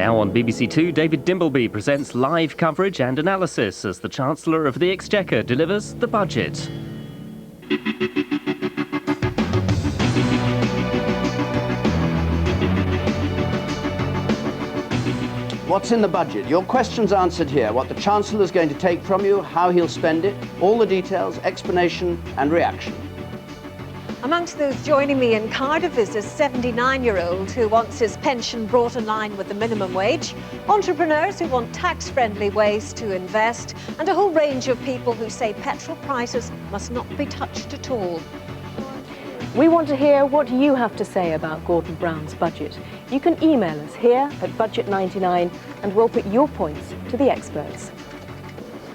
Now on BBC Two, David Dimbleby presents live coverage and analysis as the Chancellor of the Exchequer delivers the budget. What's in the budget? Your questions answered here. What the Chancellor is going to take from you, how he'll spend it, all the details, explanation and reaction. Amongst those joining me in Cardiff is a 79-year-old who wants his pension brought in line with the minimum wage, entrepreneurs who want tax-friendly ways to invest, and a whole range of people who say petrol prices must not be touched at all. We want to hear what you have to say about Gordon Brown's budget. You can email us here at Budget99 and we'll put your points to the experts.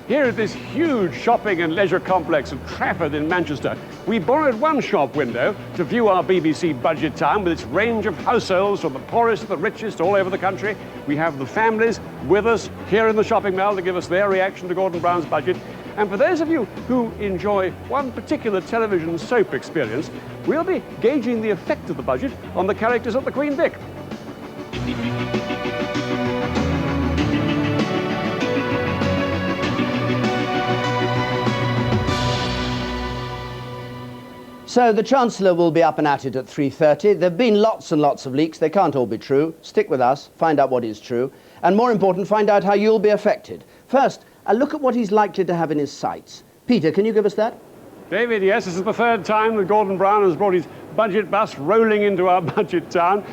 Here at this huge shopping and leisure complex of Trafford in Manchester, we borrowed one shop window to view our BBC budget town with its range of households from the poorest to the richest all over the country. We have the families with us here in the shopping mall to give us their reaction to Gordon Brown's budget. And for those of you who enjoy one particular television soap experience, we'll be gauging the effect of the budget on the characters of the Queen Vic. So the Chancellor will be up and at it at 3:30. There have been lots and lots of leaks. They can't all be true. Stick with us, find out what is true. And more important, find out how you'll be affected. First, a look at what he's likely to have in his sights. Peter, can you give us that? David, yes, this is the third time that Gordon Brown has brought his budget bus rolling into our budget town.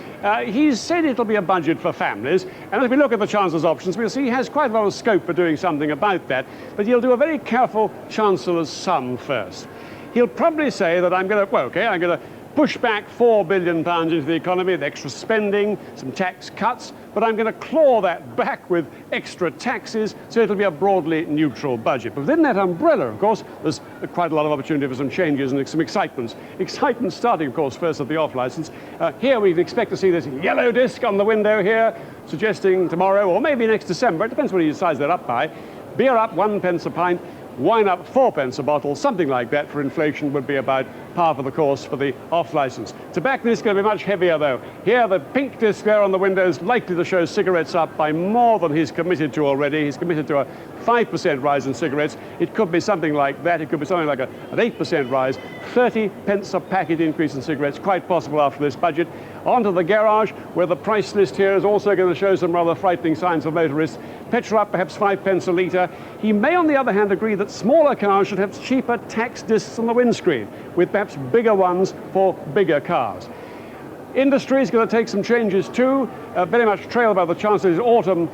He's said it'll be a budget for families, and as we look at the Chancellor's options, we'll see he has quite a lot of scope for doing something about that, but he'll do a very careful Chancellor's sum first. He'll probably say that I'm going to push back £4 billion into the economy with extra spending, some tax cuts, but I'm going to claw that back with extra taxes, so it'll be a broadly neutral budget. But within that umbrella, of course, there's quite a lot of opportunity for some changes and some excitements. Excitement starting, of course, first at the off-licence. Here we expect to see this yellow disc on the window here, suggesting tomorrow, or maybe next December, it depends what he decides they're up by, beer up 1 pence a pint, wine up 4 pence a bottle, something like that for inflation would be about par for the course for the off-licence. Tobacco is going to be much heavier though. Here the pink disc there on the window is likely to show cigarettes up by more than he's committed to already. He's committed to a 5% rise in cigarettes. It could be something like that. It could be something like an 8% rise. 30 pence a packet increase in cigarettes, quite possible after this budget. Onto the garage, where the price list here is also going to show some rather frightening signs for motorists. Petrol up perhaps 5 pence a litre. He may, on the other hand, agree that smaller cars should have cheaper tax discs on the windscreen, with perhaps bigger ones for bigger cars. Industry is going to take some changes too. Very much trailed by the Chancellor's autumn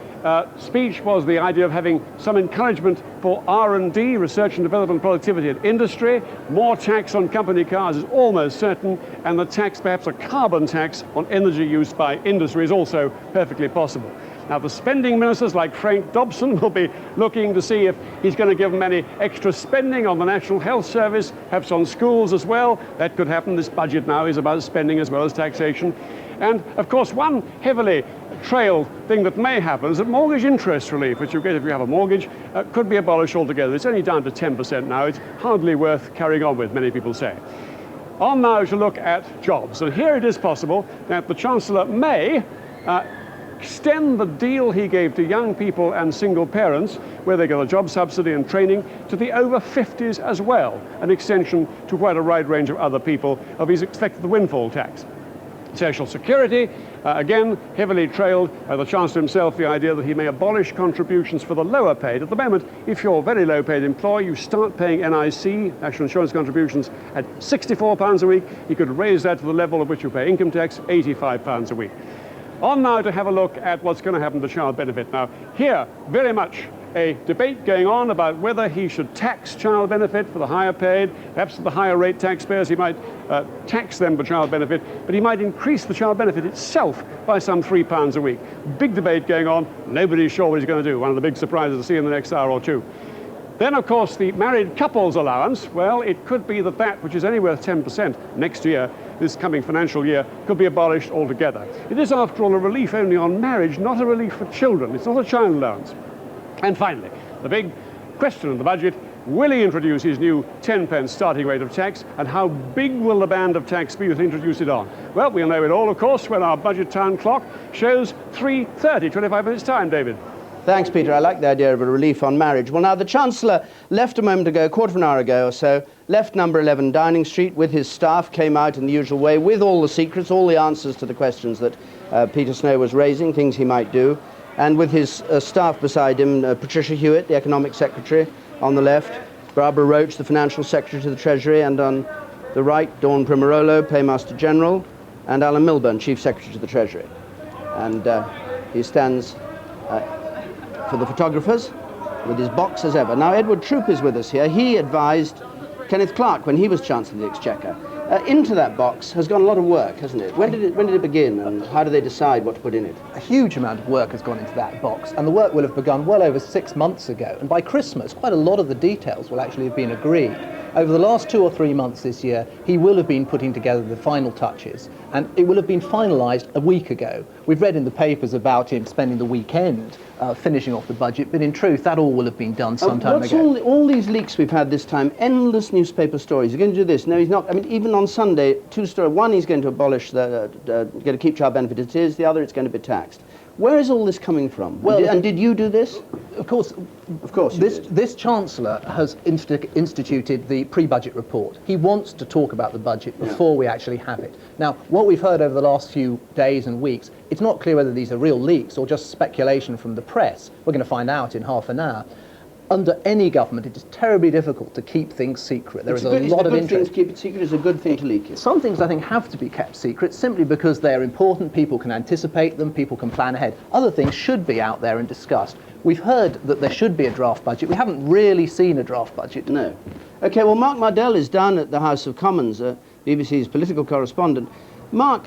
speech was the idea of having some encouragement for R&D, research and development productivity in industry. More tax on company cars is almost certain, and the tax, perhaps a carbon tax on energy use by industry, is also perfectly possible. Now, the spending ministers like Frank Dobson will be looking to see if he's going to give them any extra spending on the National Health Service, perhaps on schools as well. That could happen. This budget now is about spending as well as taxation. And, of course, one heavily trailed thing that may happen is that mortgage interest relief, which you get if you have a mortgage, could be abolished altogether. It's only down to 10% now. It's hardly worth carrying on with, many people say. On now to look at jobs. And here it is possible that the Chancellor may extend the deal he gave to young people and single parents, where they get a job subsidy and training, to the over 50s as well, an extension to quite a wide range of other people of his expected windfall tax. Social Security, again, heavily trailed by the Chancellor himself, the idea that he may abolish contributions for the lower paid. At the moment, if you're a very low paid employee, you start paying NIC, National Insurance contributions, at £64 a week. You could raise that to the level at which you pay income tax, £85 a week. On now to have a look at what's going to happen to child benefit. Now, here, very much a debate going on about whether he should tax child benefit for the higher paid. Perhaps for the higher rate taxpayers, he might tax them for child benefit, but he might increase the child benefit itself by some £3 a week. Big debate going on. Nobody's sure what he's going to do. One of the big surprises to see in the next hour or two. Then, of course, the married couples allowance, well, it could be that that, which is only worth 10% next year, this coming financial year, could be abolished altogether. It is, after all, a relief only on marriage, not a relief for children. It's not a child allowance. And finally, the big question of the budget Will he introduce his new 10p starting rate of tax, and how big will the band of tax be that he introduced it on? Well, we'll know it all, of course, when our Budget Town clock shows 3:30, 25 minutes time, David. Thanks, Peter. I like the idea of a relief on marriage. Well, now, the Chancellor left a moment ago, a quarter of an hour ago or so, left number 11 Downing Street with his staff, came out in the usual way with all the secrets, all the answers to the questions that Peter Snow was raising, things he might do, and with his staff beside him, Patricia Hewitt, the Economic Secretary, on the left, Barbara Roach, the Financial Secretary to the Treasury, and on the right, Dawn Primarolo, Paymaster General, and Alan Milburn, Chief Secretary to the Treasury. And he stands for the photographers with his box as ever. Now, Edward Troop is with us here. He advised Kenneth Clarke when he was Chancellor of the Exchequer. Into that box has gone a lot of work, hasn't it? When did it begin, and how do they decide what to put in it? A huge amount of work has gone into that box, and the work will have begun well over 6 months ago. And by Christmas, quite a lot of the details will actually have been agreed. Over the last 2 or 3 months this year, he will have been putting together the final touches, and it will have been finalised a week ago. We've read in the papers about him spending the weekend finishing off the budget, but in truth, that all will have been done some time ago. All these leaks we've had this time, endless newspaper stories. He's going to do this. No, he's not. I mean, even on Sunday, 2 stories. One, he's going to abolish get a keep child benefit as it is. The other, it's going to be taxed. Where is all this coming from? Well, and did you do this? Of course. This Chancellor has instituted the pre-budget report. He wants to talk about the budget before we actually have it. Now, what we've heard over the last few days and weeks, it's not clear whether these are real leaks or just speculation from the press. We're going to find out in half an hour. Under any government, it is terribly difficult to keep things secret. There is a lot of interest. To keep it secret is a good thing to leak it. Some things, I think, have to be kept secret simply because they're important. People can anticipate them. People can plan ahead. Other things should be out there and discussed. We've heard that there should be a draft budget. We haven't really seen a draft budget. No. OK, well, Mark Mardell is down at the House of Commons, BBC's political correspondent. Mark,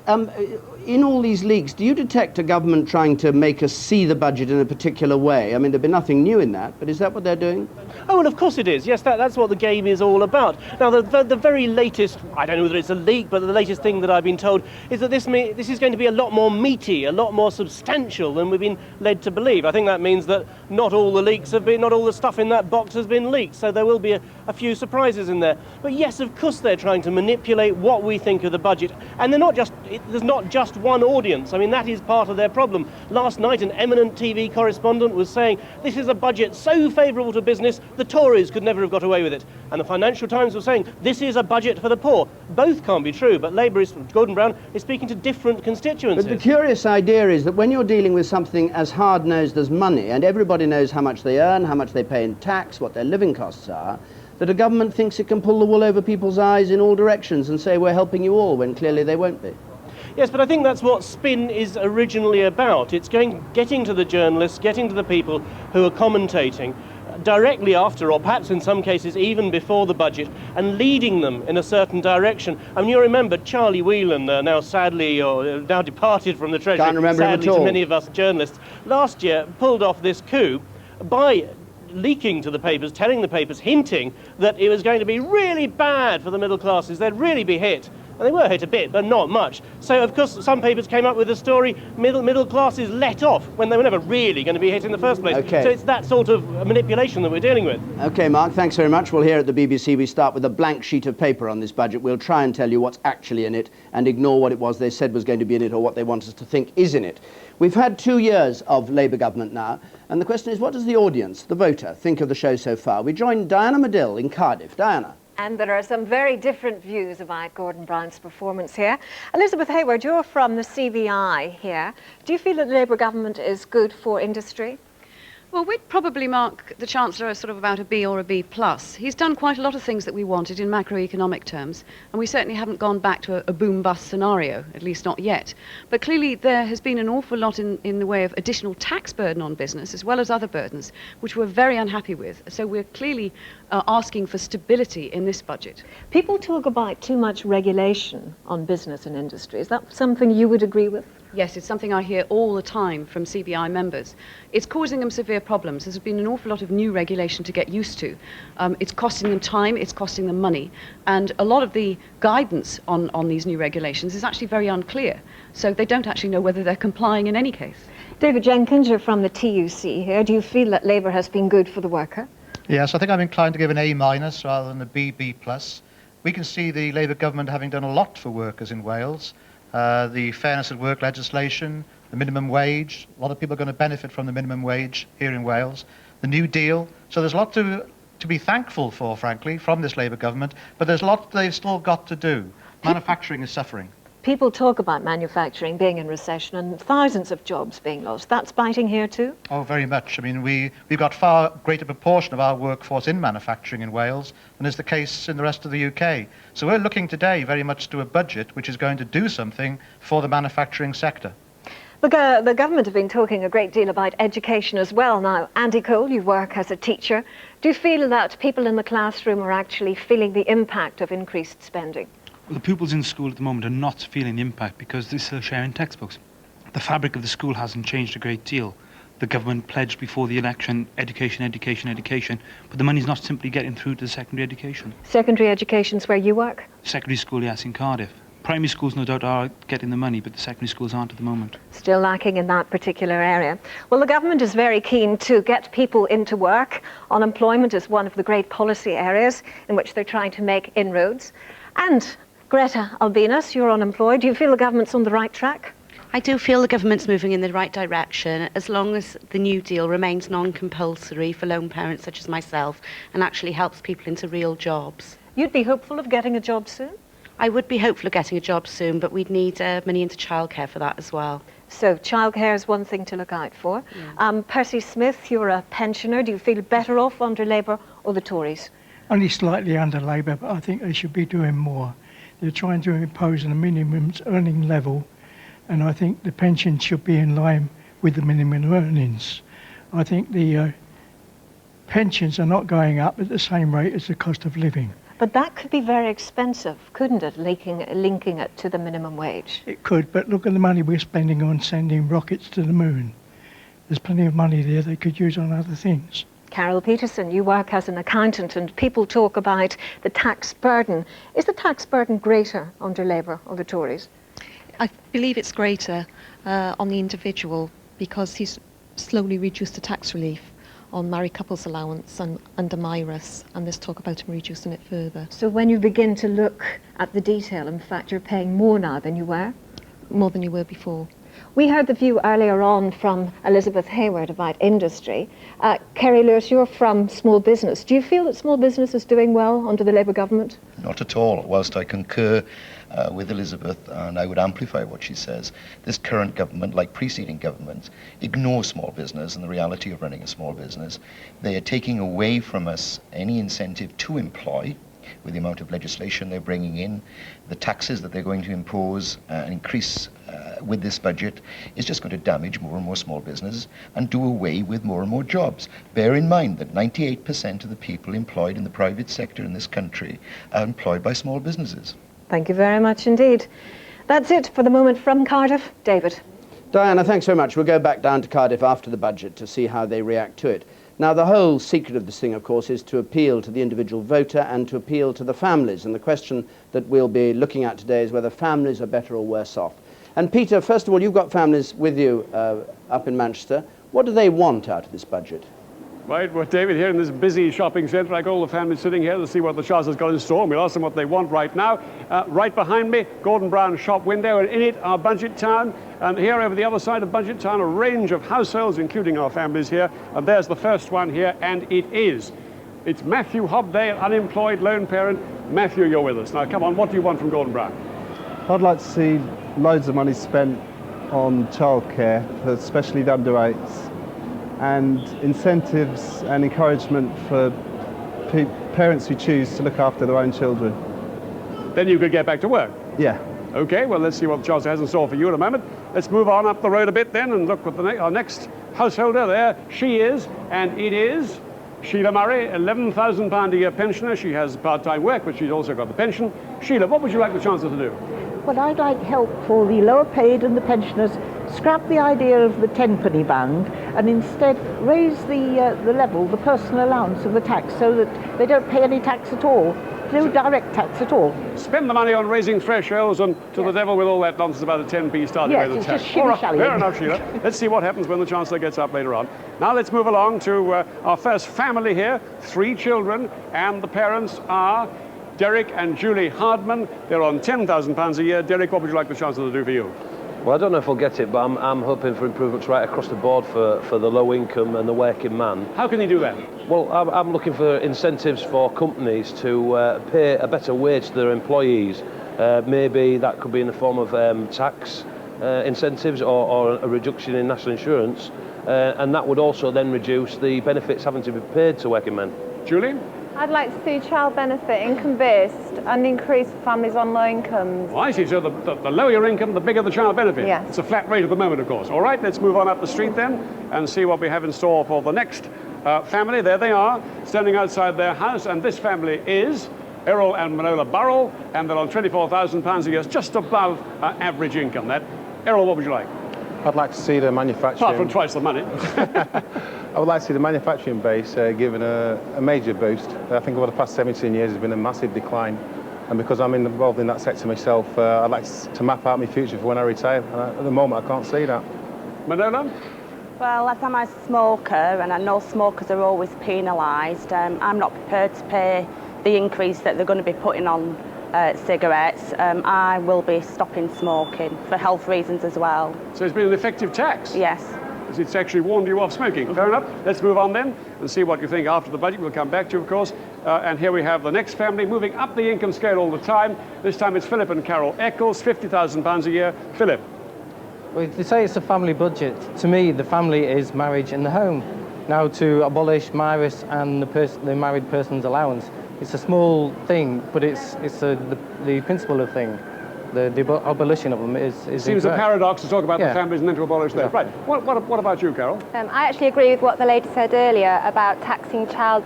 in all these leaks, do you detect a government trying to make us see the budget in a particular way? I mean, there'd be nothing new in that, but is that what they're doing? Oh, well, of course it is. Yes, that's what the game is all about. Now, the very latest, I don't know whether it's a leak, but the latest thing that I've been told is that this is going to be a lot more meaty, a lot more substantial than we've been led to believe. I think that means that not all the stuff in that box has been leaked, so there will be a few surprises in there. But yes, of course they're trying to manipulate what we think of the budget, and there's not just one audience. I mean, that is part of their problem. Last night, an eminent TV correspondent was saying this is a budget so favourable to business, the Tories could never have got away with it. And the Financial Times was saying this is a budget for the poor. Both can't be true, but Gordon Brown is speaking to different constituencies. But the curious idea is that when you're dealing with something as hard-nosed as money, and everybody knows how much they earn, how much they pay in tax, what their living costs are, that a government thinks it can pull the wool over people's eyes in all directions and say we're helping you all, when clearly they won't be. Yes, but I think that's what spin is originally about. It's getting to the journalists, getting to the people who are commentating directly after, or perhaps in some cases even before the budget, and leading them in a certain direction. I mean, you remember Charlie Whelan, now departed from the Treasury, Can't remember sadly him at all. to many of us journalists, last year pulled off this coup by leaking to the papers, telling the papers, hinting that it was going to be really bad for the middle classes, they'd really be hit. And they were hit a bit, but not much. So, of course, some papers came up with the story, middle classes let off, when they were never really going to be hit in the first place. Okay. So it's that sort of manipulation that we're dealing with. OK, Mark, thanks very much. Well, here at the BBC, we start with a blank sheet of paper on this budget. We'll try and tell you what's actually in it and ignore what it was they said was going to be in it or what they want us to think is in it. We've had 2 years of Labour government now, and the question is, what does the audience, the voter, think of the show so far? We joined Diana Madill in Cardiff. Diana. And there are some very different views about Gordon Brown's performance here. Elizabeth Hayward, you're from the CBI here. Do you feel that the Labour government is good for industry? Well, we'd probably mark the Chancellor as sort of about a B or a B+. He's done quite a lot of things that we wanted in macroeconomic terms, and we certainly haven't gone back to a boom-bust scenario, at least not yet. But clearly there has been an awful lot in the way of additional tax burden on business, as well as other burdens, which we're very unhappy with. So we're clearly asking for stability in this budget. People talk about too much regulation on business and industry. Is that something you would agree with? Yes, it's something I hear all the time from CBI members. It's causing them severe problems. There's been an awful lot of new regulation to get used to. It's costing them time, it's costing them money, and a lot of the guidance on these new regulations is actually very unclear. So they don't actually know whether they're complying in any case. David Jenkins, you're from the TUC here. Do you feel that Labour has been good for the worker? Yes, I think I'm inclined to give an A- rather than a B+. We can see the Labour government having done a lot for workers in Wales. The fairness at work legislation, the minimum wage. A lot of people are going to benefit from the minimum wage here in Wales. The New Deal. So there's a lot to be thankful for, frankly, from this Labour government, but there's a lot they've still got to do. Manufacturing is suffering. People talk about manufacturing being in recession and thousands of jobs being lost. That's biting here too? Oh, very much. I mean, we've got far greater proportion of our workforce in manufacturing in Wales than is the case in the rest of the UK. So we're looking today very much to a budget which is going to do something for the manufacturing sector. The government have been talking a great deal about education as well now. Andy Cole, you work as a teacher. Do you feel that people in the classroom are actually feeling the impact of increased spending? Well, the pupils in school at the moment are not feeling the impact because they're still sharing textbooks. The fabric of the school hasn't changed a great deal. The government pledged before the election, education, education, education, but the money's not simply getting through to the secondary education. Secondary education's where you work? Secondary school, yes, in Cardiff. Primary schools, no doubt, are getting the money, but the secondary schools aren't at the moment. Still lacking in that particular area. Well, the government is very keen to get people into work. Unemployment is one of the great policy areas in which they're trying to make inroads. And Greta Albinus, you're unemployed. Do you feel the government's on the right track? I do feel the government's moving in the right direction as long as the New Deal remains non-compulsory for lone parents such as myself and actually helps people into real jobs. You'd be hopeful of getting a job soon? I would be hopeful of getting a job soon, but we'd need money into childcare for that as well. So childcare is one thing to look out for. Yeah. Percy Smith, you're a pensioner. Do you feel better off under Labour or the Tories? Only slightly under Labour, but I think they should be doing more. They're trying to impose a minimum earning level, and I think the pension should be in line with the minimum earnings. I think the pensions are not going up at the same rate as the cost of living. But that could be very expensive, couldn't it, linking it to the minimum wage? It could, but look at the money we're spending on sending rockets to the moon. There's plenty of money there they could use on other things. Carol Peterson, you work as an accountant and people talk about the tax burden. Is the tax burden greater under Labour or the Tories? I believe it's greater on the individual because he's slowly reduced the tax relief on married couples allowance and under MIRAS, and there's talk about him reducing it further. So when you begin to look at the detail, in fact, you're paying more now than you were? More than you were before. We heard the view earlier on from Elizabeth Hayward about industry. Kerry Lewis, you're from small business. Do you feel that small business is doing well under the Labour government? Not at all. Whilst I concur with Elizabeth, and I would amplify what she says, this current government, like preceding governments, ignores small business and the reality of running a small business. They are taking away from us any incentive to employ, with the amount of legislation they're bringing in. The taxes that they're going to impose and increase with this budget is just going to damage more and more small businesses and do away with more and more jobs. Bear in mind that 98% of the people employed in the private sector in this country are employed by small businesses. Thank you very much indeed. That's it for the moment from Cardiff. David. Diana, thanks very much. We'll go back down to Cardiff after the budget to see how they react to it. Now, the whole secret of this thing, of course, is to appeal to the individual voter and to appeal to the families. And the question that we'll be looking at today is whether families are better or worse off. And Peter, first of all, you've got families with you up in Manchester. What do they want out of this budget? Right, well, David, here in this busy shopping centre, I got all the families sitting here to see what the Chancellor's got in store. We'll ask them what they want right now. Right behind me, Gordon Brown shop window, and in it, our Budget Town. And here over the other side of Budget Town, a range of households, including our families here. And there's the first one here, and it's Matthew Hobday, unemployed lone parent. Matthew, you're with us. Now, come on, what do you want from Gordon Brown? I'd like to see loads of money spent on childcare, especially the under 8s. And incentives and encouragement for parents who choose to look after their own children. Then you could get back to work? Yeah. OK, well, let's see what the Chancellor has in store for you in a moment. Let's move on up the road a bit then and look at our next householder there. She is, and it is, Sheila Murray, £11,000 a year pensioner. She has part-time work, but she's also got the pension. Sheila, what would you like the Chancellor to do? Well, I'd like help for the lower paid and the pensioners. Scrap the idea of the 10-penny band and instead raise the level, the personal allowance of the tax so that they don't pay any tax at all do direct tax at all. Spend the money on raising thresholds and to the devil with all that nonsense about a 10p starting rate of Yes, tax. it's just shilly-shally. Fair enough, Sheila. Let's see what happens when the Chancellor gets up later on. Now let's move along to our first family here, 3 children, and the parents are Derek and Julie Hardman. They're on £10,000 a year. Derek, what would you like the Chancellor to do for you? Well, I don't know if I'll get it, but I'm hoping for improvements right across the board for the low income and the working man. How can you do that? Well, I'm looking for incentives for companies to pay a better wage to their employees. Maybe that could be in the form of tax incentives or a reduction in national insurance. And that would also then reduce the benefits having to be paid to working men. Julie? I'd like to see child benefit income-based and increase for families on low incomes. Oh, I see. So the lower your income, the bigger the child benefit. Yes. It's a flat rate at the moment, of course. All right, let's move on up the street then and see what we have in store for the next family. There they are, standing outside their house, and this family is Errol and Manola Burrell, and they're on £24,000 a year, just above average income. That, Errol, what would you like? I'd like to see the manufacturing... Apart from twice the money. I would like to see the manufacturing base given a major boost. I think over the past 17 years there's been a massive decline. And because I'm involved in that sector myself, I'd like to map out my future for when I retire. At the moment, I can't see that. Manola? Well, as I'm a smoker, and I know smokers are always penalised, I'm not prepared to pay the increase that they're going to be putting on cigarettes. I will be stopping smoking for health reasons as well. So it's been an effective tax? Yes. Because it's actually warned you off smoking. Fair enough. Let's move on then and see what you think after the budget. We'll come back to you, of course. And here we have the next family moving up the income scale all the time. This time it's Phillip and Carol Eckles, £50,000 a year. Phillip? Well, they say it's a family budget. To me, the family is marriage in the home. Now, to abolish Maris and the married person's allowance, it's a small thing, but it's the principle of thing. The abolition of them is Seems incorrect. a paradox to talk about the families and then to abolish them. Yeah. Right. What about you, Carol? I actually agree with what the lady said earlier about taxing child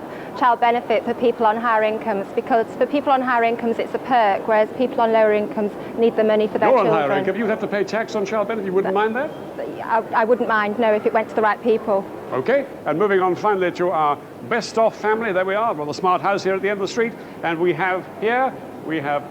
benefit for people on higher incomes, because for people on higher incomes it's a perk, whereas people on lower incomes need the money for their You're on children. higher income. You'd have to pay tax on child benefit. You wouldn't mind that? I wouldn't mind, no, if it went to the right people. Okay, and moving on finally to our best off family. There we are, well, the smart house here at the end of the street. And we have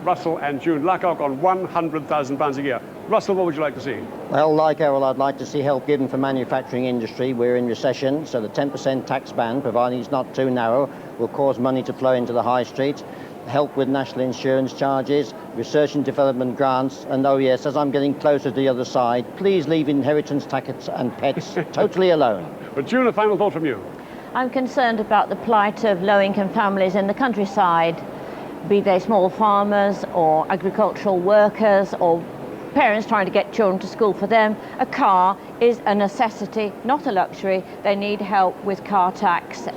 Russell and June Luckock on £100,000 a year. Russell, what would you like to see? Well, like Errol, I'd like to see help given for manufacturing industry. We're in recession, so the 10% tax ban, providing it's not too narrow, will cause money to flow into the high street. Help with national insurance charges, research and development grants, and oh yes, as I'm getting closer to the other side, please leave inheritance tax and pets totally alone. But June, a final thought from you. I'm concerned about the plight of low-income families in the countryside, be they small farmers or agricultural workers or parents trying to get children to school. For them, a car is a necessity, not a luxury. They need help with car tax.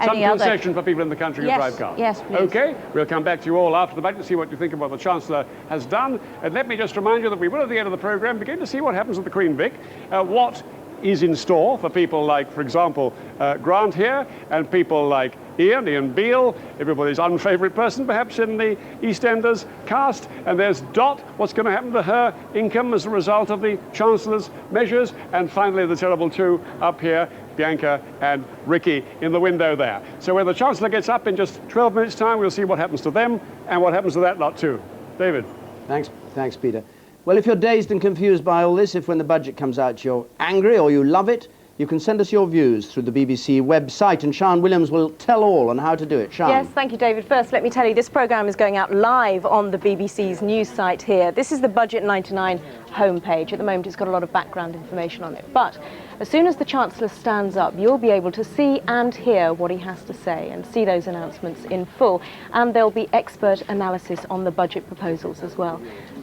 Some concession for people in the country who Yes, drive cars. yes, please. Okay, we'll come back to you all after the budget to see what you think of what the Chancellor has done. And let me just remind you that we will, at the end of the programme, begin to see what happens at the Queen Vic, what is in store for people like, for example, Grant here, and people like Ian Beale, everybody's unfavourite person perhaps in the EastEnders cast. And there's Dot, what's going to happen to her income as a result of the Chancellor's measures. And finally, the terrible two up here, Bianca and Ricky in the window there. So when the Chancellor gets up in just 12 minutes' time, we'll see what happens to them and what happens to that lot too. David. Thanks, Peter. Well, if you're dazed and confused by all this, if when the budget comes out you're angry or you love it, you can send us your views through the BBC website, and Sian Williams will tell all on how to do it. Sian. Yes, thank you, David. First, let me tell you, this programme is going out live on the BBC's news site here. This is the Budget 99 homepage. At the moment, it's got a lot of background information on it. But as soon as the Chancellor stands up, you'll be able to see and hear what he has to say and see those announcements in full. And there'll be expert analysis on the budget proposals as well.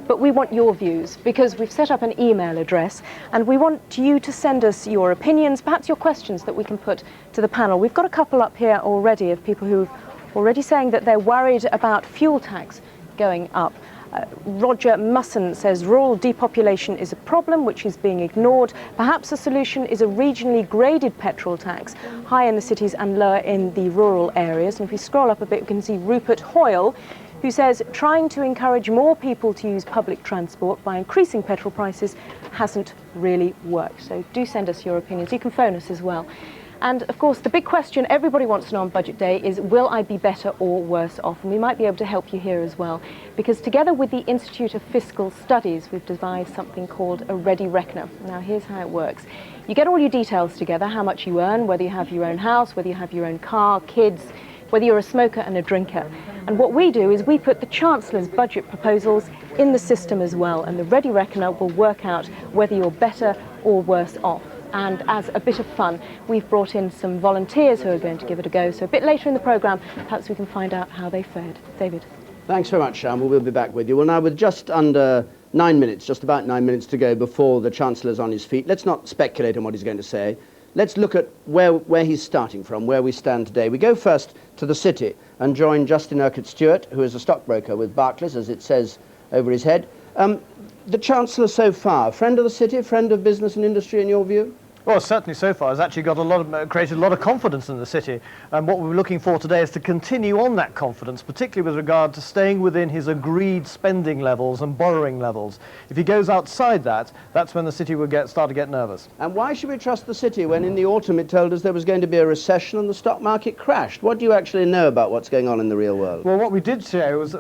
But we want your views, because we've set up an email address and we want you to send us your opinions, perhaps your questions that we can put to the panel. We've got a couple up here already of people who've already saying that they're worried about fuel tax going up. Roger Musson says rural depopulation is a problem which is being ignored. Perhaps a solution is a regionally graded petrol tax, high in the cities and lower in the rural areas. And if we scroll up a bit, we can see Rupert Hoyle, who says trying to encourage more people to use public transport by increasing petrol prices hasn't really worked. So do send us your opinions. You can phone us as well. And of course, the big question everybody wants to know on Budget Day is, will I be better or worse off? And we might be able to help you here as well, because together with the Institute of Fiscal Studies, we've devised something called a Ready Reckoner. Now, here's how it works. You get all your details together, how much you earn, whether you have your own house, whether you have your own car, kids, whether you're a smoker and a drinker. And what we do is we put the Chancellor's budget proposals in the system as well, and the Ready Reckoner will work out whether you're better or worse off. And as a bit of fun, we've brought in some volunteers who are going to give it a go. So a bit later in the programme, perhaps we can find out how they fared. David. Thanks very much, Sharon. We'll be back with you. Well, now with just under 9 minutes, just about 9 minutes to go before the Chancellor's on his feet, let's not speculate on what he's going to say. Let's look at where he's starting from, where we stand today. We go first to the City and join Justin Urquhart-Stewart, who is a stockbroker with Barclays, as it says over his head. The Chancellor so far, friend of the City, friend of business and industry in your view? Well, certainly so far has actually got created a lot of confidence in the City, and what we're looking for today is to continue on that confidence, particularly with regard to staying within his agreed spending levels and borrowing levels. If he goes outside that, that's when the City will start to get nervous. And why should we trust the City when in the autumn it told us there was going to be a recession and the stock market crashed? What do you actually know about what's going on in the real world? Well, what we did say was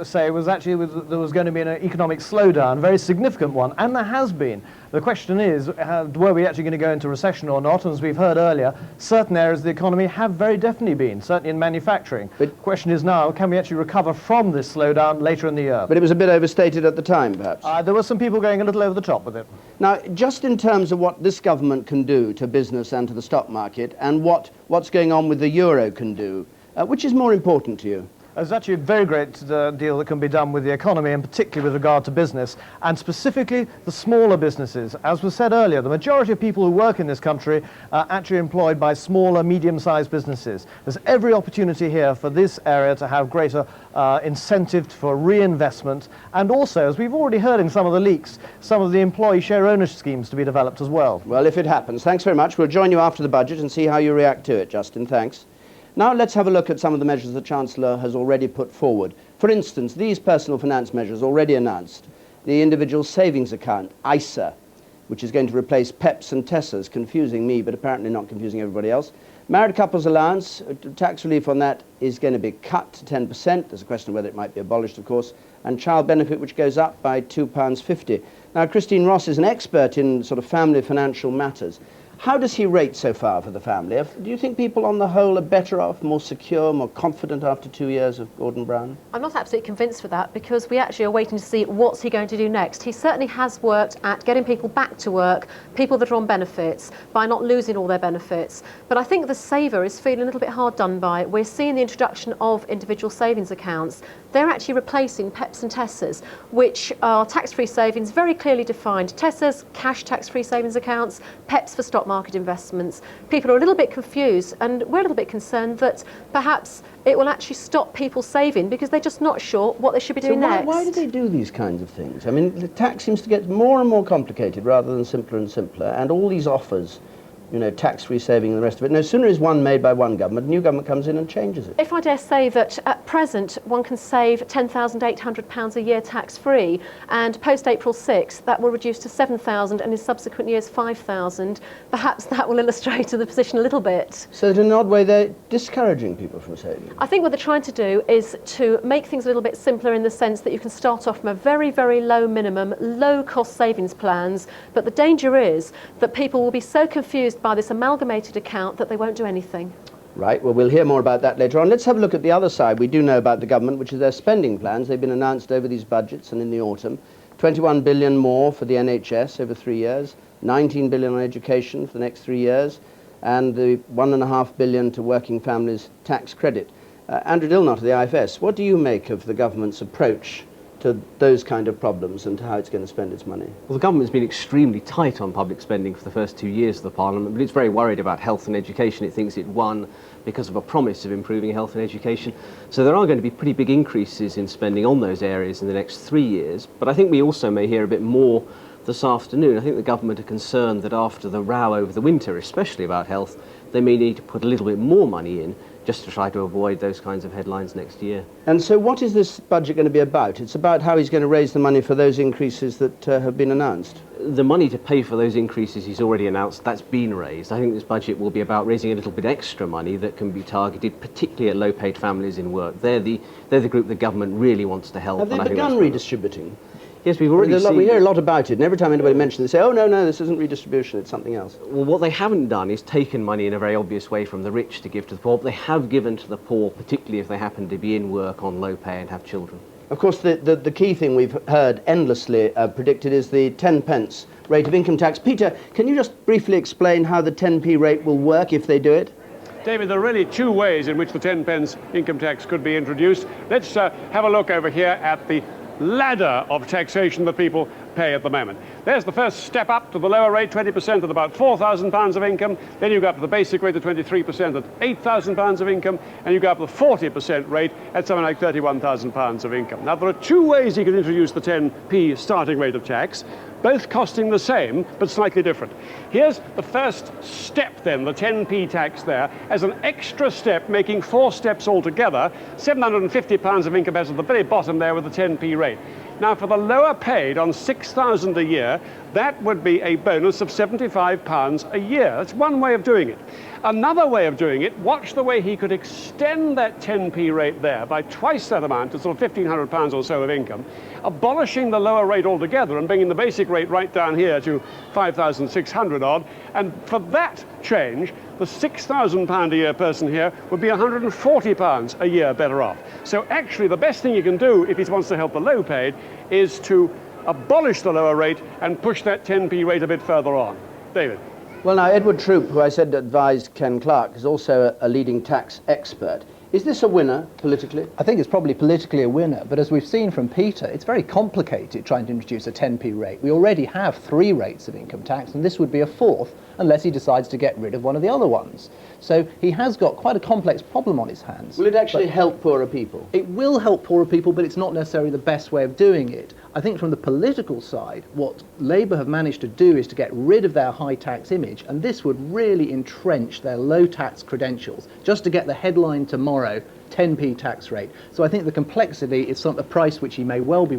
actually there was going to be an economic slowdown, a very significant one, and there has been. The question is, were we actually going to go into recession or not? And as we've heard earlier, certain areas of the economy have very definitely been, certainly in manufacturing. But the question is now, can we actually recover from this slowdown later in the year? But it was a bit overstated at the time, perhaps? There were some people going a little over the top with it. Now, just in terms of what this government can do to business and to the stock market, and what's going on with the euro can do, which is more important to you? There's actually a very great deal that can be done with the economy, and particularly with regard to business, and specifically the smaller businesses. As was said earlier, the majority of people who work in this country are actually employed by smaller, medium-sized businesses. There's every opportunity here for this area to have greater incentive for reinvestment, and also, as we've already heard in some of the leaks, some of the employee share ownership schemes to be developed as well. Well, if it happens. Thanks very much. We'll join you after the budget and see how you react to it, Justin. Thanks. Now let's have a look at some of the measures the Chancellor has already put forward. For instance, these personal finance measures already announced. The individual savings account, ISA, which is going to replace PEPs and TESAs, confusing me, but apparently not confusing everybody else. Married couples allowance, tax relief on that is going to be cut to 10%. There's a question of whether it might be abolished, of course. And child benefit, which goes up by £2.50. Now, Christine Ross is an expert in sort of family financial matters. How does he rate so far for the family? Do you think people on the whole are better off, more secure, more confident after 2 years of Gordon Brown? I'm not absolutely convinced for that, because we actually are waiting to see what's he going to do next. He certainly has worked at getting people back to work, people that are on benefits, by not losing all their benefits. But I think the saver is feeling a little bit hard done by. We're seeing the introduction of individual savings accounts. They're actually replacing PEPs and TESAs, which are tax-free savings, very clearly defined. TESAs, cash tax-free savings accounts, PEPs for stock market investments. People are a little bit confused, and we're a little bit concerned that perhaps it will actually stop people saving because they're just not sure what they should be doing next. Why do they do these kinds of things? I mean, the tax seems to get more and more complicated rather than simpler and simpler, and all these offers, you know, tax-free saving and the rest of it. No sooner is one made by one government, a new government comes in and changes it. If I dare say that at present one can save £10,800 a year tax-free, and post-April 6th that will reduce to £7,000 and in subsequent years £5,000, perhaps that will illustrate the position a little bit. So that in an odd way they're discouraging people from saving? I think what they're trying to do is to make things a little bit simpler in the sense that you can start off from a very, very low minimum, low-cost savings plans, but the danger is that people will be so confused by this amalgamated account that they won't do anything. Right, well, we'll hear more about that later on. Let's have a look at the other side. We do know about the government, which is their spending plans. They've been announced over these budgets and in the autumn. 21 billion more for the NHS over 3 years, 19 billion on education for the next 3 years, and the 1.5 billion to working families tax credit. Andrew Dilnott of the IFS, what do you make of the government's approach to those kind of problems and to how it's going to spend its money? Well, the government's been extremely tight on public spending for the first 2 years of the Parliament, but it's very worried about health and education. It thinks it won because of a promise of improving health and education. So there are going to be pretty big increases in spending on those areas in the next 3 years. But I think we also may hear a bit more this afternoon. I think the government are concerned that after the row over the winter, especially about health, they may need to put a little bit more money in just to try to avoid those kinds of headlines next year. And so what is this budget going to be about? It's about how he's going to raise the money for those increases that have been announced. the money to pay for those increases he's already announced, that's been raised. I think this budget will be about raising a little bit extra money that can be targeted, particularly at low-paid families in work. They're the group the government really wants to help. Have they begun redistributing? Yes, we've already seen... We hear a lot about it, and every time anybody mentions it, they say, oh, no, this isn't redistribution, it's something else. Well, what they haven't done is taken money in a very obvious way from the rich to give to the poor, but they have given to the poor, particularly if they happen to be in work on low pay and have children. Of course, the key thing we've heard endlessly predicted is the 10 pence rate of income tax. Peter, can you just briefly explain how the 10p rate will work if they do it? David, there are really two ways in which the 10 pence income tax could be introduced. Let's have a look over here at the ladder of taxation that people pay at the moment. There's the first step up to the lower rate, 20% at about £4,000 of income. Then you go up to the basic rate of 23% at £8,000 of income, and you go up to the 40% rate at something like £31,000 of income. Now, there are two ways you can introduce the 10p starting rate of tax, both costing the same, but slightly different. Here's the first step then, the 10p tax there, as an extra step, making 4 steps altogether. £750 of income as at the very bottom there with the 10p rate. Now, for the lower paid on £6,000 a year, that would be a bonus of £75 a year. That's one way of doing it. Another way of doing it, watch the way he could extend that 10p rate there by twice that amount to sort of £1,500 or so of income, abolishing the lower rate altogether and bringing the basic rate right down here to 5,600 odd. And for that change, the £6,000 a year person here would be £140 a year better off. So actually, the best thing you can do if he wants to help the low paid is to abolish the lower rate and push that 10p rate a bit further on. David. Well, now, Edward Troop, who I said advised Ken Clarke, is also a leading tax expert. Is this a winner politically? I think it's probably politically a winner, but as we've seen from Peter, it's very complicated trying to introduce a 10p rate. We already have 3 rates of income tax, and this would be a 4th, unless he decides to get rid of one of the other ones. So he has got quite a complex problem on his hands. Will it actually help poorer people? It will help poorer people, but it's not necessarily the best way of doing it. I think from the political side, what Labour have managed to do is to get rid of their high tax image, and this would really entrench their low tax credentials, just to get the headline tomorrow, 10p tax rate. So I think the complexity is a price which he may well be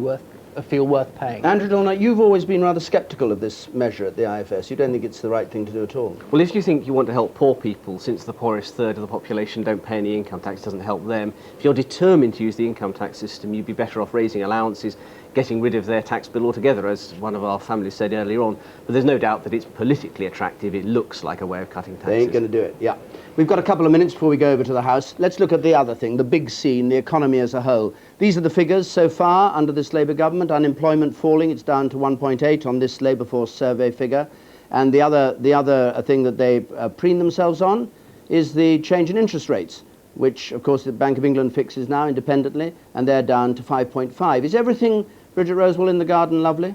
feel worth paying. Andrew Dorner, you've always been rather sceptical of this measure at the IFS. You don't think it's the right thing to do at all? Well, if you think you want to help poor people, since the poorest third of the population don't pay any income tax, doesn't help them, if you're determined to use the income tax system, you'd be better off raising allowances, getting rid of their tax bill altogether, as one of our families said earlier on. But there's no doubt that it's politically attractive. It looks like a way of cutting taxes. They ain't going to do it, yeah. We've got a couple of minutes before we go over to the House. Let's look at the other thing, the big scene, the economy as a whole. These are the figures so far under this Labour government. Unemployment falling, it's down to 1.8 on this Labour Force survey figure. And the other thing that they preen themselves on is the change in interest rates, which, of course, the Bank of England fixes now independently, and they're down to 5.5. Is everything, Bridget Rosewell, in the garden lovely?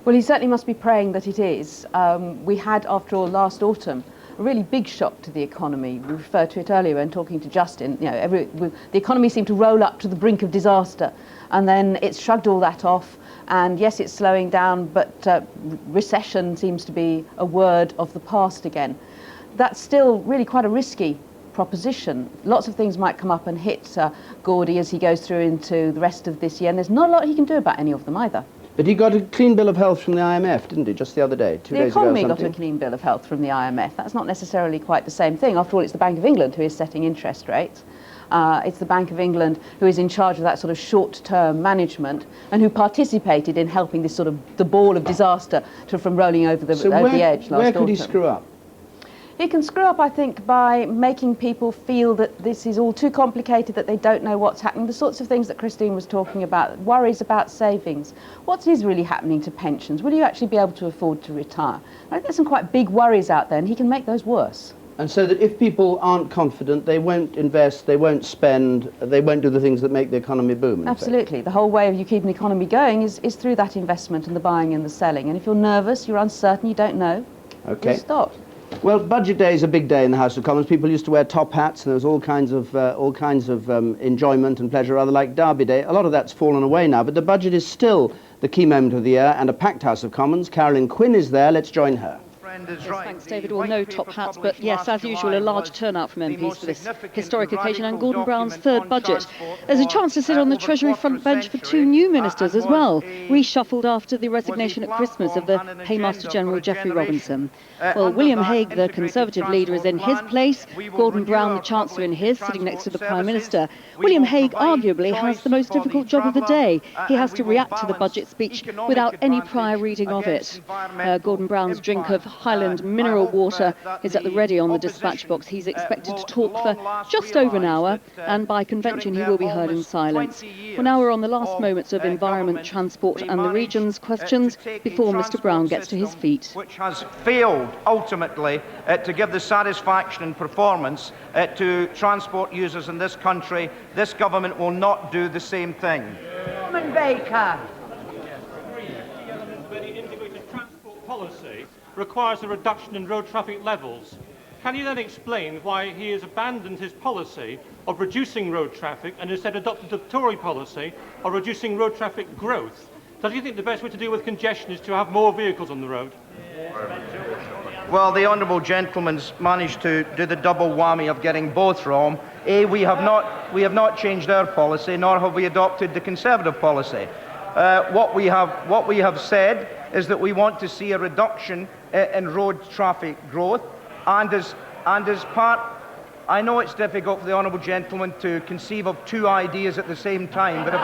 Well, he certainly must be praying that it is. We had, after all, last autumn, a really big shock to the economy. We referred to it earlier when talking to Justin. You know, the economy seemed to roll up to the brink of disaster, and then it shrugged all that off. And yes, it's slowing down, but recession seems to be a word of the past again. That's still really quite a risky proposition. Lots of things might come up and hit Gordy as he goes through into the rest of this year, and there's not a lot he can do about any of them either. But he got a clean bill of health from the IMF, didn't he, just the other day, 2 days ago? The economy got a clean bill of health from the IMF. That's not necessarily quite the same thing. After all, it's the Bank of England who is setting interest rates. It's the Bank of England who is in charge of that sort of short-term management and who participated in helping this sort of the ball of disaster from rolling over the edge last autumn. Where could he screw up? He can screw up, I think, by making people feel that this is all too complicated, that they don't know what's happening, the sorts of things that Christine was talking about, worries about savings. What is really happening to pensions? Will you actually be able to afford to retire? I think there's some quite big worries out there, and he can make those worse. And so that if people aren't confident, they won't invest, they won't spend, they won't do the things that make the economy boom. Absolutely. The whole way of you keeping the economy going is through that investment and the buying and the selling. And if you're nervous, you're uncertain, you don't know, okay, you'll stop. Well, Budget Day is a big day in the House of Commons. People used to wear top hats, and there was all kinds of enjoyment and pleasure, rather like Derby Day. A lot of that's fallen away now, but the budget is still the key moment of the year, and a packed House of Commons. Carolyn Quinn is there. Let's join her. Yes, thanks, David. Well, no top hats, but yes, as usual, a large turnout from MPs for this historic occasion and Gordon Brown's third budget. There's a chance to sit on the Treasury front bench for two new ministers as well, reshuffled after the resignation at Christmas of the Paymaster General Geoffrey Robinson. Well, William Hague, the Conservative leader, is in his place, Gordon Brown, the Chancellor, in his, sitting next to the Prime Minister. William Hague arguably has the most difficult job of the day. He has to react to the budget speech without any prior reading of it. Gordon Brown's drink of Highland mineral water is at the ready on the dispatch box. He's expected to talk for just over an hour, and by convention he will be heard in silence. Well, now we're on the last moments of environment, transport and the region's questions before Mr Brown gets to his feet. Which has failed ultimately to give the satisfaction and performance to transport users in this country. This government will not do the same thing. Baker. Policy requires a reduction in road traffic levels. Can you then explain why he has abandoned his policy of reducing road traffic and instead adopted the Tory policy of reducing road traffic growth? Does he think the best way to deal with congestion is to have more vehicles on the road? Well, the honourable gentleman's managed to do the double whammy of getting both wrong. We have not changed our policy, nor have we adopted the Conservative policy. What we have said is that we want to see a reduction in road traffic growth, and as part, I know it's difficult for the honourable gentleman to conceive of two ideas at the same time, but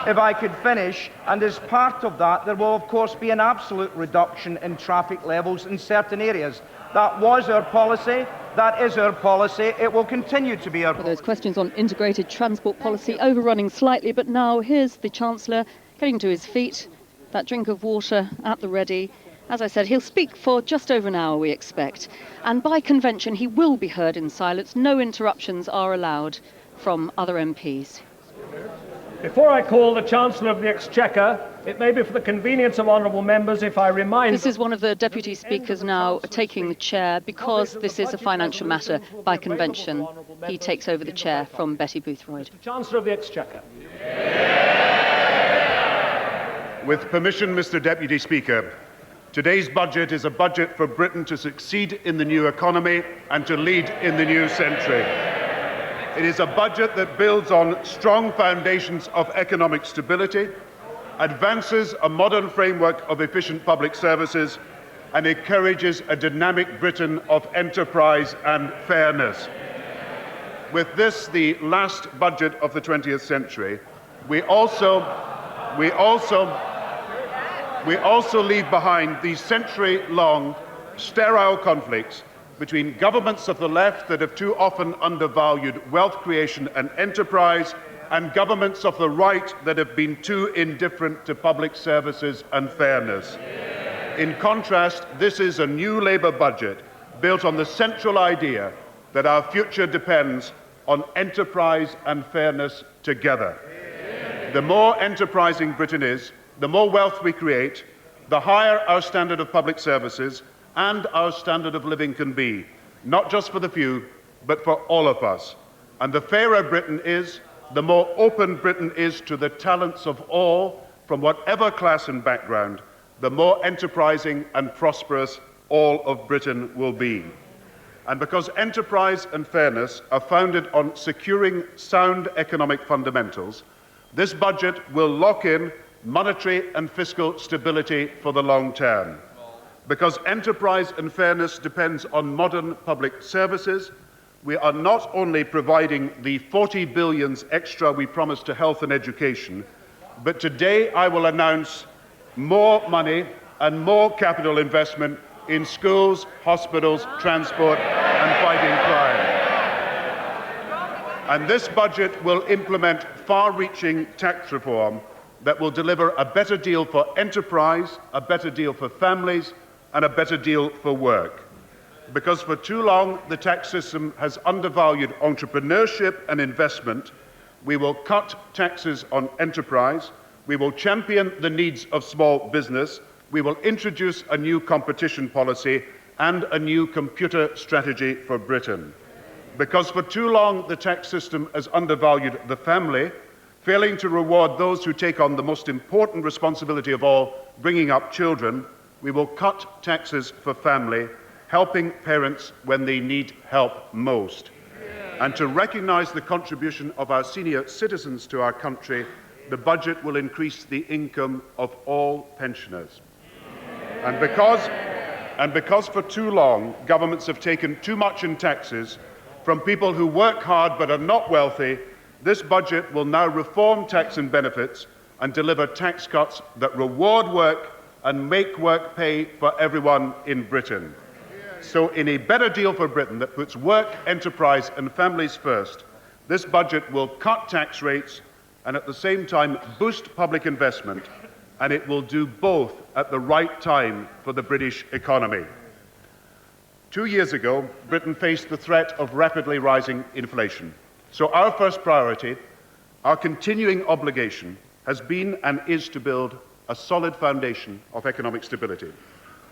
if I could finish, and as part of that, there will of course be an absolute reduction in traffic levels in certain areas. That was our policy. That is our policy. It will continue to be our policy. Those questions on integrated transport policy overrunning slightly, but now here's the Chancellor getting to his feet, that drink of water at the ready. As I said, he'll speak for just over an hour, we expect. And by convention, he will be heard in silence. No interruptions are allowed from other MPs. Before I call the Chancellor of the Exchequer, it may be for the convenience of honourable members if I remind... This is one of the Deputy Speakers now taking the chair because this is a financial matter. By convention, he takes over the chair from Betty Boothroyd. Chancellor of the Exchequer. With permission, Mr Deputy Speaker, today's budget is a budget for Britain to succeed in the new economy and to lead in the new century. It is a budget that builds on strong foundations of economic stability, advances a modern framework of efficient public services, and encourages a dynamic Britain of enterprise and fairness. With this, the last budget of the 20th century, we also leave behind the century-long sterile conflicts between governments of the left that have too often undervalued wealth creation and enterprise, and governments of the right that have been too indifferent to public services and fairness. In contrast, this is a new Labour budget built on the central idea that our future depends on enterprise and fairness together. The more enterprising Britain is, the more wealth we create, the higher our standard of public services and our standard of living can be, not just for the few, but for all of us. And the fairer Britain is, the more open Britain is to the talents of all, from whatever class and background, the more enterprising and prosperous all of Britain will be. And because enterprise and fairness are founded on securing sound economic fundamentals, this budget will lock in monetary and fiscal stability for the long term. Because enterprise and fairness depends on modern public services, we are not only providing the 40 billion extra we promised to health and education, but today I will announce more money and more capital investment in schools, hospitals, transport and fighting crime. And this budget will implement far-reaching tax reform that will deliver a better deal for enterprise, a better deal for families, and a better deal for work. Because for too long, the tax system has undervalued entrepreneurship and investment, we will cut taxes on enterprise, we will champion the needs of small business, we will introduce a new competition policy and a new computer strategy for Britain. Because for too long, the tax system has undervalued the family, failing to reward those who take on the most important responsibility of all, bringing up children, we will cut taxes for family, helping parents when they need help most. And to recognise the contribution of our senior citizens to our country, the budget will increase the income of all pensioners. And because for too long governments have taken too much in taxes from people who work hard but are not wealthy, this budget will now reform tax and benefits and deliver tax cuts that reward work and make work pay for everyone in Britain. So in a better deal for Britain that puts work, enterprise and families first, this budget will cut tax rates and at the same time boost public investment, and it will do both at the right time for the British economy. 2 years ago, Britain faced the threat of rapidly rising inflation. So our first priority, our continuing obligation, has been and is to build a solid foundation of economic stability.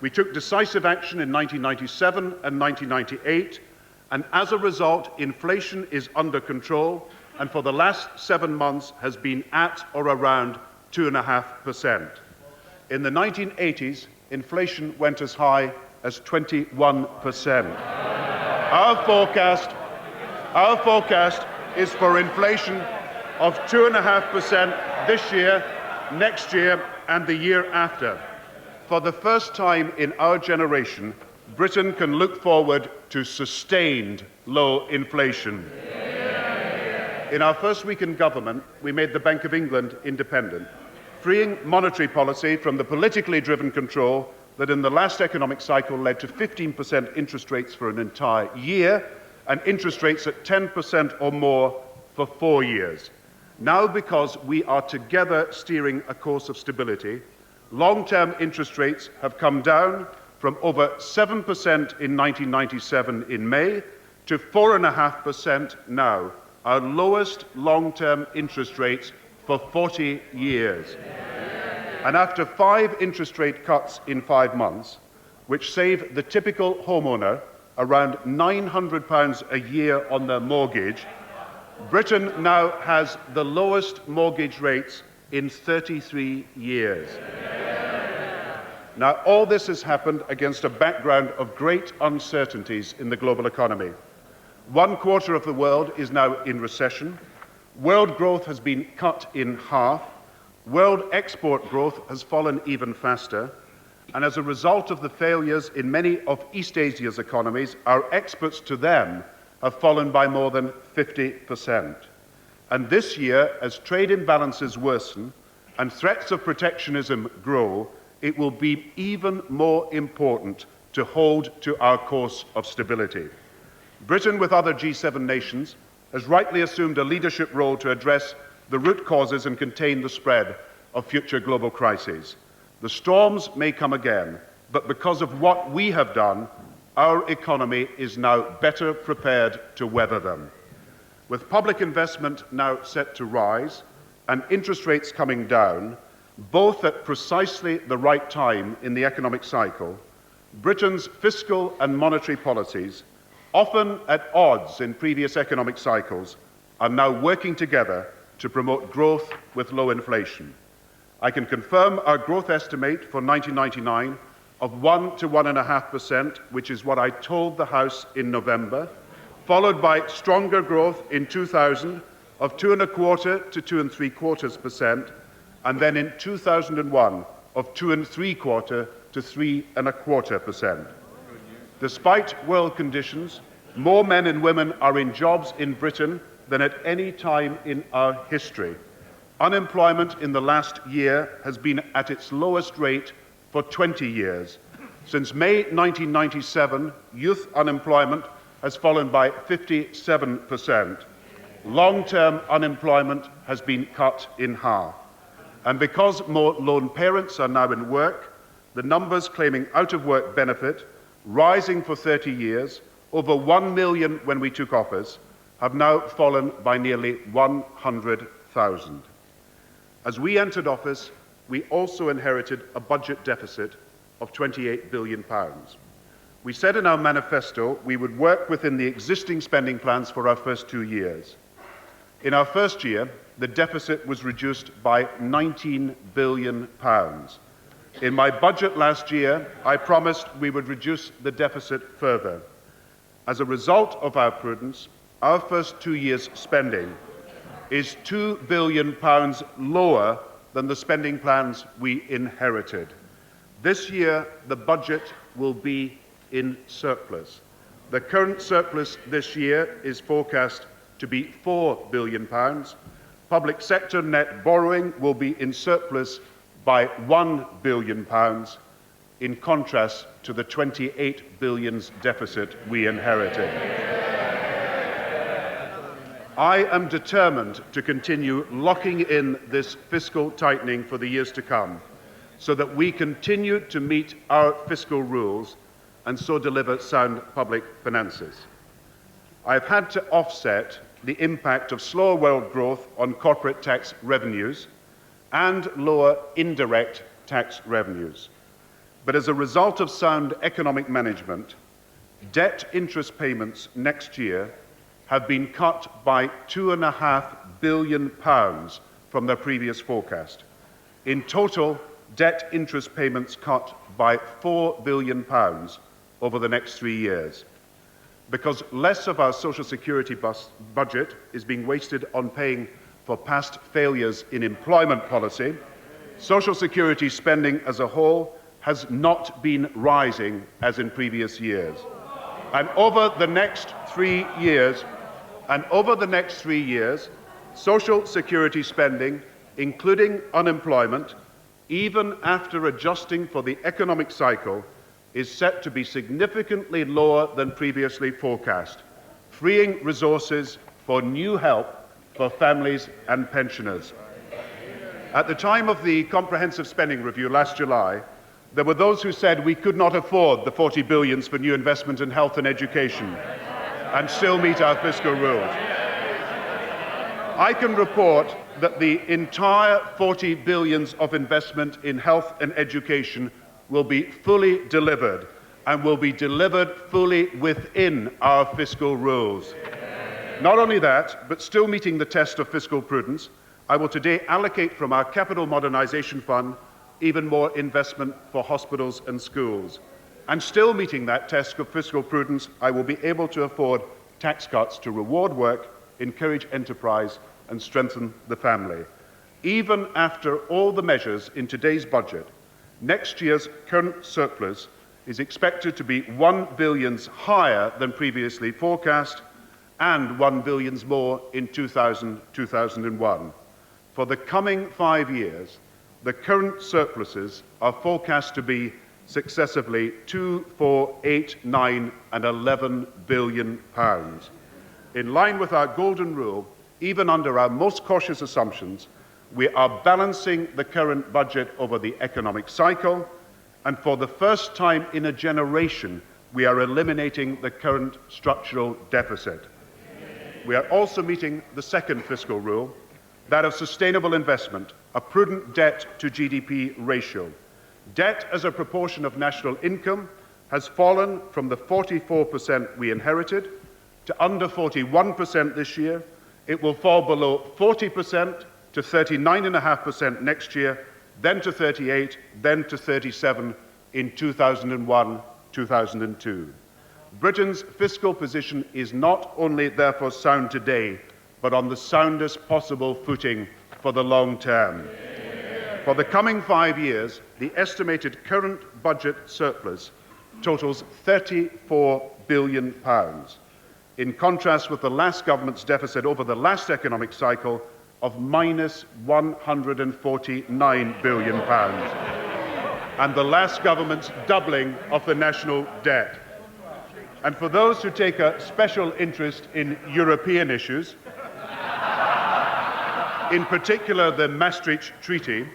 We took decisive action in 1997 and 1998, and as a result, inflation is under control, and for the last 7 months has been at or around 2.5%. In the 1980s, inflation went as high as 21%. Our forecast is for inflation of 2.5% this year, next year, and the year after. For the first time in our generation, Britain can look forward to sustained low inflation. In our first week in government, we made the Bank of England independent, freeing monetary policy from the politically driven control that in the last economic cycle led to 15% interest rates for an entire year and interest rates at 10% or more for 4 years. Now, because we are together steering a course of stability, long-term interest rates have come down from over 7% in 1997 in May to 4.5% now, our lowest long-term interest rates for 40 years. And after 5 interest rate cuts in 5 months, which save the typical homeowner around £900 a year on their mortgage, Britain now has the lowest mortgage rates in 33 years. Now, all this has happened against a background of great uncertainties in the global economy. 1/4 of the world is now in recession. World growth has been cut in half. World export growth has fallen even faster. And as a result of the failures in many of East Asia's economies, our exports to them have fallen by more than 50%. And this year, as trade imbalances worsen and threats of protectionism grow, it will be even more important to hold to our course of stability. Britain, with other G7 nations, has rightly assumed a leadership role to address the root causes and contain the spread of future global crises. The storms may come again, but because of what we have done, our economy is now better prepared to weather them. With public investment now set to rise and interest rates coming down, both at precisely the right time in the economic cycle, Britain's fiscal and monetary policies, often at odds in previous economic cycles, are now working together to promote growth with low inflation. I can confirm our growth estimate for 1999 of 1 to 1.5%, which is what I told the House in November, followed by stronger growth in 2000 of 2.25% to 2.75%, and then in 2001 of 2.75% to 3.25%. Despite world conditions, more men and women are in jobs in Britain than at any time in our history. Unemployment in the last year has been at its lowest rate for 20 years. Since May 1997, youth unemployment has fallen by 57%. Long-term unemployment has been cut in half. And because more lone parents are now in work, the numbers claiming out-of-work benefit, rising for 30 years, over 1 million when we took office, have now fallen by nearly 100,000. As we entered office, we also inherited a budget deficit of £28 billion. We said in our manifesto we would work within the existing spending plans for our first 2 years. In our first year, the deficit was reduced by £19 billion. In my budget last year, I promised we would reduce the deficit further. As a result of our prudence, our first 2 years' spending is £2 billion lower than the spending plans we inherited. This year, the budget will be in surplus. The current surplus this year is forecast to be £4 billion. Public sector net borrowing will be in surplus by £1 billion, in contrast to the £28 billion deficit we inherited. I am determined to continue locking in this fiscal tightening for the years to come, so that we continue to meet our fiscal rules and so deliver sound public finances. I've had to offset the impact of slower world growth on corporate tax revenues and lower indirect tax revenues. But as a result of sound economic management, debt interest payments next year have been cut by £2.5 billion from their previous forecast. In total, debt interest payments cut by £4 billion over the next 3 years. Because less of our social security budget is being wasted on paying for past failures in employment policy, social security spending as a whole has not been rising as in previous years. And over the next 3 years, social security spending, including unemployment, even after adjusting for the economic cycle, is set to be significantly lower than previously forecast, freeing resources for new help for families and pensioners. At the time of the comprehensive spending review last July, there were those who said we could not afford the 40 billion for new investment in health and education and still meet our fiscal rules. I can report that the entire 40 billion of investment in health and education will be fully delivered and will be delivered fully within our fiscal rules. Not only that, but still meeting the test of fiscal prudence, I will today allocate from our Capital Modernisation Fund even more investment for hospitals and schools. And still meeting that test of fiscal prudence, I will be able to afford tax cuts to reward work, encourage enterprise, and strengthen the family. Even after all the measures in today's budget, next year's current surplus is expected to be £1 billion higher than previously forecast and £1 billion more in 2001. For the coming 5 years, the current surpluses are forecast to be successively £2, £4, £8, £9 and £11 billion. In line with our golden rule, even under our most cautious assumptions, we are balancing the current budget over the economic cycle, and for the first time in a generation, we are eliminating the current structural deficit. We are also meeting the second fiscal rule, that of sustainable investment, a prudent debt to GDP ratio. Debt as a proportion of national income has fallen from the 44% we inherited to under 41% this year. It will fall below 40% to 39.5% next year, then to 38%, then to 37% in 2001-2002. Britain's fiscal position is not only therefore sound today, but on the soundest possible footing for the long term. For the coming 5 years, the estimated current budget surplus totals £34 billion, in contrast with the last government's deficit over the last economic cycle of minus £149 billion, and the last government's doubling of the national debt. And for those who take a special interest in European issues, in particular the Maastricht Treaty,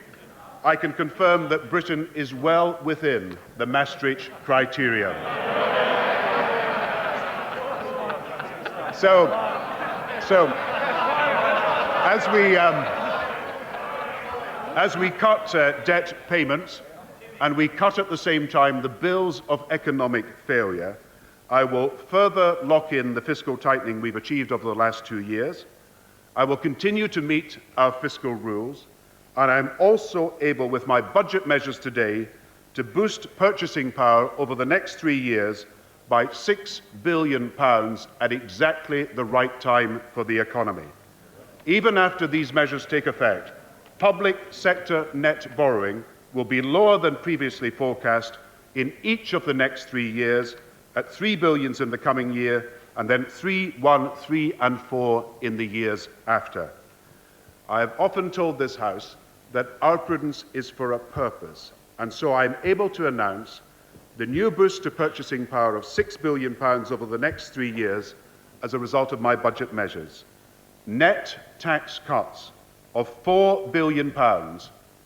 I can confirm that Britain is well within the Maastricht criteria. So as we cut debt payments and we cut at the same time the bills of economic failure, I will further lock in the fiscal tightening we've achieved over the last 2 years. I will continue to meet our fiscal rules. And I'm also able, with my budget measures today, to boost purchasing power over the next 3 years by £6 billion at exactly the right time for the economy. Even after these measures take effect, public sector net borrowing will be lower than previously forecast in each of the next 3 years, at £3 billion in the coming year, and then 3, 1, 3 and 4 in the years after. I have often told this House that our prudence is for a purpose, and so I am able to announce the new boost to purchasing power of £6 billion over the next 3 years as a result of my budget measures. Net tax cuts of £4 billion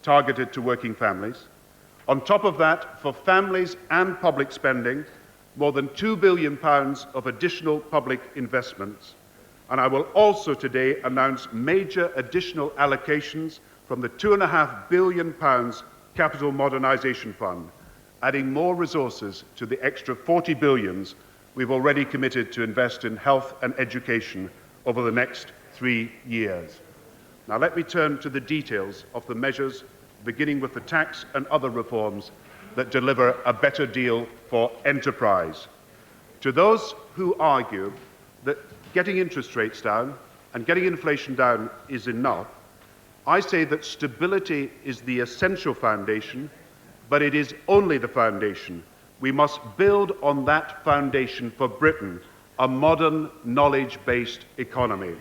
targeted to working families. On top of that, for families and public spending, more than £2 billion of additional public investments. And I will also today announce major additional allocations from the £2.5 billion Capital Modernisation Fund, adding more resources to the extra £40 billion we've already committed to invest in health and education over the next 3 years. Now let me turn to the details of the measures, beginning with the tax and other reforms that deliver a better deal for enterprise. To those who argue that getting interest rates down and getting inflation down is enough, I say that stability is the essential foundation, but it is only the foundation. We must build on that foundation for Britain, a modern, knowledge-based economy.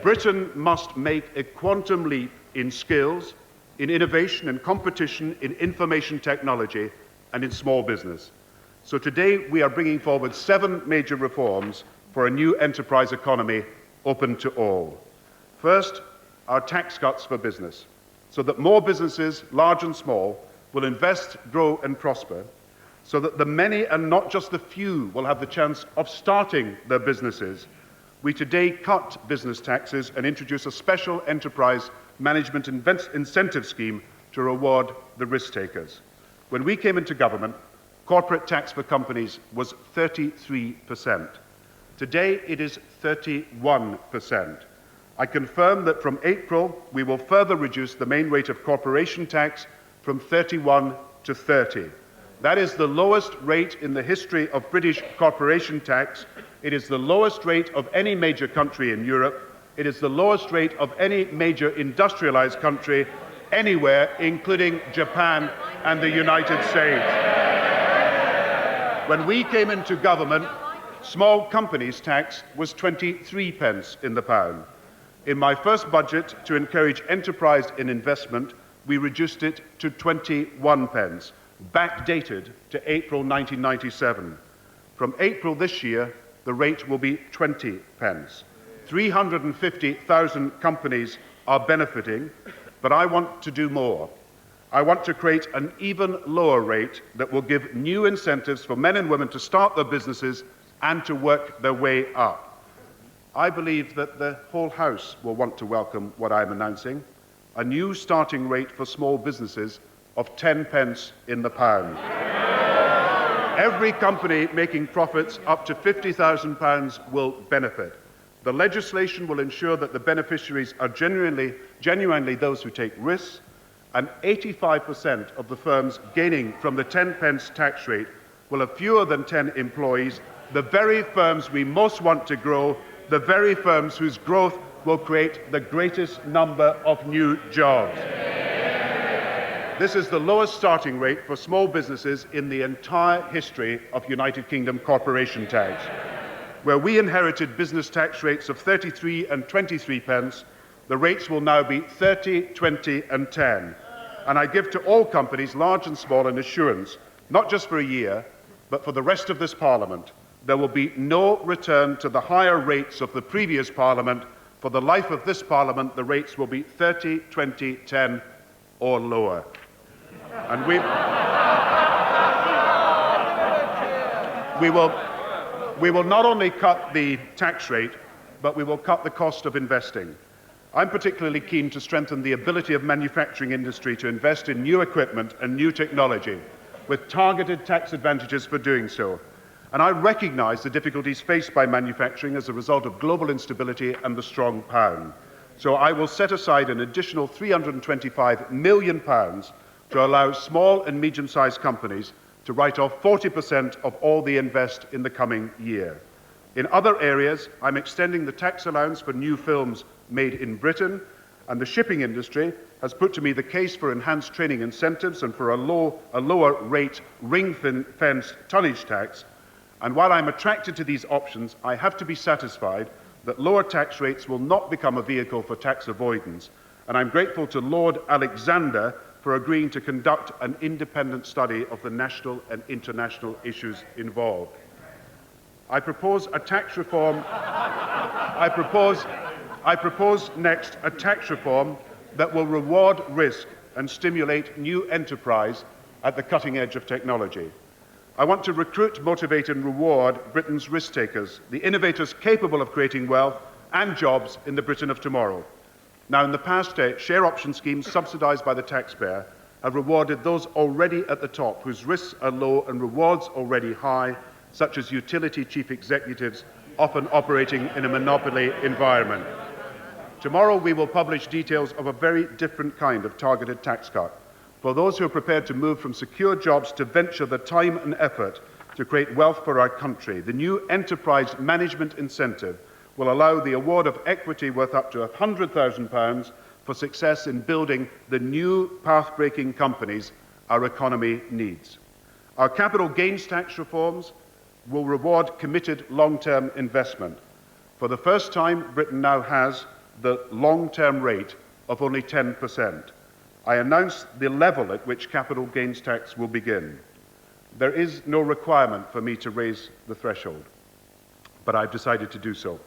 Britain must make a quantum leap in skills, in innovation and competition, in information technology, and in small business. So today we are bringing forward 7 major reforms for a new enterprise economy open to all. First, our tax cuts for business, so that more businesses, large and small, will invest, grow and prosper, so that the many and not just the few will have the chance of starting their businesses. We today cut business taxes and introduce a special enterprise management incentive scheme to reward the risk takers. When we came into government, corporate tax for companies was 33%. Today it is 31%. I confirm that from April we will further reduce the main rate of corporation tax from 31 to 30. That is the lowest rate in the history of British corporation tax. It is the lowest rate of any major country in Europe. It is the lowest rate of any major industrialized country anywhere, including Japan and the United States. When we came into government, small companies tax was 23 pence in the pound. In my first budget, to encourage enterprise and investment, we reduced it to 21 pence, backdated to April 1997. From April this year, the rate will be 20 pence. 350,000 companies are benefiting, but I want to do more. I want to create an even lower rate that will give new incentives for men and women to start their businesses and to work their way up. I believe that the whole House will want to welcome what I'm announcing, a new starting rate for small businesses of 10 pence in the pound. Every company making profits up to £50,000 will benefit. The legislation will ensure that the beneficiaries are genuinely those who take risks, and 85% of the firms gaining from the 10 pence tax rate will have fewer than 10 employees, the very firms we most want to grow, the very firms whose growth will create the greatest number of new jobs. This is the lowest starting rate for small businesses in the entire history of United Kingdom corporation tax. Where we inherited business tax rates of 33 and 23 pence, the rates will now be 30, 20 and 10. And I give to all companies, large and small, an assurance, not just for a year, but for the rest of this Parliament. There will be no return to the higher rates of the previous Parliament. For the life of this Parliament, the rates will be 30, 20, 10 or lower. And we will not only cut the tax rate, but we will cut the cost of investing. I'm particularly keen to strengthen the ability of manufacturing industry to invest in new equipment and new technology, with targeted tax advantages for doing so. And I recognise the difficulties faced by manufacturing as a result of global instability and the strong pound. So I will set aside an additional £325 million to allow small and medium-sized companies to write off 40% of all they invest in the coming year. In other areas, I'm extending the tax allowance for new films made in Britain, and the shipping industry has put to me the case for enhanced training incentives and for a lower rate ring-fenced tonnage tax. And while I'm attracted to these options, I have to be satisfied that lower tax rates will not become a vehicle for tax avoidance. And I'm grateful to Lord Alexander for agreeing to conduct an independent study of the national and international issues involved. I propose a tax reform. I propose next a tax reform that will reward risk and stimulate new enterprise at the cutting edge of technology. I want to recruit, motivate and reward Britain's risk takers, the innovators capable of creating wealth and jobs in the Britain of tomorrow. Now, in the past, share option schemes subsidised by the taxpayer have rewarded those already at the top, whose risks are low and rewards already high, such as utility chief executives, often operating in a monopoly environment. Tomorrow, we will publish details of a very different kind of targeted tax cut for those who are prepared to move from secure jobs to venture the time and effort to create wealth for our country. The new enterprise management incentive will allow the award of equity worth up to £100,000 for success in building the new path-breaking companies our economy needs. Our capital gains tax reforms will reward committed long-term investment. For the first time, Britain now has the long-term rate of only 10%. I announced the level at which capital gains tax will begin. There is no requirement for me to raise the threshold, but I've decided to do so.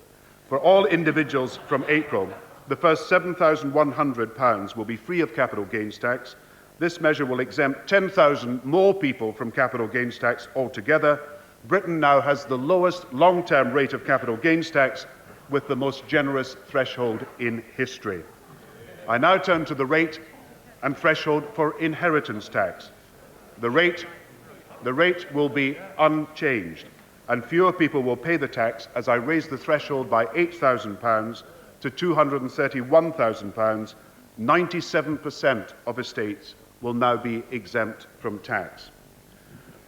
For all individuals from April, the first £7,100 will be free of capital gains tax. This measure will exempt 10,000 more people from capital gains tax altogether. Britain now has the lowest long-term rate of capital gains tax with the most generous threshold in history. I now turn to the rate and threshold for inheritance tax. The rate will be unchanged, and fewer people will pay the tax as I raise the threshold by £8,000 to £231,000. 97% of estates will now be exempt from tax.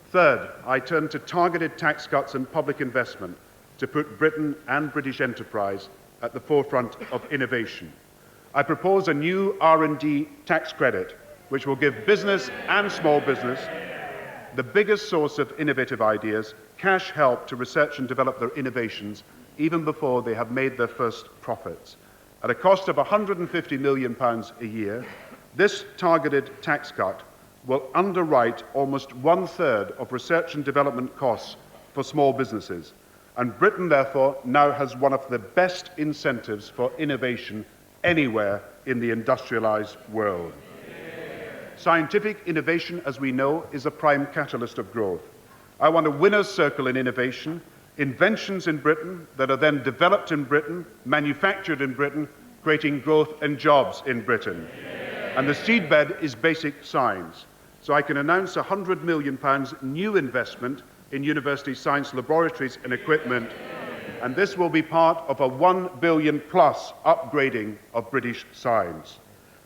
Third, I turn to targeted tax cuts and public investment to put Britain and British enterprise at the forefront of innovation. I propose a new R&D tax credit, which will give business and small business the biggest source of innovative ideas, cash help to research and develop their innovations even before they have made their first profits. At a cost of £150 million a year, this targeted tax cut will underwrite almost one-third of research and development costs for small businesses. And Britain, therefore, now has one of the best incentives for innovation anywhere in the industrialized world. Scientific innovation, as we know, is a prime catalyst of growth. I want a winner's circle in innovation, inventions in Britain that are then developed in Britain, manufactured in Britain, creating growth and jobs in Britain. And the seedbed is basic science. So I can announce £100 million new investment in university science laboratories and equipment, and this will be part of a £1 billion plus upgrading of British science.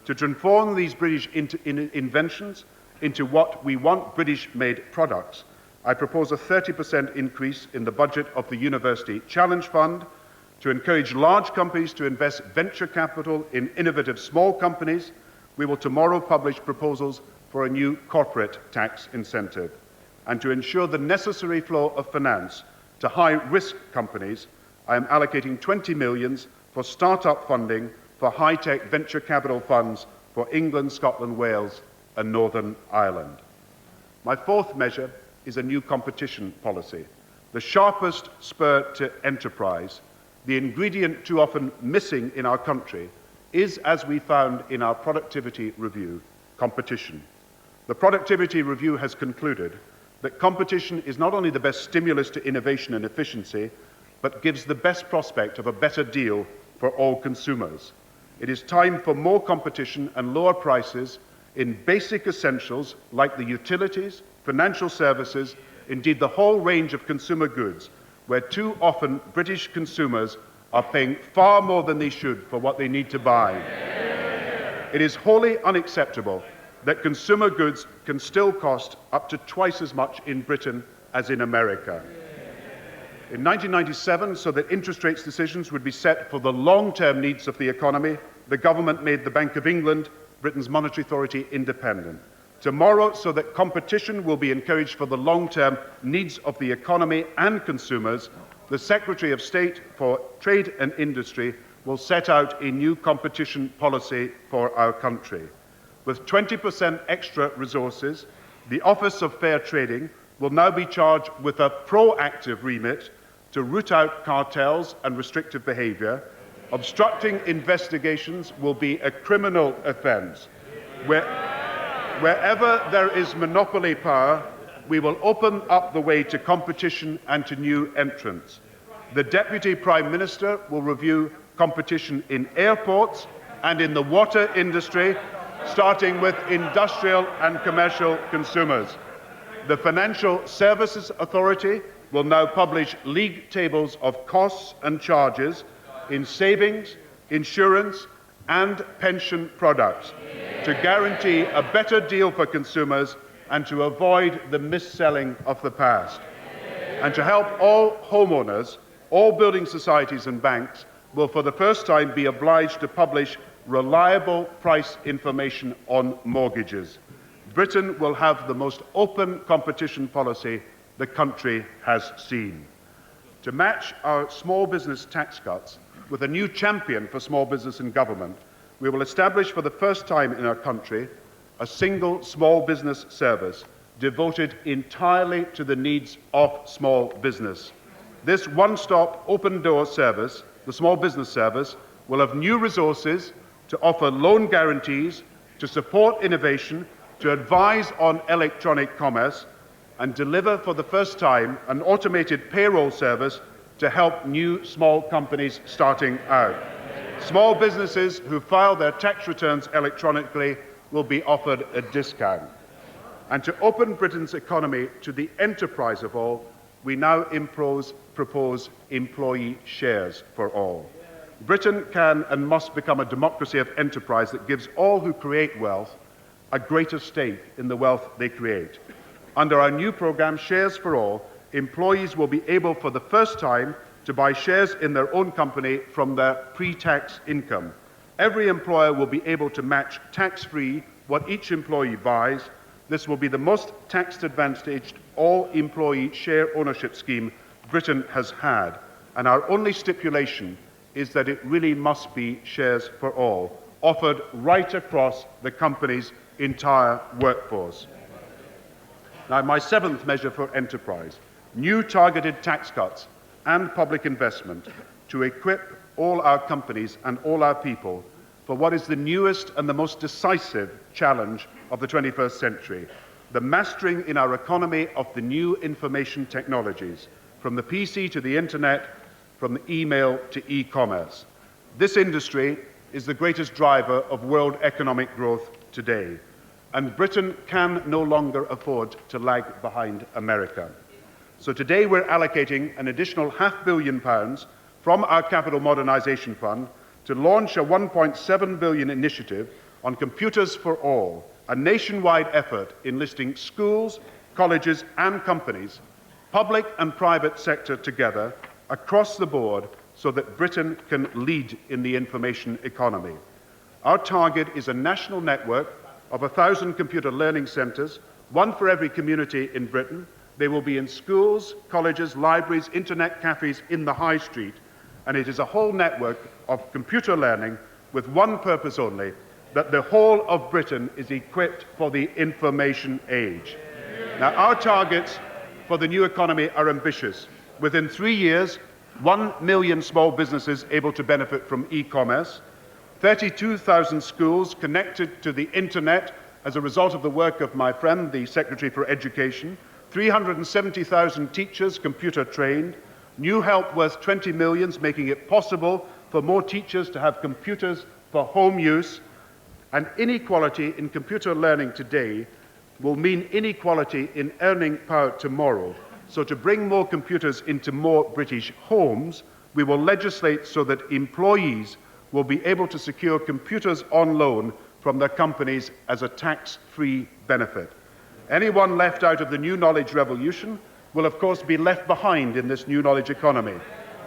To transform these British inventions into what we want British-made products, I propose a 30% increase in the budget of the University Challenge Fund to encourage large companies to invest venture capital in innovative small companies. We will tomorrow publish proposals for a new corporate tax incentive. And to ensure the necessary flow of finance to high-risk companies, I am allocating £20 million for start-up funding for high-tech venture capital funds for England, Scotland, Wales and Northern Ireland. My fourth measure is a new competition policy. The sharpest spur to enterprise, the ingredient too often missing in our country, is, as we found in our productivity review, competition. The productivity review has concluded that competition is not only the best stimulus to innovation and efficiency, but gives the best prospect of a better deal for all consumers. It is time for more competition and lower prices in basic essentials like the utilities, financial services, indeed the whole range of consumer goods, where too often British consumers are paying far more than they should for what they need to buy. It is wholly unacceptable that consumer goods can still cost up to twice as much in Britain as in America. In 1997, so that interest rates decisions would be set for the long-term needs of the economy, the government made the Bank of England, Britain's monetary authority, independent. Tomorrow, so that competition will be encouraged for the long-term needs of the economy and consumers, the Secretary of State for Trade and Industry will set out a new competition policy for our country. With 20% extra resources, the Office of Fair Trading will now be charged with a proactive remit to root out cartels and restrictive behaviour. Obstructing investigations will be a criminal offence. Wherever there is monopoly power, we will open up the way to competition and to new entrants. The Deputy Prime Minister will review competition in airports and in the water industry, starting with industrial and commercial consumers. The Financial Services Authority will now publish league tables of costs and charges in savings, insurance and pension products to guarantee a better deal for consumers and to avoid the mis-selling of the past. And to help all homeowners, all building societies and banks will for the first time be obliged to publish reliable price information on mortgages. Britain will have the most open competition policy the country has seen. To match our small business tax cuts with a new champion for small business in government, we will establish for the first time in our country a single small business service devoted entirely to the needs of small business. This one-stop open-door service, the Small Business Service, will have new resources to offer loan guarantees, to support innovation, to advise on electronic commerce, and deliver for the first time an automated payroll service to help new small companies starting out. Small businesses who file their tax returns electronically will be offered a discount. And to open Britain's economy to the enterprise of all, we now propose employee shares for all. Britain can and must become a democracy of enterprise that gives all who create wealth a greater stake in the wealth they create. Under our new programme, Shares for All, employees will be able for the first time to buy shares in their own company from their pre-tax income. Every employer will be able to match tax-free what each employee buys. This will be the most tax-advantaged all-employee share ownership scheme Britain has had, and our only stipulation is that it really must be shares for all, offered right across the company's entire workforce. Now, my seventh measure for enterprise, new targeted tax cuts and public investment to equip all our companies and all our people for what is the newest and the most decisive challenge of the 21st century, the mastering in our economy of the new information technologies, from the PC to the internet, from the email to e-commerce. This industry is the greatest driver of world economic growth today, and Britain can no longer afford to lag behind America. So today we're allocating an additional £500 million from our Capital Modernisation Fund to launch a £1.7 billion initiative on Computers for All, a nationwide effort enlisting schools, colleges and companies, public and private sector together across the board so that Britain can lead in the information economy. Our target is a national network of 1,000 computer learning centres, one for every community in Britain. They will be in schools, colleges, libraries, internet cafes in the high street, and it is a whole network of computer learning with one purpose only, that the whole of Britain is equipped for the information age. Now, our targets for the new economy are ambitious. Within 3 years, 1 million small businesses able to benefit from e-commerce, 32,000 schools connected to the internet as a result of the work of my friend, the Secretary for Education, 370,000 teachers computer trained, new help worth 20 million, making it possible for more teachers to have computers for home use, and inequality in computer learning today will mean inequality in earning power tomorrow. So to bring more computers into more British homes, we will legislate so that employees will be able to secure computers on loan from their companies as a tax-free benefit. Anyone left out of the new knowledge revolution will, of course, be left behind in this new knowledge economy.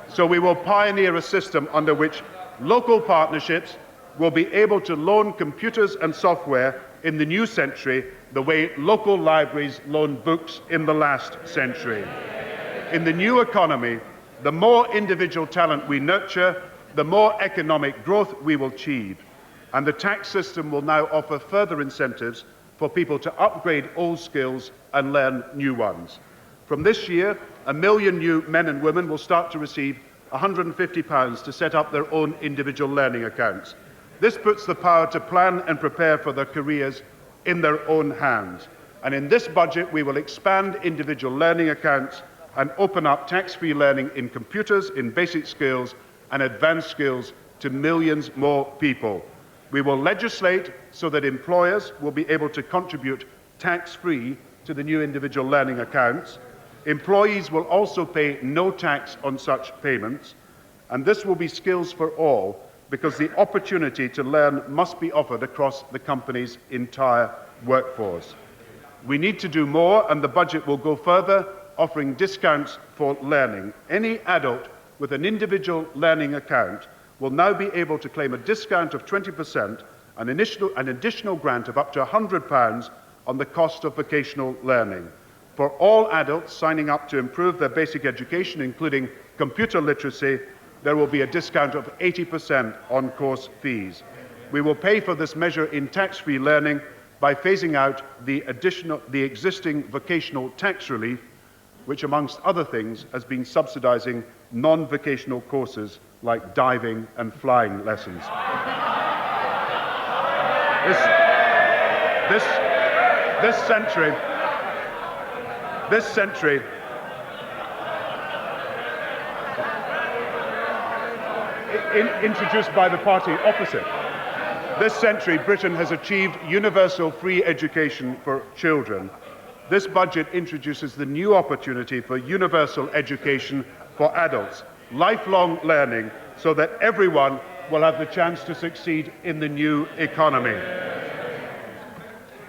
So we will pioneer a system under which local partnerships will be able to loan computers and software in the new century the way local libraries loaned books in the last century. In the new economy, the more individual talent we nurture, the more economic growth we will achieve. And the tax system will now offer further incentives for people to upgrade old skills and learn new ones. From this year, 1 million new men and women will start to receive £150 to set up their own individual learning accounts. This puts the power to plan and prepare for their careers in their own hands. And in this budget, we will expand individual learning accounts and open up tax-free learning in computers, in basic skills and advanced skills to millions more people. We will legislate so that employers will be able to contribute tax-free to the new individual learning accounts. Employees will also pay no tax on such payments, and this will be skills for all, because the opportunity to learn must be offered across the company's entire workforce. We need to do more, and the budget will go further, offering discounts for learning. Any adult with an individual learning account will now be able to claim a discount of 20%, an additional grant of up to £100 on the cost of vocational learning. For all adults signing up to improve their basic education, including computer literacy, there will be a discount of 80% on course fees. We will pay for this measure in tax-free learning by phasing out the existing vocational tax relief, which, amongst other things, has been subsidising non-vocational courses like diving and flying lessons. This century, introduced by the party opposite, this century Britain has achieved universal free education for children. This budget introduces the new opportunity for universal education for adults, lifelong learning, so that everyone will have the chance to succeed in the new economy.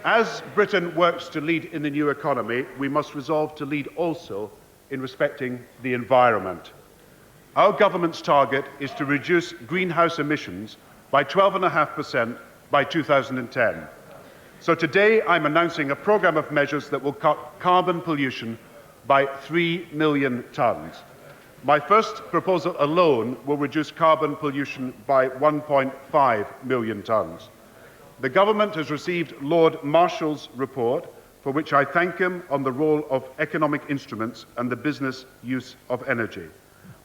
As Britain works to lead in the new economy, we must resolve to lead also in respecting the environment. Our government's target is to reduce greenhouse emissions by 12.5% by 2010. So today I'm announcing a programme of measures that will cut carbon pollution by 3 million tonnes. My first proposal alone will reduce carbon pollution by 1.5 million tonnes. The government has received Lord Marshall's report, for which I thank him, on the role of economic instruments and the business use of energy.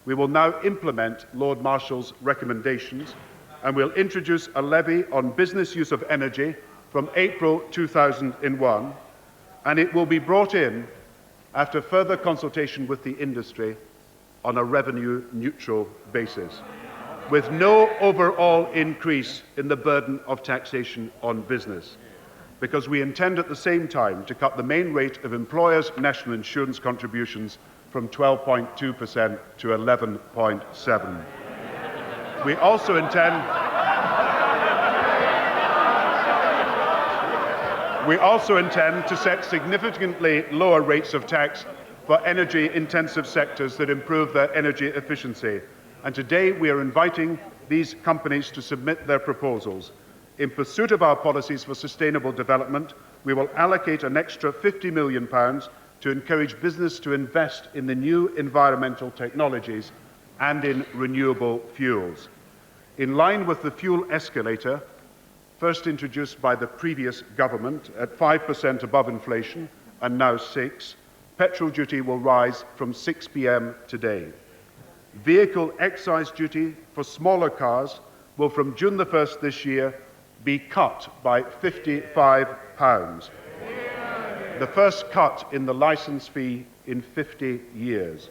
We will now implement Lord Marshall's recommendations, and will introduce a levy on business use of energy from April 2001, and it will be brought in after further consultation with the industry on a revenue-neutral basis, with no overall increase in the burden of taxation on business, because we intend at the same time to cut the main rate of employers' national insurance contributions from 12.2% to 11.7%. We also intend to set significantly lower rates of tax for energy-intensive sectors that improve their energy efficiency. And today we are inviting these companies to submit their proposals. In pursuit of our policies for sustainable development, we will allocate an extra £50 million to encourage business to invest in the new environmental technologies and in renewable fuels. In line with the fuel escalator, first introduced by the previous government at 5% above inflation and now 6%, petrol duty will rise from 6 p.m. today. Vehicle excise duty for smaller cars will, from June the 1st this year, be cut by £55. The first cut in the licence fee in 50 years.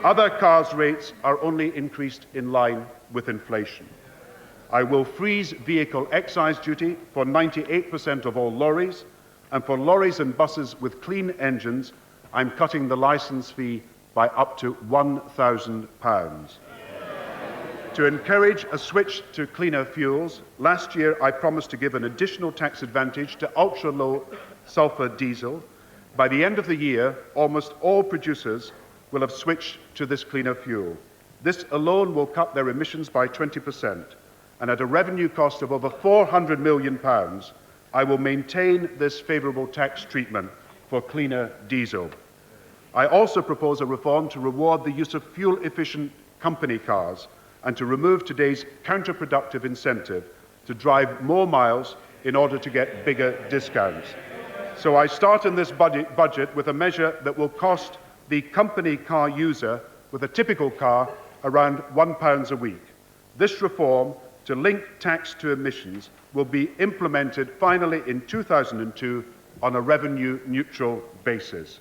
Other cars' rates are only increased in line with inflation. I will freeze vehicle excise duty for 98% of all lorries, and for lorries and buses with clean engines, I'm cutting the licence fee by up to £1,000. To encourage a switch to cleaner fuels, last year I promised to give an additional tax advantage to ultra-low sulfur diesel. By the end of the year, almost all producers will have switched to this cleaner fuel. This alone will cut their emissions by 20%, and at a revenue cost of over £400 million, I will maintain this favourable tax treatment for cleaner diesel. I also propose a reform to reward the use of fuel-efficient company cars and to remove today's counterproductive incentive to drive more miles in order to get bigger discounts. So I start in this budget with a measure that will cost the company car user with a typical car around £1 a week. This reform, to link tax to emissions, will be implemented finally in 2002 on a revenue-neutral basis.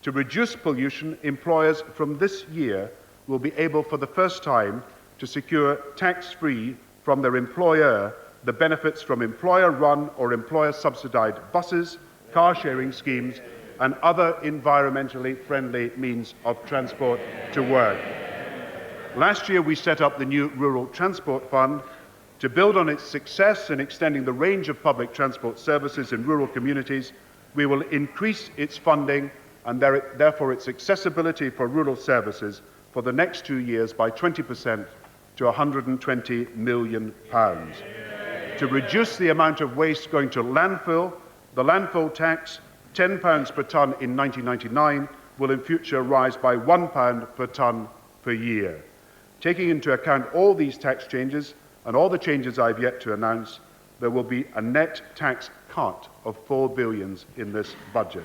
To reduce pollution, employers from this year will be able for the first time to secure tax-free from their employer the benefits from employer-run or employer-subsidised buses, car-sharing schemes, and other environmentally friendly means of transport to work. Last year, we set up the new Rural Transport Fund to build on its success in extending the range of public transport services in rural communities. We will increase its funding and therefore its accessibility for rural services for the next 2 years by 20% to £120 million. To reduce the amount of waste going to landfill, the landfill tax, £10 per tonne in 1999, will in future rise by £1 per tonne per year. Taking into account all these tax changes and all the changes I've yet to announce, there will be a net tax cut of £4 billion in this budget.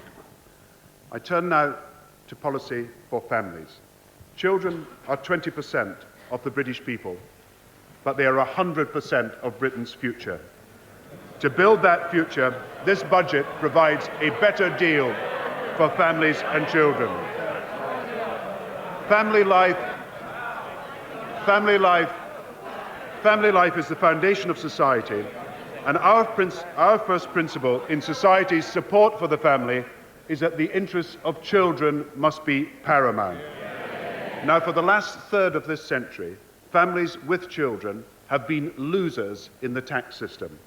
I turn now to policy for families. Children are 20% of the British people, but they are 100% of Britain's future. To build that future, this budget provides a better deal for families and children. Family life is the foundation of society, and our first principle in society's support for the family is that the interests of children must be paramount. Now, for the last third of this century, families with children have been losers in the tax system.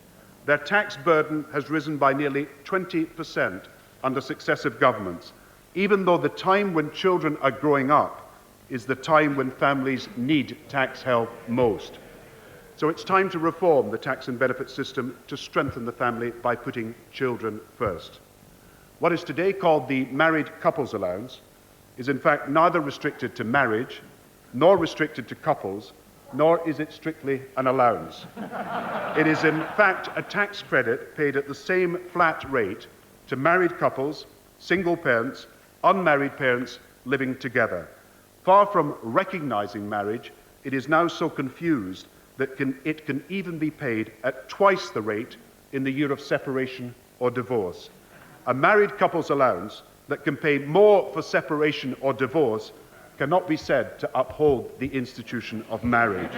Their tax burden has risen by nearly 20% under successive governments, even though the time when children are growing up is the time when families need tax help most. So it's time to reform the tax and benefit system to strengthen the family by putting children first. What is today called the Married Couples Allowance is in fact neither restricted to marriage, nor restricted to couples, nor is it strictly an allowance. It is in fact a tax credit paid at the same flat rate to married couples, single parents, unmarried parents living together. Far from recognising marriage, it is now so confused that it can even be paid at twice the rate in the year of separation or divorce. A married couple's allowance that can pay more for separation or divorce cannot be said to uphold the institution of marriage.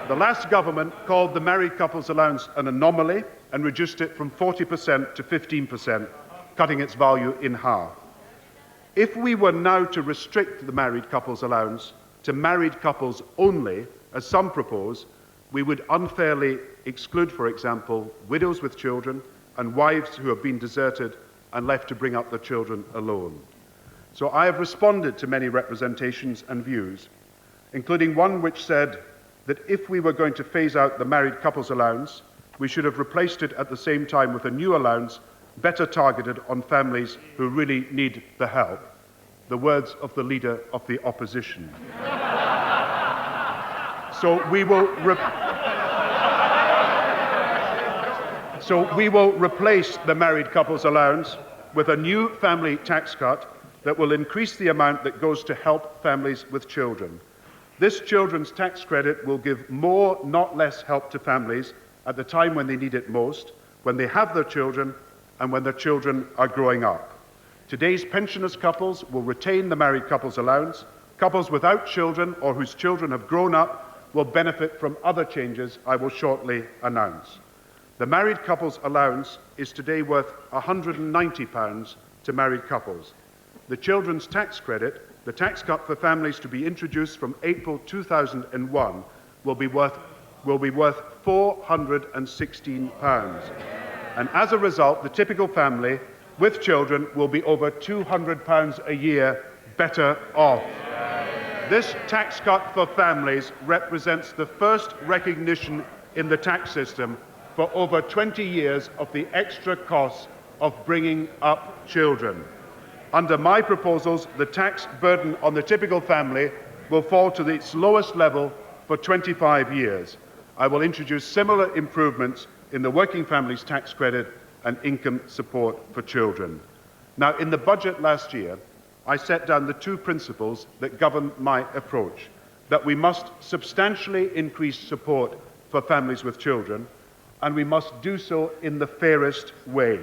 The last government called the married couple's allowance an anomaly and reduced it from 40% to 15%, cutting its value in half. If we were now to restrict the married couple's allowance to married couples only, as some propose, we would unfairly exclude, for example, widows with children and wives who have been deserted and left to bring up their children alone. So I have responded to many representations and views, including one which said that if we were going to phase out the married couples allowance, we should have replaced it at the same time with a new allowance better targeted on families who really need the help. The words of the Leader of the Opposition. So we will replace the married couples allowance with a new family tax cut that will increase the amount that goes to help families with children. This children's tax credit will give more, not less, help to families at the time when they need it most, when they have their children, and when their children are growing up. Today's pensioners' couples will retain the married couples allowance. Couples without children or whose children have grown up will benefit from other changes I will shortly announce. The married couples allowance is today worth £190 to married couples. The children's tax credit, The tax cut for families to be introduced from April 2001 will be worth £416. And as a result, the typical family with children will be over £200 a year better off. This tax cut for families represents the first recognition in the tax system for over 20 years of the extra costs of bringing up children. Under my proposals, the tax burden on the typical family will fall to its lowest level for 25 years. I will introduce similar improvements in the Working Families Tax Credit and income support for children. Now, in the budget last year, I set down the two principles that govern my approach: that we must substantially increase support for families with children, and we must do so in the fairest way.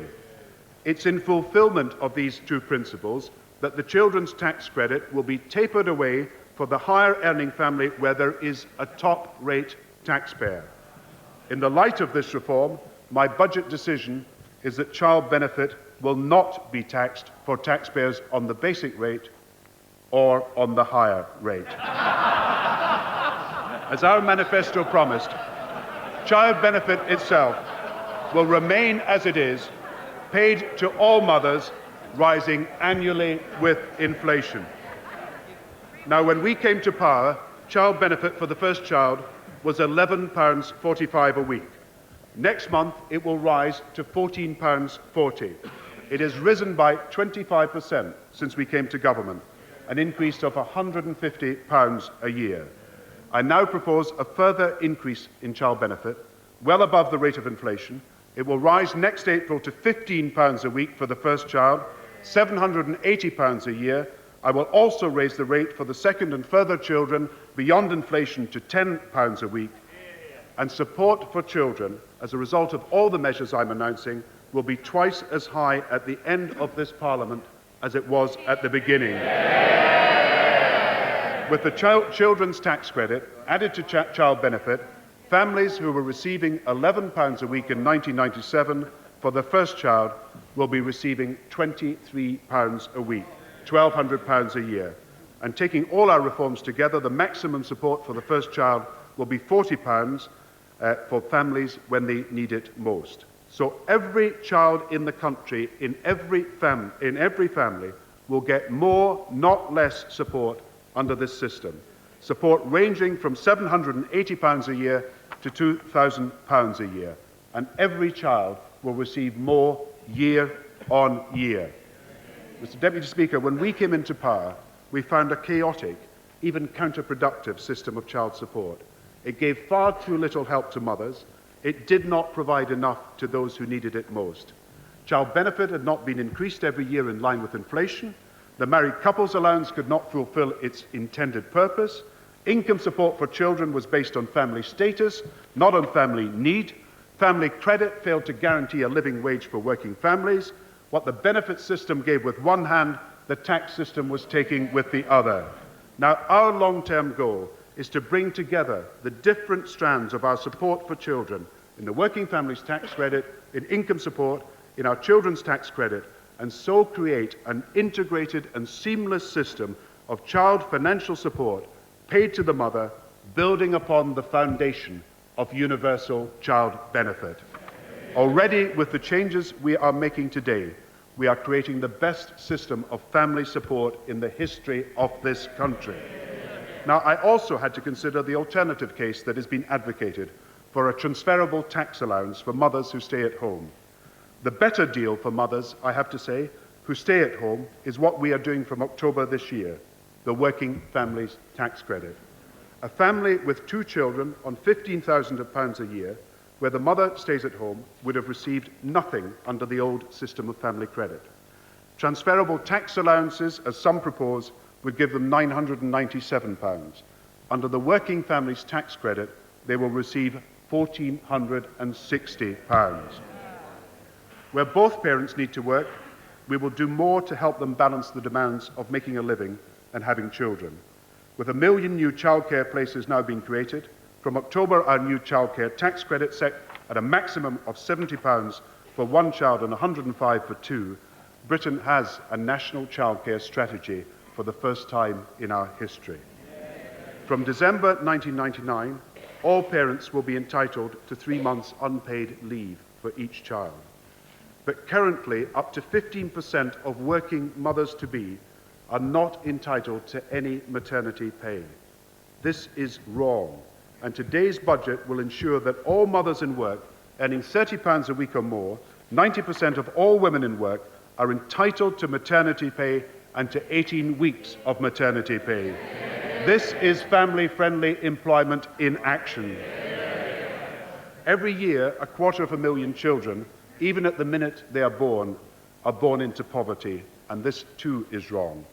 It's in fulfillment of these two principles that the children's tax credit will be tapered away for the higher earning family where there is a top-rate taxpayer. In the light of this reform, my budget decision is that child benefit will not be taxed for taxpayers on the basic rate or on the higher rate. As our manifesto promised, child benefit itself will remain as it is, paid to all mothers, rising annually with inflation. Now, when we came to power, child benefit for the first child was £11.45 a week. Next month, it will rise to £14.40. It has risen by 25% since we came to government, an increase of £150 a year. I now propose a further increase in child benefit, well above the rate of inflation. It will rise next April to £15 a week for the first child, £780 a year. I will also raise the rate for the second and further children beyond inflation to £10 a week. And support for children, as a result of all the measures I'm announcing, will be twice as high at the end of this Parliament as it was at the beginning. With the children's tax credit added to child benefit, families who were receiving £11 a week in 1997 for their first child will be receiving £23 a week, £1,200 a year. And taking all our reforms together, the maximum support for the first child will be £40 for families when they need it most. So every child in the country, in every family, will get more, not less, support under this system. Support ranging from £780 a year to £2,000 a year. And every child will receive more year on year. Mr. Deputy Speaker, when we came into power, we found a chaotic, even counterproductive system of child support. It gave far too little help to mothers. It did not provide enough to those who needed it most. Child benefit had not been increased every year in line with inflation. The married couples allowance could not fulfill its intended purpose. Income support for children was based on family status, not on family need. Family credit failed to guarantee a living wage for working families. What the benefit system gave with one hand, the tax system was taking with the other. Now, our long-term goal is to bring together the different strands of our support for children in the Working Families Tax Credit, in income support, in our children's tax credit, and so create an integrated and seamless system of child financial support paid to the mother, building upon the foundation of universal child benefit. Already, with the changes we are making today, we are creating the best system of family support in the history of this country. Now, I also had to consider the alternative case that has been advocated for a transferable tax allowance for mothers who stay at home. The better deal for mothers, I have to say, who stay at home is what we are doing from October this year, the Working Families Tax Credit. A family with 2 children on £15,000 a year, where the mother stays at home, would have received nothing under the old system of family credit. Transferable tax allowances, as some propose, would give them £997. Under the Working Families Tax Credit, they will receive £1,460. Where both parents need to work, we will do more to help them balance the demands of making a living and having children. With 1 million new childcare places now being created, from October our new childcare tax credit set at a maximum of £70 for 1 child and £105 for 2, Britain has a national childcare strategy for the first time in our history. From December 1999, all parents will be entitled to 3 months unpaid leave for each child. But currently, up to 15% of working mothers-to-be are not entitled to any maternity pay. This is wrong, and today's budget will ensure that all mothers in work earning £30 a week or more, 90% of all women in work, are entitled to maternity pay and to 18 weeks of maternity pay. This is family-friendly employment in action. Every year, 250,000 children, even at the minute they are born into poverty, and this too is wrong.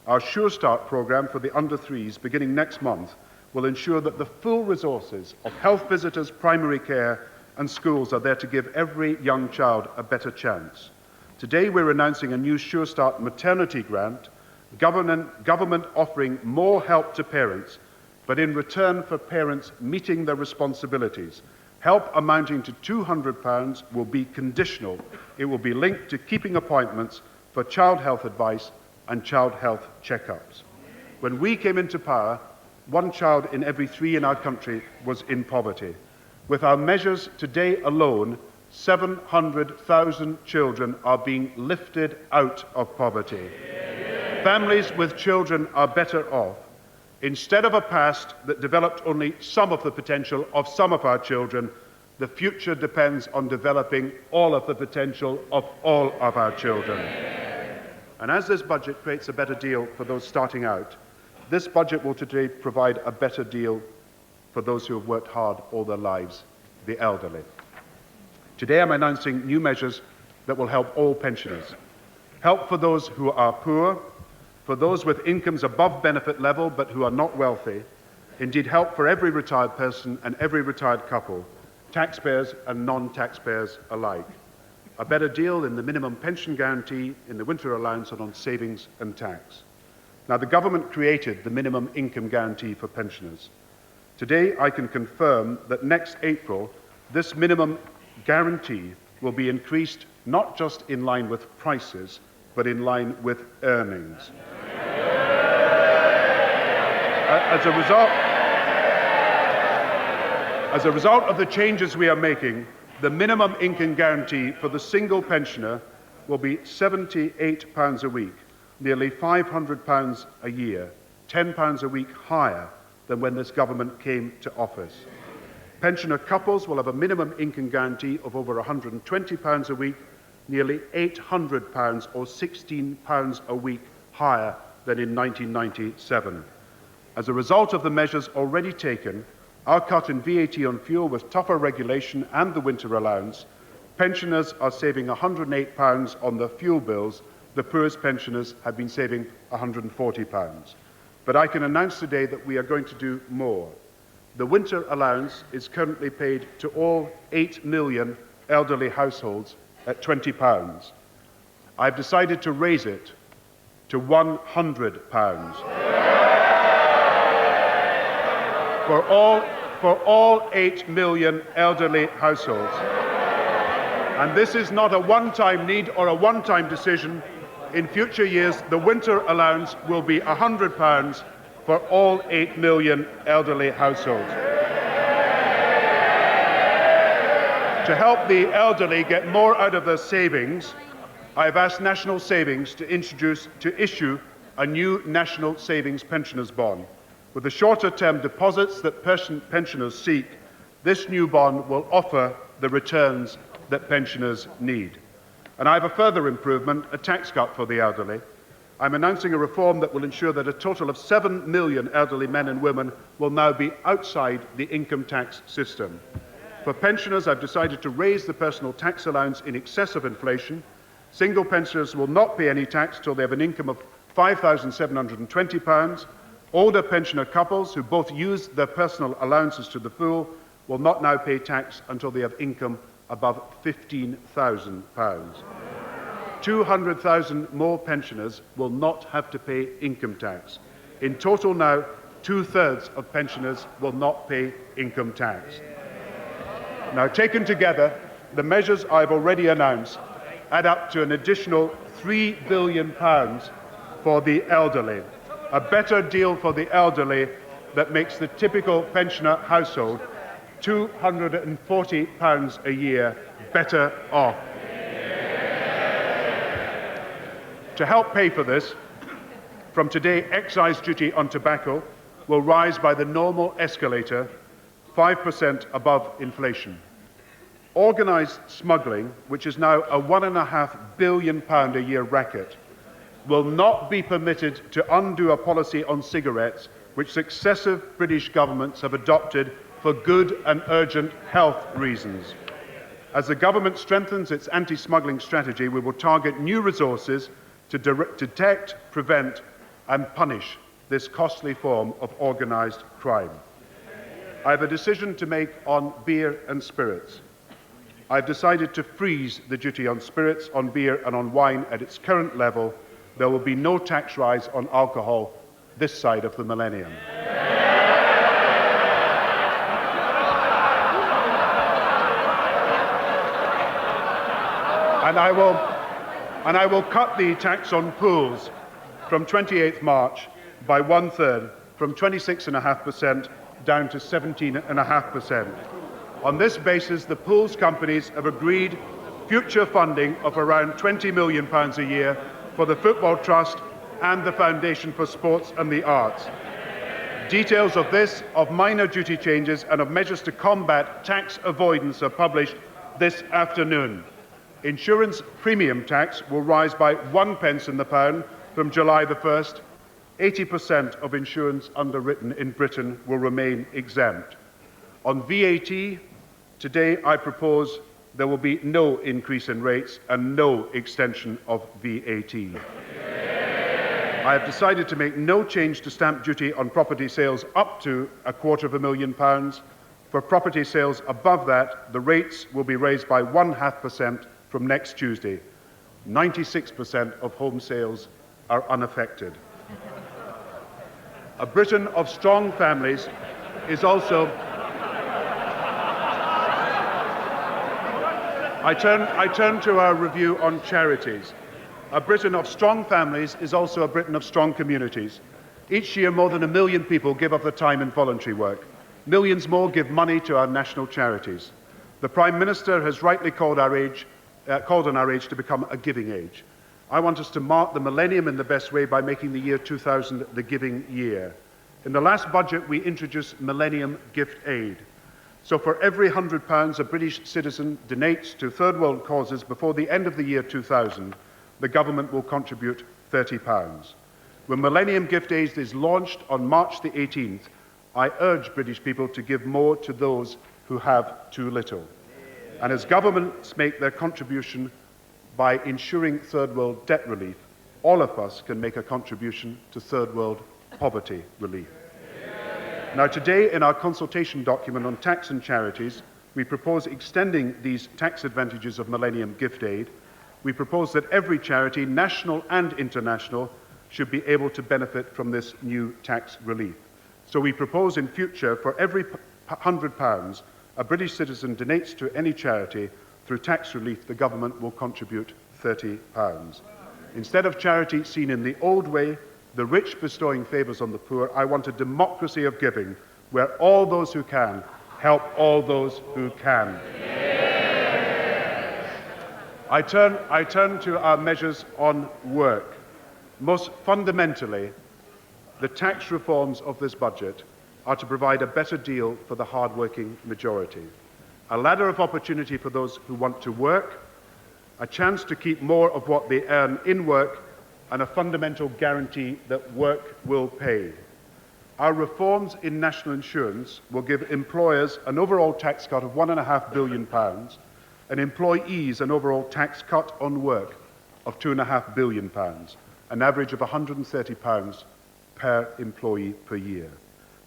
Our Surestart programme for the under-3s, beginning next month, will ensure that the full resources of health visitors, primary care and schools are there to give every young child a better chance. Today we're announcing a new Surestart maternity grant, government offering more help to parents, but in return for parents meeting their responsibilities. Help amounting to £200 will be conditional. It will be linked to keeping appointments for child health advice and child health checkups. When we came into power, 1 child in every 3 in our country was in poverty. With our measures today alone, 700,000 children are being lifted out of poverty. Families with children are better off. Instead of a past that developed only some of the potential of some of our children, the future depends on developing all of the potential of all of our children. And as this budget creates a better deal for those starting out, this budget will today provide a better deal for those who have worked hard all their lives, the elderly. Today I'm announcing new measures that will help all pensioners. Help for those who are poor, for those with incomes above benefit level but who are not wealthy, indeed help for every retired person and every retired couple, taxpayers and non-taxpayers alike. A better deal in the minimum pension guarantee, in the winter allowance and on savings and tax. Now, the government created the minimum income guarantee for pensioners. Today, I can confirm that next April, this minimum guarantee will be increased not just in line with prices, but in line with earnings. As a result of the changes we are making, the minimum income guarantee for the single pensioner will be £78 a week, nearly £500 a year, £10 a week higher than when this government came to office. Pensioner couples will have a minimum income guarantee of over £120 a week, nearly £800 or £16 a week higher than in 1997. As a result of the measures already taken, our cut in VAT on fuel with tougher regulation and the winter allowance, pensioners are saving £108 on their fuel bills. The poorest pensioners have been saving £140. But I can announce today that we are going to do more. The winter allowance is currently paid to all 8 million elderly households at £20. I've decided to raise it to £100 for all 8 million elderly households. And this is not a one-time need or a one-time decision. In future years, the winter allowance will be £100 for all 8 million elderly households. To help the elderly get more out of their savings, I have asked National Savings to issue a new National Savings Pensioners Bond. With the shorter-term deposits that pensioners seek, this new bond will offer the returns that pensioners need. And I have a further improvement, a tax cut for the elderly. I'm announcing a reform that will ensure that a total of 7 million elderly men and women will now be outside the income tax system. For pensioners, I've decided to raise the personal tax allowance in excess of inflation. Single pensioners will not pay any tax till they have an income of £5,720. Older pensioner couples who both use their personal allowances to the full will not now pay tax until they have income above £15,000. 200,000 more pensioners will not have to pay income tax. In total now, 2/3 of pensioners will not pay income tax. Now, taken together, the measures I've already announced add up to an additional £3 billion for the elderly. A better deal for the elderly that makes the typical pensioner household £240 a year better off. To help pay for this, from today, excise duty on tobacco will rise by the normal escalator, 5% above inflation. Organised smuggling, which is now a £1.5 billion a year racket, will not be permitted to undo a policy on cigarettes which successive British governments have adopted for good and urgent health reasons. As the government strengthens its anti-smuggling strategy, we will target new resources to detect, prevent and punish this costly form of organised crime. I have a decision to make on beer and spirits. I've decided to freeze the duty on spirits, on beer and on wine at its current level. There will be no tax rise on alcohol this side of the millennium. And I will cut the tax on pools from 28th March by 1/3, from 26.5% down to 17.5%. On this basis, the pools companies have agreed future funding of around £20 million a year for the Football Trust and the Foundation for Sports and the Arts. Details of this, of minor duty changes and of measures to combat tax avoidance are published this afternoon. Insurance premium tax will rise by 1 pence in the pound from July the 1st. 80% of insurance underwritten in Britain will remain exempt. On VAT, today I propose there will be no increase in rates and no extension of VAT. I have decided to make no change to stamp duty on property sales up to £250,000. For property sales above that, the rates will be raised by 0.5% from next Tuesday. 96% of home sales are unaffected. A Britain of strong families is also... I turn to our review on charities. A Britain of strong families is also a Britain of strong communities. Each year, more than 1 million people give up their time in voluntary work. Millions more give money to our national charities. The Prime Minister has rightly called on our age to become a giving age. I want us to mark the millennium in the best way by making the year 2000 the giving year. In the last budget, we introduced Millennium Gift Aid. So for every £100 a British citizen donates to third world causes before the end of the year 2000, the government will contribute £30. When Millennium Gift Aid is launched on March the 18th, I urge British people to give more to those who have too little. And as governments make their contribution by ensuring third world debt relief, all of us can make a contribution to third world poverty relief. Now today, in our consultation document on tax and charities, we propose extending these tax advantages of Millennium Gift Aid. We propose that every charity, national and international, should be able to benefit from this new tax relief. So we propose in future, for every £100 a British citizen donates to any charity, through tax relief, the government will contribute £30. Instead of charity seen in the old way, the rich bestowing favours on the poor, I want a democracy of giving, where all those who can help all those who can. I turn to our measures on work. Most fundamentally, the tax reforms of this budget are to provide a better deal for the hard-working majority. A ladder of opportunity for those who want to work, a chance to keep more of what they earn in work, and a fundamental guarantee that work will pay. Our reforms in national insurance will give employers an overall tax cut of £1.5 billion and employees an overall tax cut on work of £2.5 billion, an average of £130 per employee per year.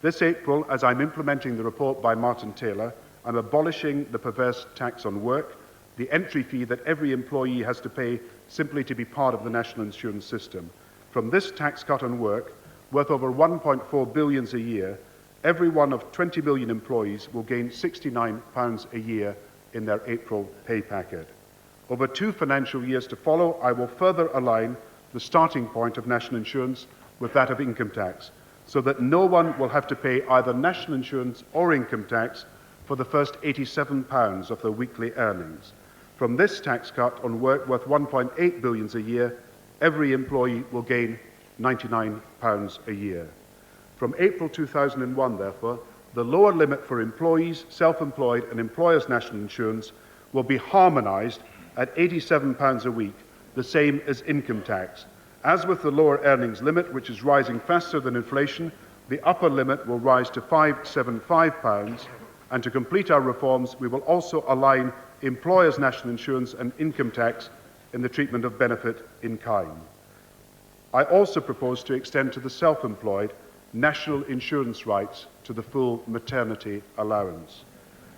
This April, as I'm implementing the report by Martin Taylor, I'm abolishing the perverse tax on work, the entry fee that every employee has to pay simply to be part of the national insurance system. From this tax cut on work, worth over £1.4 billion a year, every one of 20 million employees will gain £69 a year in their April pay packet. Over 2 financial years to follow, I will further align the starting point of national insurance with that of income tax, so that no one will have to pay either national insurance or income tax for the first £87 of their weekly earnings. From this tax cut on work worth £1.8 billion a year, every employee will gain £99 a year. From April 2001, therefore, the lower limit for employees, self-employed and employers' national insurance will be harmonised at £87 a week, the same as income tax. As with the lower earnings limit, which is rising faster than inflation, the upper limit will rise to £575, and to complete our reforms, we will also align employers' national insurance and income tax in the treatment of benefit in kind. I also propose to extend to the self-employed national insurance rights to the full maternity allowance.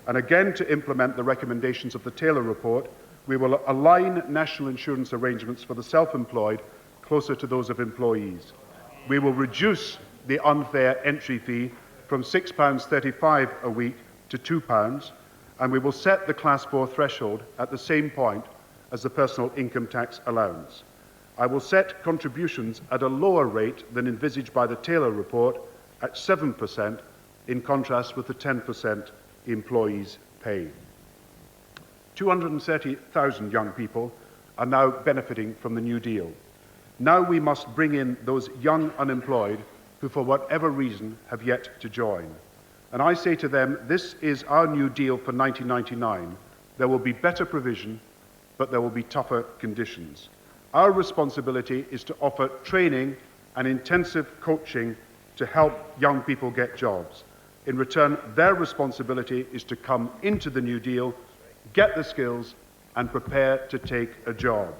And again, to implement the recommendations of the Taylor report, we will align national insurance arrangements for the self-employed closer to those of employees. We will reduce the unfair entry fee from £6.35 a week to £2, and we will set the Class 4 threshold at the same point as the personal income tax allowance. I will set contributions at a lower rate than envisaged by the Taylor report at 7%, in contrast with the 10% employees pay. 230,000 young people are now benefiting from the New Deal. Now we must bring in those young unemployed who, for whatever reason, have yet to join. And I say to them, this is our New Deal for 1999. There will be better provision, but there will be tougher conditions. Our responsibility is to offer training and intensive coaching to help young people get jobs. In return, their responsibility is to come into the New Deal, get the skills, and prepare to take a job.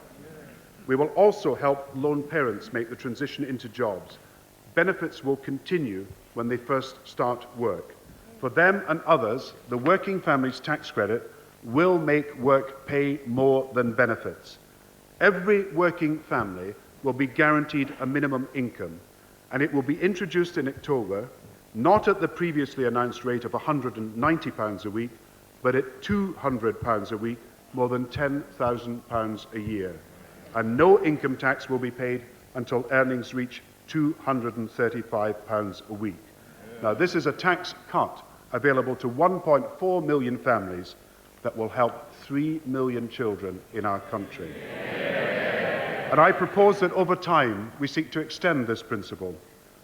We will also help lone parents make the transition into jobs. Benefits will continue when they first start work. For them and others, the Working Families Tax Credit will make work pay more than benefits. Every working family will be guaranteed a minimum income, and it will be introduced in October, not at the previously announced rate of £190 a week, but at £200 a week, more than £10,000 a year. And no income tax will be paid until earnings reach £235 a week. Now, this is a tax cut available to 1.4 million families that will help 3 million children in our country. And I propose that over time we seek to extend this principle.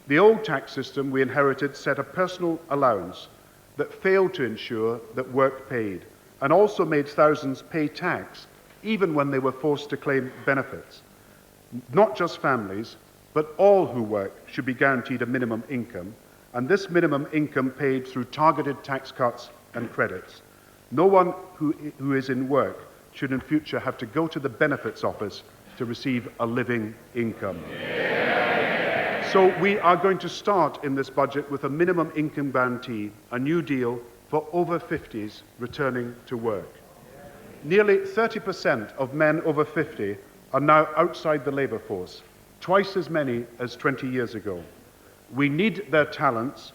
The old tax system we inherited set a personal allowance that failed to ensure that work paid, and also made thousands pay tax even when they were forced to claim benefits. Not just families, but all who work should be guaranteed a minimum income, and this minimum income paid through targeted tax cuts and credits. No one who is in work should in future have to go to the benefits office to receive a living income. So we are going to start in this budget with a minimum income guarantee, a new deal for over 50s returning to work. Nearly 30% of men over 50 are now outside the labour force, twice as many as 20 years ago. We need their talents,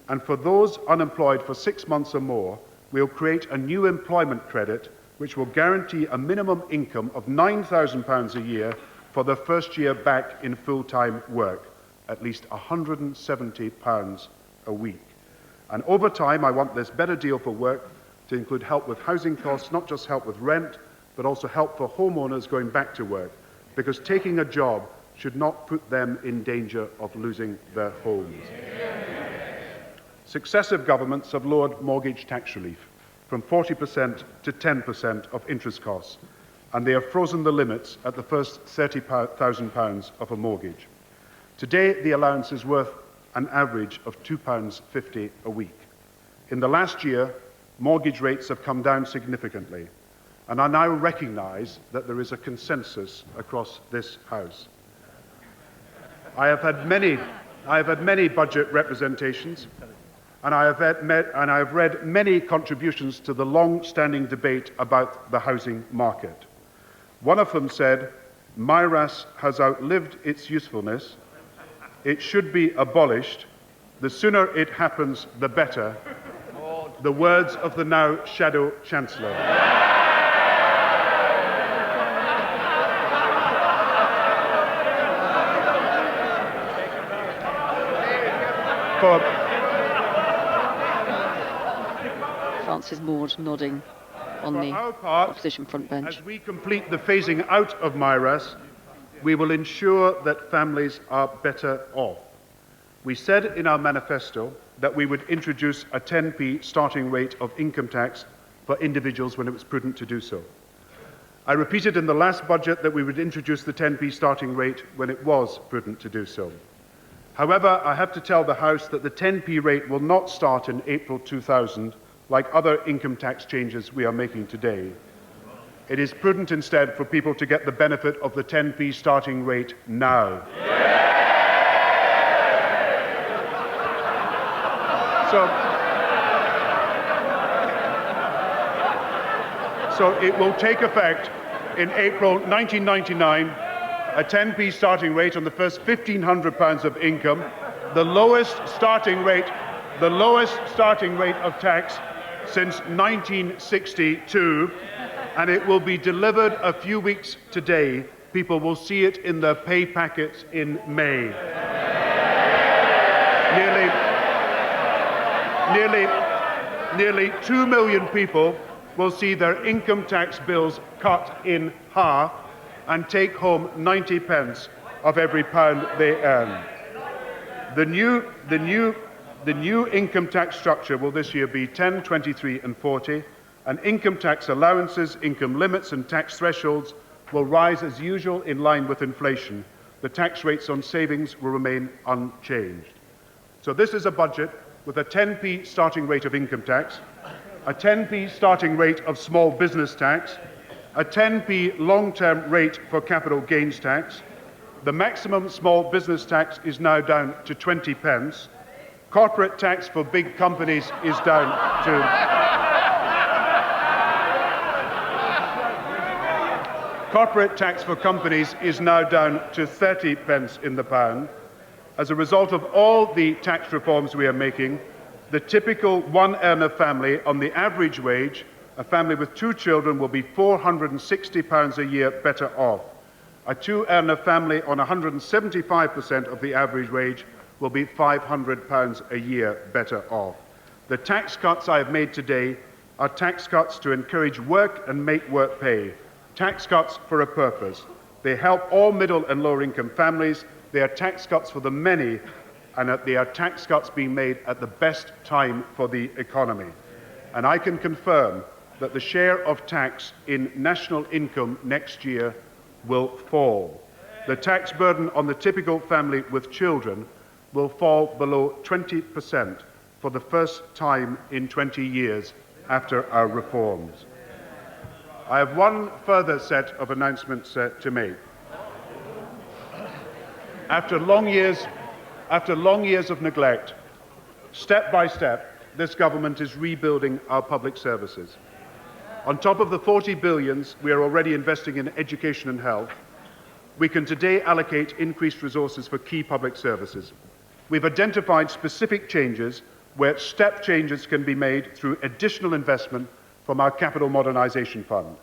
and for those unemployed for 6 months or more, we'll create a new employment credit which will guarantee a minimum income of £9,000 a year for their first year back in full-time work, at least £170 a week. And over time, I want this better deal for work to include help with housing costs, not just help with rent, but also help for homeowners going back to work, because taking a job should not put them in danger of losing their homes. Successive governments have lowered mortgage tax relief from 40% to 10% of interest costs, and they have frozen the limits at the first £30,000 of a mortgage. Today, the allowance is worth an average of £2.50 a week. In the last year, mortgage rates have come down significantly, and I now recognise that there is a consensus across this House. I have had many budget representations, and I have read many contributions to the long-standing debate about the housing market. One of them said, "MIRAS has outlived its usefulness. It should be abolished. The sooner it happens, the better." The words of the now Shadow Chancellor. Francis Maud nodding on the opposition front bench. As we complete the phasing out of MIRAS, we will ensure that families are better off. We said in our manifesto that we would introduce a 10p starting rate of income tax for individuals when it was prudent to do so. I repeated in the last budget that we would introduce the 10p starting rate when it was prudent to do so. However, I have to tell the House that the 10p rate will not start in April 2000 like other income tax changes we are making today. It is prudent instead for people to get the benefit of the 10p starting rate now. So it will take effect in April 1999, a 10p starting rate on the first £1,500 of income, the lowest starting rate of tax since 1962, and it will be delivered a few weeks today. People will see it in their pay packets in May. Nearly 2 million people will see their income tax bills cut in half and take home 90 pence of every pound they earn. The new income tax structure will this year be 10, 23 and 40, and income tax allowances, income limits and tax thresholds will rise as usual in line with inflation. The tax rates on savings will remain unchanged. So this is a budget with a 10p starting rate of income tax, a 10p starting rate of small business tax, a 10p long-term rate for capital gains tax. The maximum small business tax is now down to 20 pence. Corporate tax for big companies is down to... Corporate tax for companies is now down to 30 pence in the pound. As a result of all the tax reforms we are making, the typical one-earner family on the average wage, a family with 2 children, will be £460 a year better off. A 2-earner family on 175% of the average wage will be £500 a year better off. The tax cuts I have made today are tax cuts to encourage work and make work pay. Tax cuts for a purpose. They help all middle and lower income families. They are tax cuts for the many, and they are tax cuts being made at the best time for the economy. And I can confirm that the share of tax in national income next year will fall. The tax burden on the typical family with children will fall below 20% for the first time in 20 years after our reforms. I have one further set of announcements to make. After long years of neglect, step by step, this government is rebuilding our public services. On top of the 40 billions we are already investing in education and health, we can today allocate increased resources for key public services. We've identified specific changes where step changes can be made through additional investment from our Capital Modernisation Fund.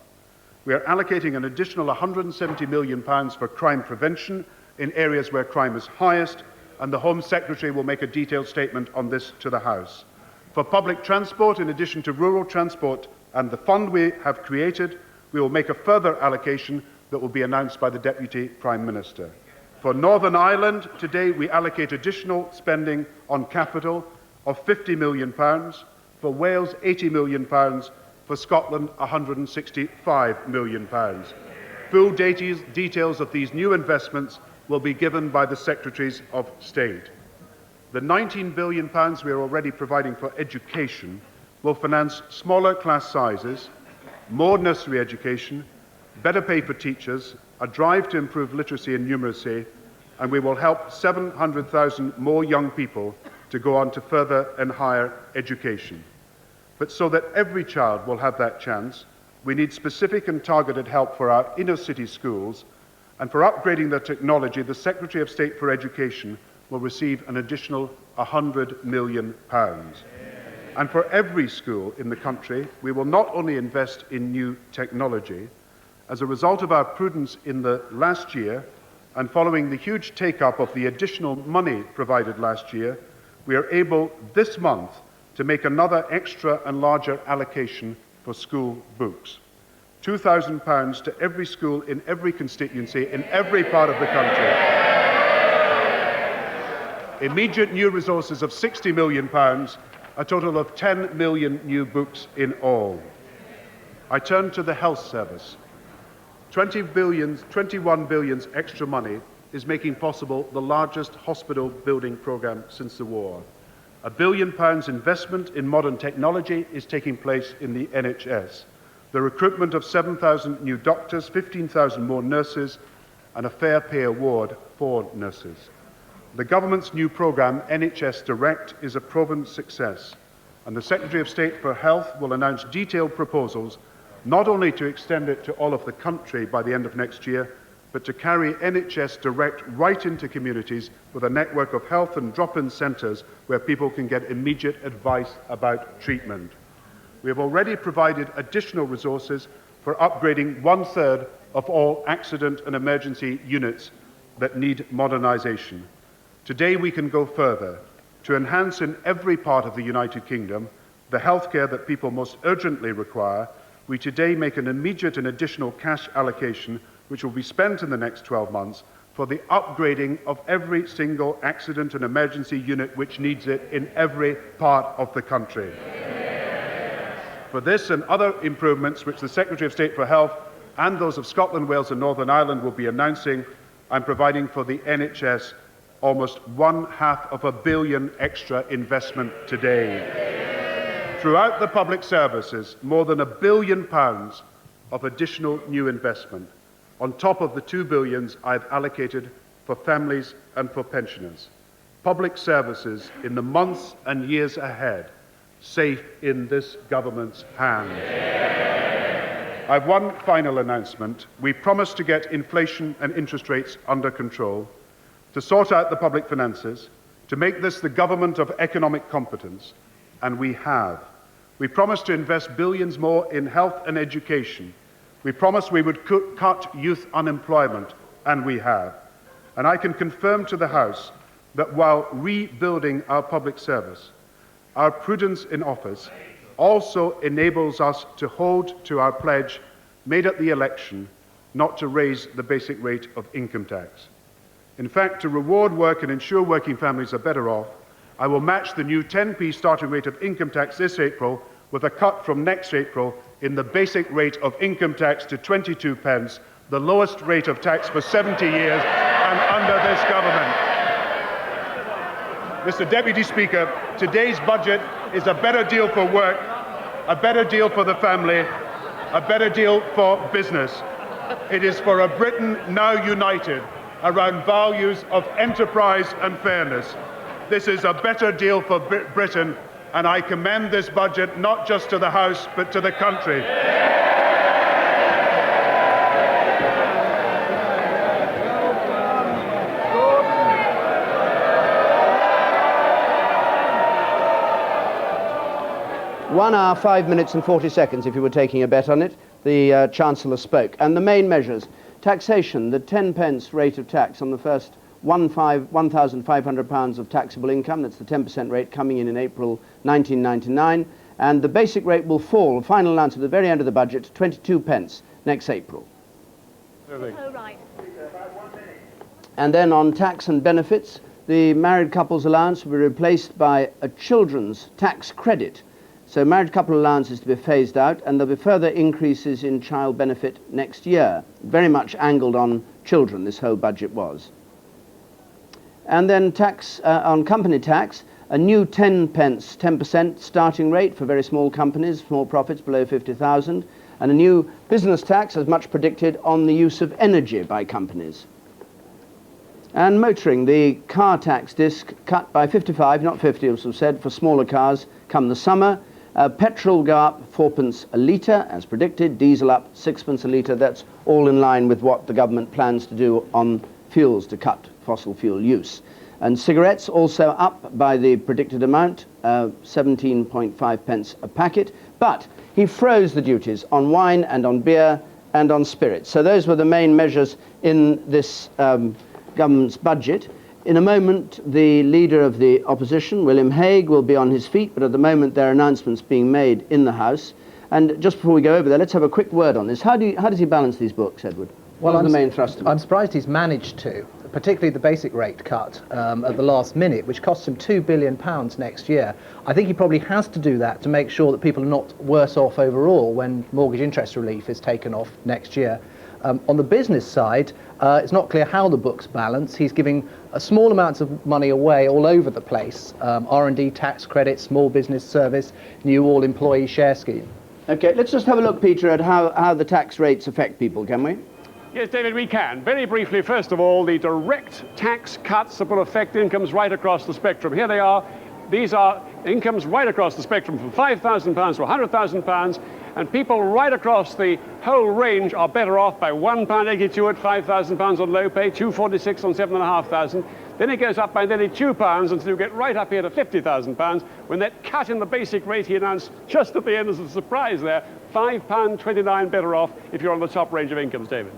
We are allocating an additional £170 million for crime prevention in areas where crime is highest, and the Home Secretary will make a detailed statement on this to the House. For public transport, in addition to rural transport and the fund we have created, we will make a further allocation that will be announced by the Deputy Prime Minister. For Northern Ireland, today we allocate additional spending on capital of £50 million, for Wales £80 million, for Scotland £165 million. Full details of these new investments will be given by the Secretaries of State. The £19 billion we are already providing for education will finance smaller class sizes, more nursery education, better pay for teachers, a drive to improve literacy and numeracy, and we will help 700,000 more young people to go on to further and higher education. But so that every child will have that chance, we need specific and targeted help for our inner-city schools, and for upgrading their technology, the Secretary of State for Education will receive an additional £100 million. And for every school in the country, we will not only invest in new technology. As a result of our prudence in the last year, and following the huge take-up of the additional money provided last year, we are able this month to make another extra and larger allocation for school books. £2,000 to every school in every constituency in every part of the country. Immediate new resources of £60 million, a total of 10 million new books in all. I turn to the health service. 21 billion extra money is making possible the largest hospital building programme since the war. £1 billion investment in modern technology is taking place in the NHS. The recruitment of 7,000 new doctors, 15,000 more nurses, and a fair pay award for nurses. The government's new programme, NHS Direct, is a proven success, and the Secretary of State for Health will announce detailed proposals not only to extend it to all of the country by the end of next year, but to carry NHS Direct right into communities with a network of health and drop-in centres where people can get immediate advice about treatment. We have already provided additional resources for upgrading 1/3 of all accident and emergency units that need modernisation. Today we can go further to enhance in every part of the United Kingdom the healthcare that people most urgently require. We today make an immediate and additional cash allocation which will be spent in the next 12 months for the upgrading of every single accident and emergency unit which needs it in every part of the country. For this and other improvements which the Secretary of State for Health and those of Scotland, Wales and Northern Ireland will be announcing, I'm providing for the NHS almost £500 million extra investment today. Throughout the public services, more than £1 billion of additional new investment, on top of the £2 billion I've allocated for families and for pensioners. Public services in the months and years ahead, safe in this government's hands. I have one final announcement. We promised to get inflation and interest rates under control, to sort out the public finances, to make this the government of economic competence, and we have. We promised to invest billions more in health and education. We promised we would cut youth unemployment, and we have. And I can confirm to the House that while rebuilding our public service, our prudence in office also enables us to hold to our pledge made at the election not to raise the basic rate of income tax. In fact, to reward work and ensure working families are better off, I will match the new 10p starting rate of income tax this April with a cut from next April in the basic rate of income tax to 22 pence, the lowest rate of tax for 70 years and under this government. Mr. Deputy Speaker, today's budget is a better deal for work, a better deal for the family, a better deal for business. It is for a Britain now united around values of enterprise and fairness. This is a better deal for Britain, and I commend this budget not just to the House but to the country. One hour, 5 minutes and 40 seconds, if you were taking a bet on it, the Chancellor spoke. And the main measures: taxation, the 10 pence rate of tax on the first £1,500 of taxable income, that's the 10% rate coming in April 1999, and the basic rate will fall, final announced at the very end of the budget, to 22 pence next April. And then on tax and benefits, the married couples allowance will be replaced by a children's tax credit. So married couple allowance is to be phased out, and there'll be further increases in child benefit next year. Very much angled on children, this whole budget was. And then tax on company tax, a new 10 pence, 10% starting rate for very small companies, small profits below 50,000, and a new business tax, as much predicted, on the use of energy by companies. And motoring, the car tax disc cut by 55, not 50 as was said, for smaller cars come the summer. Petrol go up 4p a litre, as predicted. Diesel up 6p a litre. That's all in line with what the government plans to do on fuels to cut fossil fuel use. And cigarettes also up by the predicted amount, 17.5p a packet. But he froze the duties on wine and on beer and on spirits. So those were the main measures in this government's budget. In a moment, the leader of the opposition, William Hague, will be on his feet, but at the moment there are announcements being made in the House. And just before we go over there, let's have a quick word on this. How does he balance these books, Edward? Well, What are the main thrust of it? I'm surprised he's managed to, particularly the basic rate cut at the last minute, which costs him £2 billion next year. I think he probably has to do that to make sure that people are not worse off overall when mortgage interest relief is taken off next year. On the business side, it's not clear how the books balance. He's giving small amounts of money away all over the place. R&D tax credits, small business service, new all-employee share scheme. Okay, let's just have a look, Peter, at how the tax rates affect people, can we? Yes, David, we can. Very briefly, first of all, the direct tax cuts that will affect incomes right across the spectrum. Here they are. These are incomes right across the spectrum from £5,000 to £100,000, and people right across the whole range are better off by £1.82 at £5,000 on low pay, £2.46 on £7,500. Then it goes up by nearly £2 until you get right up here to £50,000, when that cut in the basic rate he announced just at the end as a surprise there, £5.29 better off if you're on the top range of incomes, David.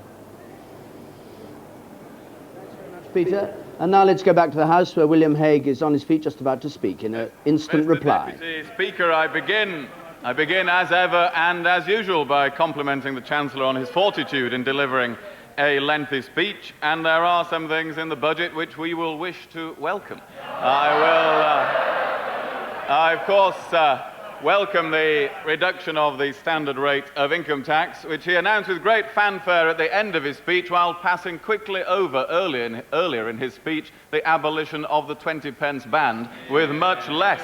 Peter. And now let's go back to the House, where William Hague is on his feet just about to speak in an instant reply. Deputy Speaker, I begin as ever and as usual by complimenting the Chancellor on his fortitude in delivering a lengthy speech, and there are some things in the budget which we will wish to welcome. I of course welcome the reduction of the standard rate of income tax, which he announced with great fanfare at the end of his speech, while passing quickly over earlier in his speech the abolition of the 20p band with much less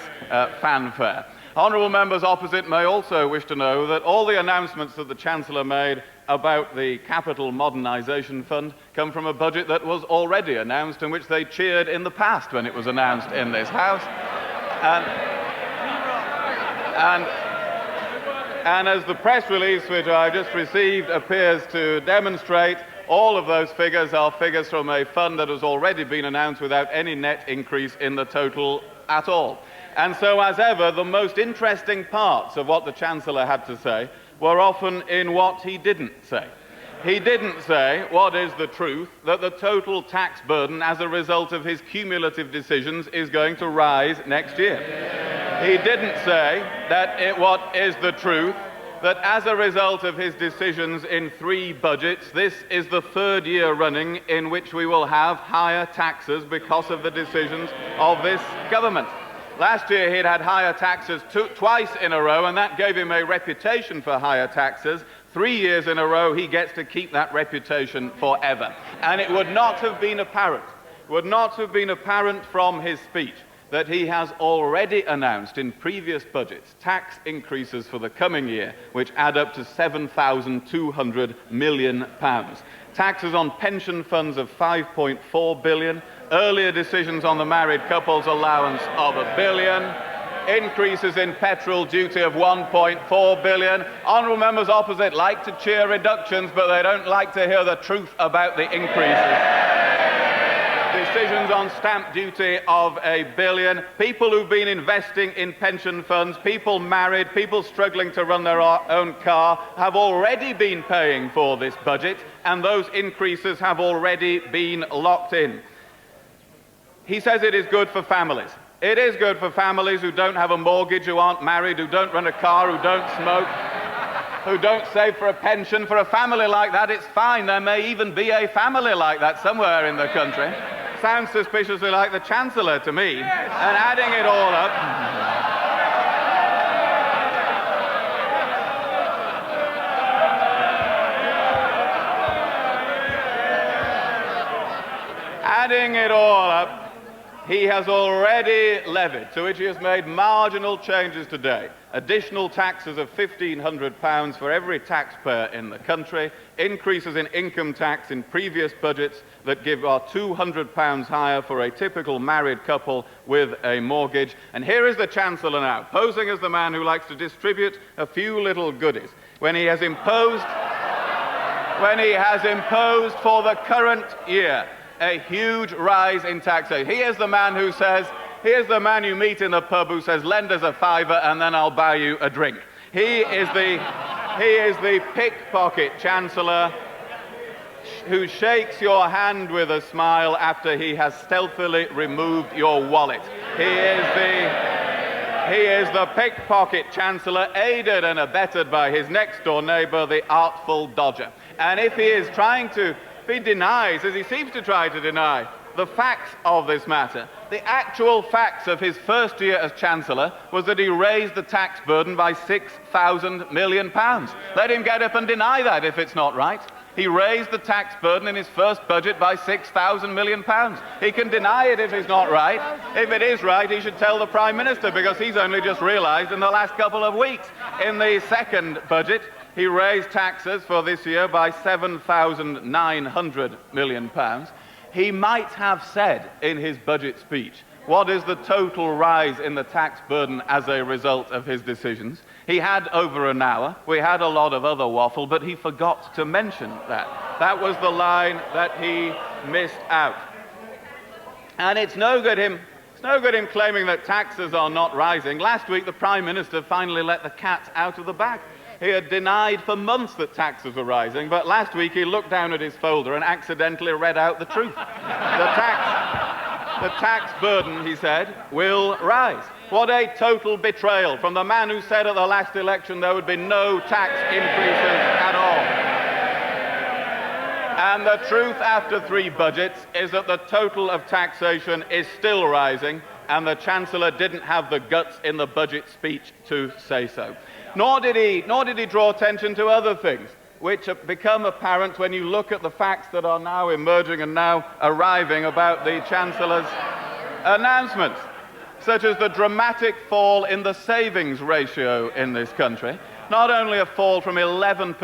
fanfare. Honourable members opposite may also wish to know that all the announcements that the Chancellor made about the Capital Modernisation Fund come from a budget that was already announced and which they cheered in the past when it was announced in this House. And as the press release which I just received appears to demonstrate, all of those figures are figures from a fund that has already been announced without any net increase in the total at all. And so, as ever, the most interesting parts of what the Chancellor had to say were often in what he didn't say. He didn't say what is the truth, that the total tax burden as a result of his cumulative decisions is going to rise next year. He didn't say that what is the truth, that as a result of his decisions in 3 budgets, this is the 3rd year running in which we will have higher taxes because of the decisions of this government. Last year he'd had higher taxes twice in a row, and that gave him a reputation for higher taxes. 3 years in a row he gets to keep that reputation forever. And it would not have been apparent from his speech that he has already announced in previous budgets tax increases for the coming year which add up to £7,200 million. Taxes on pension funds of £5.4 billion, earlier decisions on the married couple's allowance of £1 billion, increases in petrol duty of £1.4 billion. Honourable members opposite like to cheer reductions, but they don't like to hear the truth about the increases. Decisions on stamp duty of £1 billion. People who've been investing in pension funds, people married, people struggling to run their own car, have already been paying for this budget, and those increases have already been locked in. He says it is good for families. It is good for families who don't have a mortgage, who aren't married, who don't run a car, who don't smoke, who don't save for a pension. For a family like that, it's fine. There may even be a family like that somewhere in the country. Sounds suspiciously like the Chancellor to me. Yes. And adding it all up, he has already levied, to which he has made marginal changes today, additional taxes of £1,500 for every taxpayer in the country, increases in income tax in previous budgets that are £200 higher for a typical married couple with a mortgage. And here is the Chancellor now, posing as the man who likes to distribute a few little goodies, when he has imposed for the current year a huge rise in taxation. He is the man who says, here's the man you meet in the pub who says, lend us a fiver and then I'll buy you a drink. He is the pickpocket Chancellor, who shakes your hand with a smile after he has stealthily removed your wallet. He is the pickpocket Chancellor, aided and abetted by his next-door neighbour, the artful dodger. And if he denies, as he seems to try to deny, the facts of this matter, the actual facts of his first year as Chancellor was that he raised the tax burden by £6,000 million. Let him get up and deny that if it's not right. He raised the tax burden in his first budget by £6,000 million. He can deny it if it's not right. If it is right, he should tell the Prime Minister, because he's only just realised in the last couple of weeks. In the second budget, he raised taxes for this year by £7,900 million. He might have said in his budget speech, what is the total rise in the tax burden as a result of his decisions? He had over an hour. We had a lot of other waffle, but he forgot to mention that. That was the line that he missed out. And it's no good him claiming that taxes are not rising. Last week, the Prime Minister finally let the cat out of the bag. He had denied for months that taxes were rising, but last week he looked down at his folder and accidentally read out the truth. The tax burden, he said, will rise. What a total betrayal from the man who said at the last election there would be no tax increases at all. And the truth after 3 budgets is that the total of taxation is still rising, and the Chancellor didn't have the guts in the budget speech to say so. Nor did he draw attention to other things which have become apparent when you look at the facts that are now emerging and now arriving about the Chancellor's announcements, such as the dramatic fall in the savings ratio in this country. Not only a fall from 11%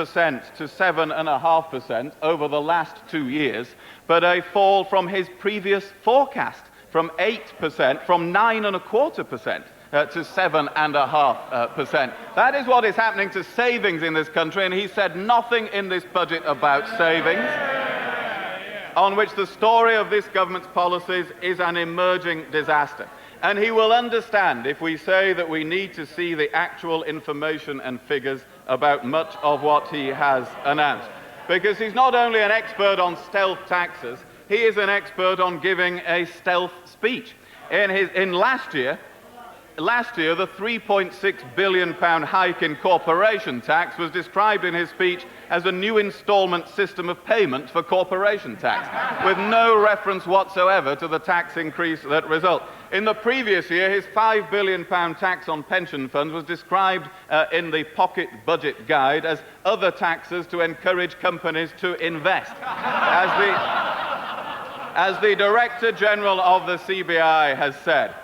to 7.5% over the last 2 years, but a fall from his previous forecast from 8%, from 9.25%. To 7.5%. That is what is happening to savings in this country, and he said nothing in this budget about savings, on which the story of this government's policies is an emerging disaster. And he will understand if we say that we need to see the actual information and figures about much of what he has announced. Because he's not only an expert on stealth taxes, he is an expert on giving a stealth speech. Last year, the £3.6 billion hike in corporation tax was described in his speech as a new instalment system of payment for corporation tax, with no reference whatsoever to the tax increase that result. In the previous year, his £5 billion tax on pension funds was described in the pocket budget guide as other taxes to encourage companies to invest. As the Director General of the CBI has said,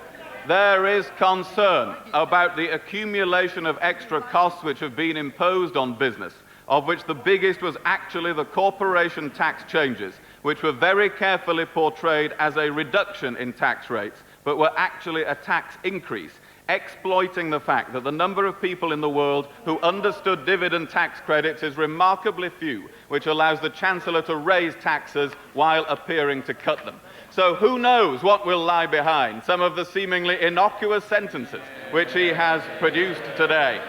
there is concern about the accumulation of extra costs which have been imposed on business, of which the biggest was actually the corporation tax changes, which were very carefully portrayed as a reduction in tax rates, but were actually a tax increase, exploiting the fact that the number of people in the world who understood dividend tax credits is remarkably few, which allows the Chancellor to raise taxes while appearing to cut them. So who knows what will lie behind some of the seemingly innocuous sentences which he has produced today.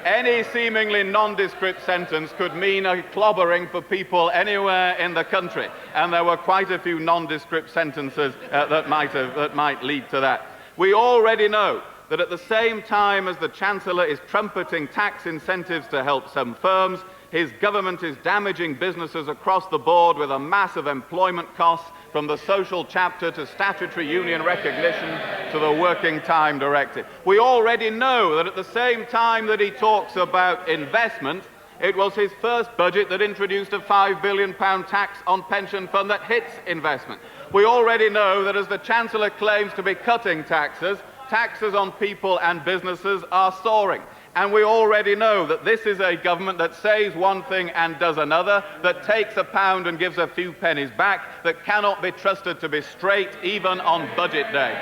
Any seemingly nondescript sentence could mean a clobbering for people anywhere in the country, and there were quite a few nondescript sentences that might lead to that. We already know that at the same time as the Chancellor is trumpeting tax incentives to help some firms, his government is damaging businesses across the board with a mass of employment costs, from the social chapter to statutory union recognition to the working time directive. We already know that at the same time that he talks about investment, it was his first budget that introduced a £5 billion tax on pension fund that hits investment. We already know that as the Chancellor claims to be cutting taxes, taxes on people and businesses are soaring. And we already know that this is a government that says one thing and does another, that takes a pound and gives a few pennies back, that cannot be trusted to be straight even on budget day.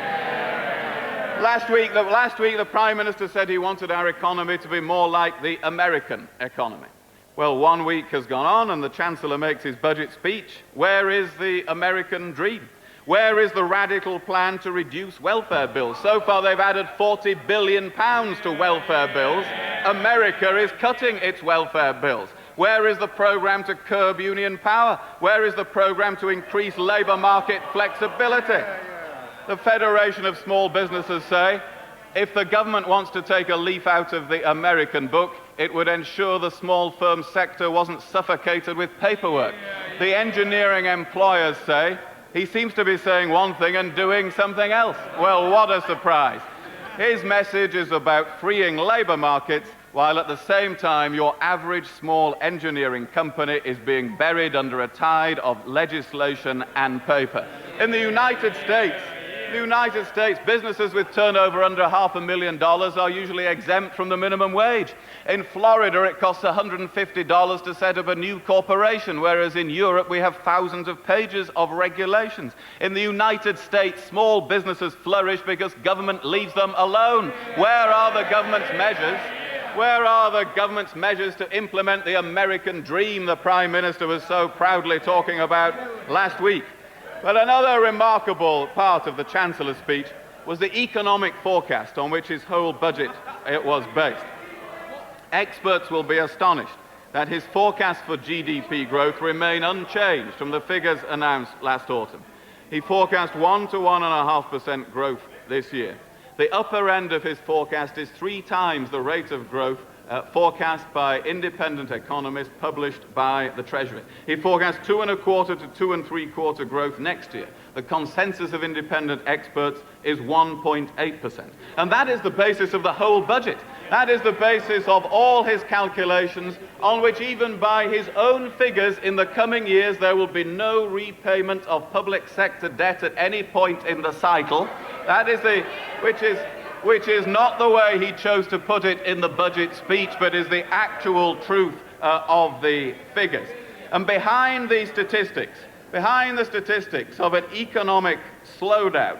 Last week, the Prime Minister said he wanted our economy to be more like the American economy. Well, 1 week has gone on and the Chancellor makes his budget speech. Where is the American dream? Where is the radical plan to reduce welfare bills? So far, they've added £40 billion to welfare bills. America is cutting its welfare bills. Where is the programme to curb union power? Where is the programme to increase labour market flexibility? The Federation of Small Businesses say, if the government wants to take a leaf out of the American book, it would ensure the small firm sector wasn't suffocated with paperwork. The engineering employers say, he seems to be saying one thing and doing something else. Well, what a surprise. His message is about freeing labour markets, while at the same time your average small engineering company is being buried under a tide of legislation and paper. In the United States, businesses with turnover under $500,000 are usually exempt from the minimum wage. In Florida, it costs $150 to set up a new corporation, whereas in Europe, we have thousands of pages of regulations. In the United States, small businesses flourish because government leaves them alone. Where are the government's measures? Where are the government's measures to implement the American dream the Prime Minister was so proudly talking about last week? But another remarkable part of the Chancellor's speech was the economic forecast on which his whole budget was based. Experts will be astonished that his forecasts for GDP growth remain unchanged from the figures announced last autumn. He forecast 1 to 1.5% growth this year. The upper end of his forecast is 3 times the rate of growth forecast by independent economists published by the Treasury. He forecasts 2.25 to 2.75% growth next year. The consensus of independent experts is 1.8%. And that is the basis of the whole budget. That is the basis of all his calculations, on which even by his own figures in the coming years there will be no repayment of public sector debt at any point in the cycle. That is which is not the way he chose to put it in the budget speech, but is the actual truth of the figures. And behind the statistics of an economic slowdown,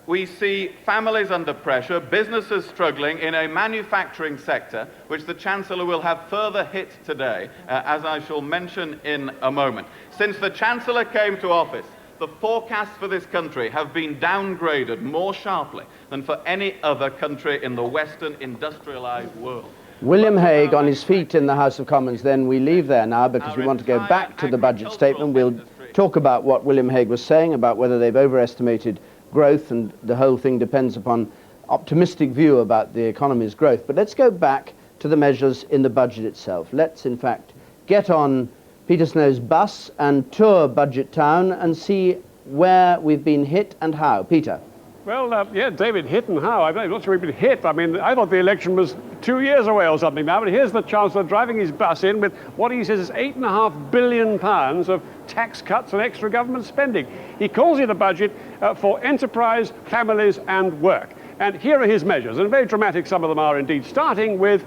we see families under pressure, businesses struggling in a manufacturing sector, which the Chancellor will have further hit today, as I shall mention in a moment. Since the Chancellor came to office, the forecasts for this country have been downgraded more sharply than for any other country in the Western industrialized world. William Hague on his feet in the House of Commons. Then we leave there now because we want to go back to the budget statement. We'll talk about what William Hague was saying about whether they've overestimated growth, and the whole thing depends upon optimistic view about the economy's growth. But let's go back to the measures in the budget itself. Let's, in fact, get on Peter Snow's bus and tour Budget Town and see where we've been hit and how. Peter. Well, yeah, David, hit and how? I'm not sure we've been hit. I mean, I thought the election was 2 years away or something now, but here's the Chancellor driving his bus in with what he says is £8.5 billion of tax cuts and extra government spending. He calls it a budget for enterprise, families and work. And here are his measures, and very dramatic some of them are indeed, starting with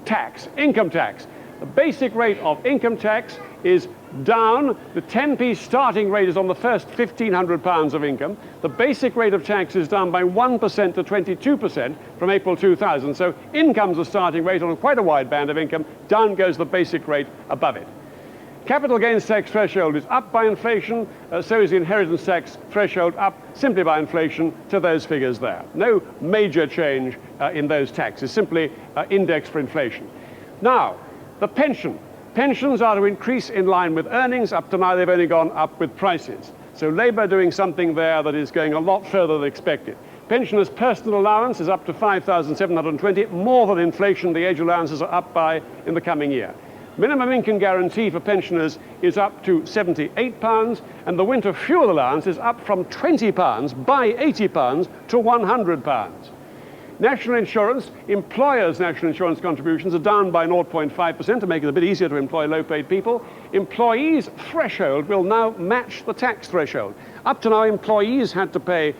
tax, income tax. The basic rate of income tax is down. The 10p starting rate is on the first £1,500 of income. The basic rate of tax is down by 1% to 22% from April 2000. So income's a starting rate on quite a wide band of income. Down goes the basic rate above it. Capital gains tax threshold is up by inflation. So is the inheritance tax threshold up simply by inflation to those figures there. No major change in those taxes, simply indexed for inflation. Now, the pension. Pensions are to increase in line with earnings. Up to now, they've only gone up with prices. So Labour doing something there that is going a lot further than expected. Pensioners' personal allowance is up to £5,720, more than inflation the age allowances are up by in the coming year. Minimum income guarantee for pensioners is up to £78, and the winter fuel allowance is up from £20 by £80 to £100. National insurance, employers' national insurance contributions are down by 0.5% to make it a bit easier to employ low-paid people. Employees' threshold will now match the tax threshold. Up to now, employees had to pay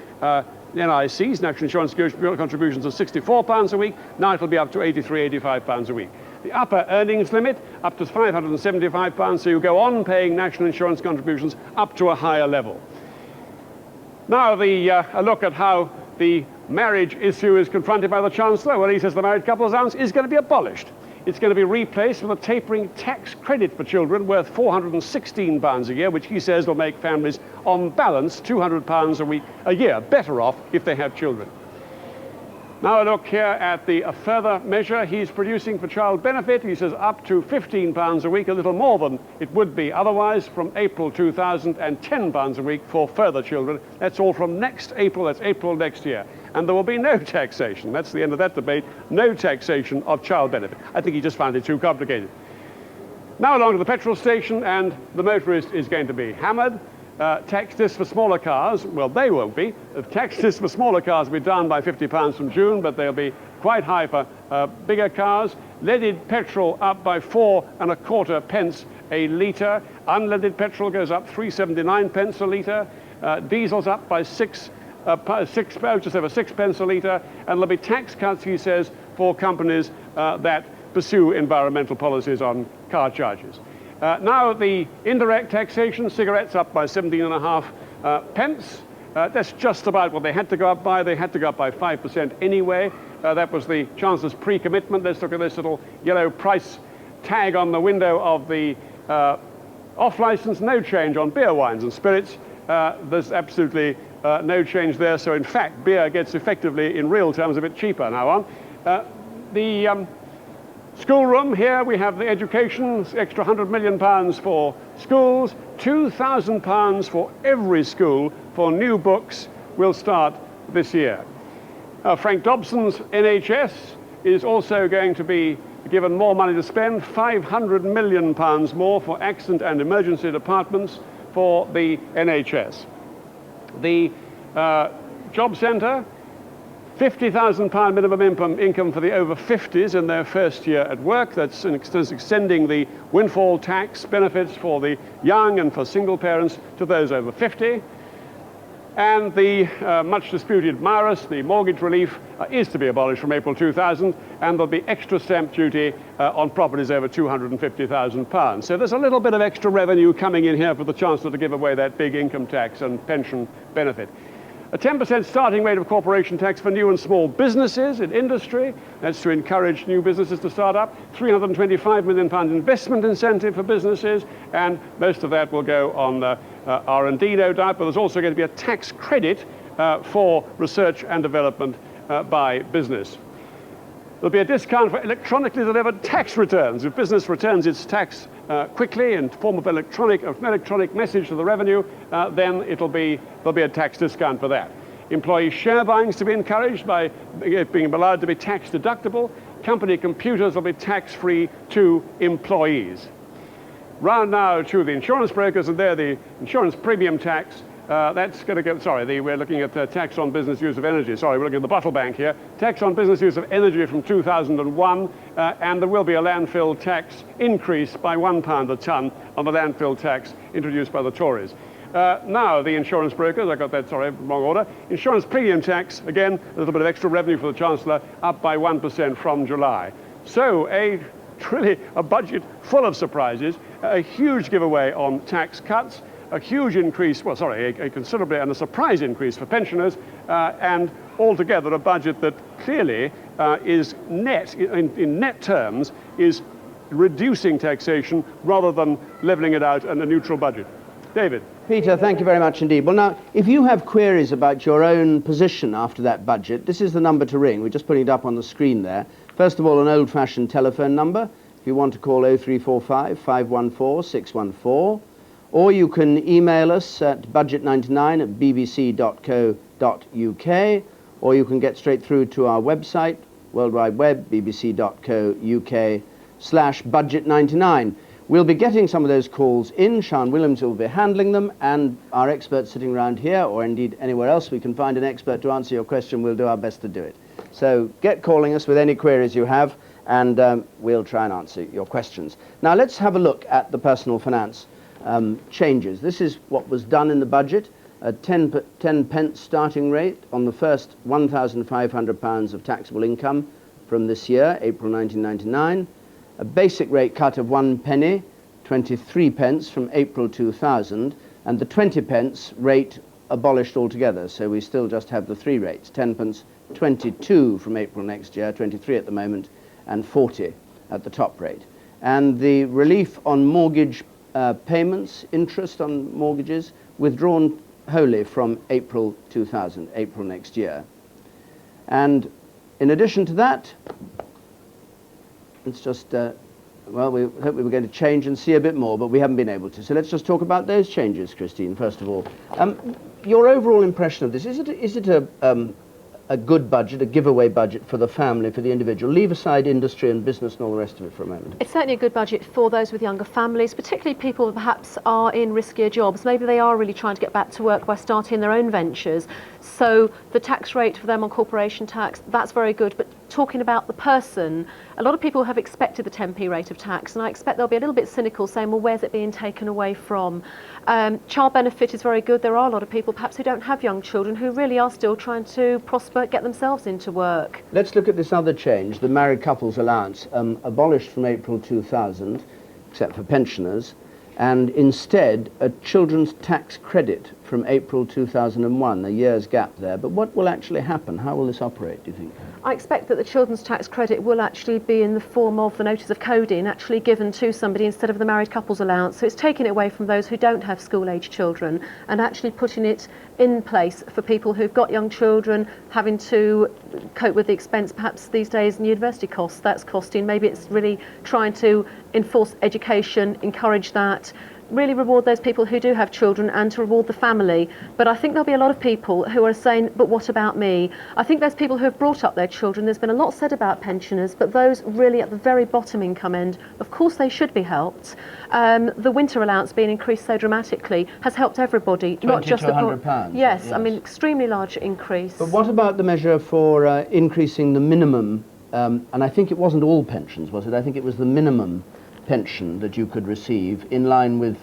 NICs, national insurance contributions, of £64 a week. Now it'll be up to £83, £85 a week. The upper earnings limit, up to £575, so you go on paying national insurance contributions up to a higher level. Now a look at how the marriage issue is confronted by the Chancellor. Well, he says the married couple's allowance is going to be abolished. It's going to be replaced with a tapering tax credit for children worth £416 a year, which he says will make families, on balance, £200 a year better off if they have children. Now a look here at a further measure he's producing for child benefit. He says up to £15 a week, a little more than it would be otherwise from April 2000, and £10 a week for further children. That's all from next April, that's April next year. And there will be no taxation. That's the end of that debate. No taxation of child benefit. I think he just found it too complicated. Now along to the petrol station, and the motorist is going to be hammered. Tax this for smaller cars, well, they won't be. Tax this for smaller cars will be down by £50 from June, but they'll be quite high for bigger cars. Leaded petrol up by 4¼ pence a litre. Unleaded petrol goes up 3.79 pence a litre. Diesel's up by just over 6 pence a litre. And there'll be tax cuts, he says, for companies that pursue environmental policies on car charges. Now the indirect taxation, cigarettes up by 17.5 pence. That's just about what they had to go up by. They had to go up by 5% anyway. That was the Chancellor's pre-commitment. Let's look at this little yellow price tag on the window of the off-licence. No change on beer, wines and spirits. There's absolutely no change there. So in fact, beer gets effectively, in real terms, a bit cheaper now on. The schoolroom, here we have the education, extra £100 million for schools, £2,000 for every school for new books will start this year. Frank Dobson's NHS is also going to be given more money to spend, £500 million more for accident and emergency departments for the NHS. The Job Centre, £50,000 minimum income for the over 50s in their first year at work. That's extending the windfall tax benefits for the young and for single parents to those over 50. And the much disputed MIRAS, the mortgage relief, is to be abolished from April 2000, and there'll be extra stamp duty on properties over £250,000. So there's a little bit of extra revenue coming in here for the Chancellor to give away that big income tax and pension benefit. A 10% starting rate of corporation tax for new and small businesses in industry. That's to encourage new businesses to start up. £325 million investment incentive for businesses, and most of that will go on R&D, no doubt, but there's also going to be a tax credit for research and development by business. There'll be a discount for electronically delivered tax returns. If business returns its tax quickly in form of an electronic message to the revenue, then there'll be a tax discount for that. Employee share buying is to be encouraged by being allowed to be tax deductible. Company computers will be tax-free to employees. Round now to the insurance brokers, and there the insurance premium tax. That's going to go, we're looking at tax on business use of energy. Sorry, we're looking at the bottle bank here. Tax on business use of energy from 2001, and there will be a landfill tax increase by £1 a tonne on the landfill tax introduced by the Tories. Now, the insurance brokers, I got that, wrong order. Insurance premium tax, again, a little bit of extra revenue for the Chancellor, up by 1% from July. So, really a budget full of surprises, a huge giveaway on tax cuts, a huge increase, a considerably and a surprise increase for pensioners, and altogether a budget that clearly is net, in net terms, is reducing taxation rather than levelling it out in a neutral budget. David. Peter, thank you very much indeed. Well, now, if you have queries about your own position after that budget, this is the number to ring. We're just putting it up on the screen there. First of all, an old-fashioned telephone number. If you want to call 0345 514 614. Or you can email us at budget99@bbc.co.uk, or you can get straight through to our website, World Wide Web, bbc.co.uk/budget99. We'll be getting some of those calls in. Sean Williams will be handling them, and our experts sitting around here, or indeed anywhere else we can find an expert to answer your question, we'll do our best to do it. So get calling us with any queries you have, and we'll try and answer your questions. Now let's have a look at the personal finance changes. This is what was done in the budget, a 10 pence starting rate on the first £1,500 of taxable income from this year, April 1999, a basic rate cut of 1 penny, 23 pence from April 2000, and the 20 pence rate abolished altogether, so we still just have the three rates, 10 pence, 22 from April next year, 23 at the moment, and 40 at the top rate. And the relief on mortgage payments, interest on mortgages, withdrawn wholly from April 2000, April next year. And In addition to that, let's just, well, we hope we were going to change and see a bit more, but we haven't been able to. So let's just talk about those changes, Christine, first of all. Your overall impression of this, is it a good budget, a giveaway budget for the family, for the individual? Leave aside industry and business and all the rest of it for a moment. It's certainly a good budget for those with younger families, particularly people who perhaps are in riskier jobs. Maybe they are really trying to get back to work by starting their own ventures. So the tax rate for them on corporation tax, that's very good. But talking about the person, a lot of people have expected the 10p rate of tax, and I expect they'll be a little bit cynical, saying, well, where's it being taken away from? Child benefit is very good. There are a lot of people perhaps who don't have young children who really are still trying to prosper, get themselves into work. Let's look at this other change, the married couples allowance, abolished from April 2000, except for pensioners, and instead a children's tax credit from April 2001, a year's gap there. But what will actually happen? How will this operate, do you think? I expect that the children's tax credit will actually be in the form of the notice of coding actually given to somebody instead of the married couples allowance. So it's taking it away from those who don't have school-age children and actually putting it in place for people who've got young children, having to cope with the expense perhaps these days in university costs that's costing. Maybe it's really trying to enforce education, encourage that, really reward those people who do have children and to reward the family. But I think there'll be a lot of people who are saying, but what about me? I think there's people who have brought up their children. There's been a lot said about pensioners, but those really at the very bottom income end, of course they should be helped. The winter allowance being increased so dramatically has helped everybody, not just the £1,200. Yes, I mean, extremely large increase. But what about the measure for increasing the minimum, and I think it wasn't all pensions, was it? I think it was the minimum pension that you could receive in line with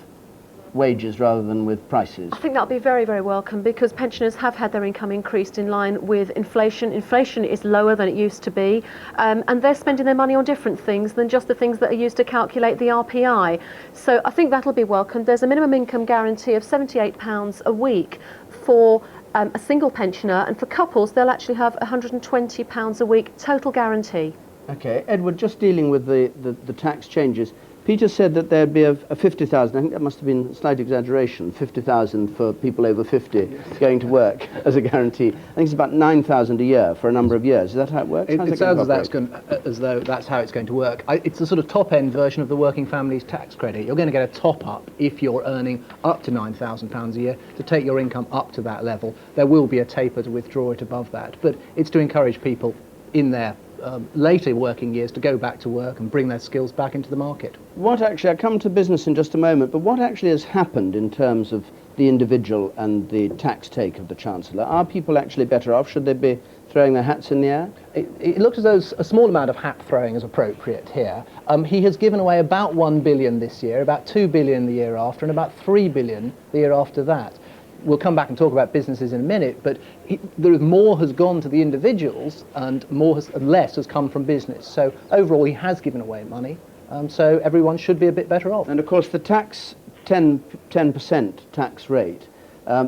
wages rather than with prices? I think that'll be very, very welcome because pensioners have had their income increased in line with inflation. Inflation is lower than it used to be, and they're spending their money on different things than just the things that are used to calculate the RPI. So I think that'll be welcome. There's a minimum income guarantee of £78 a week for a single pensioner, and for couples they'll actually have £120 a week total guarantee. Okay, Edward, just dealing with the tax changes, Peter said that there'd be a 50,000, I think that must have been a slight exaggeration, 50,000 for people over 50 going to work as a guarantee. I think it's about 9,000 a year for a number of years. Is that how it works? It sounds as though that's how it's going to work. It's a sort of top-end version of the Working Families Tax Credit. You're going to get a top-up if you're earning up to £9,000 a year to take your income up to that level. There will be a taper to withdraw it above that, but it's to encourage people in their later working years to go back to work and bring their skills back into the market. What actually, I'll come to business in just a moment, but what actually has happened in terms of the individual and the tax take of the Chancellor? Are people actually better off? Should they be throwing their hats in the air? It looks as though a small amount of hat throwing is appropriate here. He has given away about £1 billion this year, about £2 billion the year after, and about £3 billion the year after that. We'll come back and talk about businesses in a minute, but more has gone to the individuals and less has come from business. So overall, he has given away money, so everyone should be a bit better off. And of course, the 10% tax rate,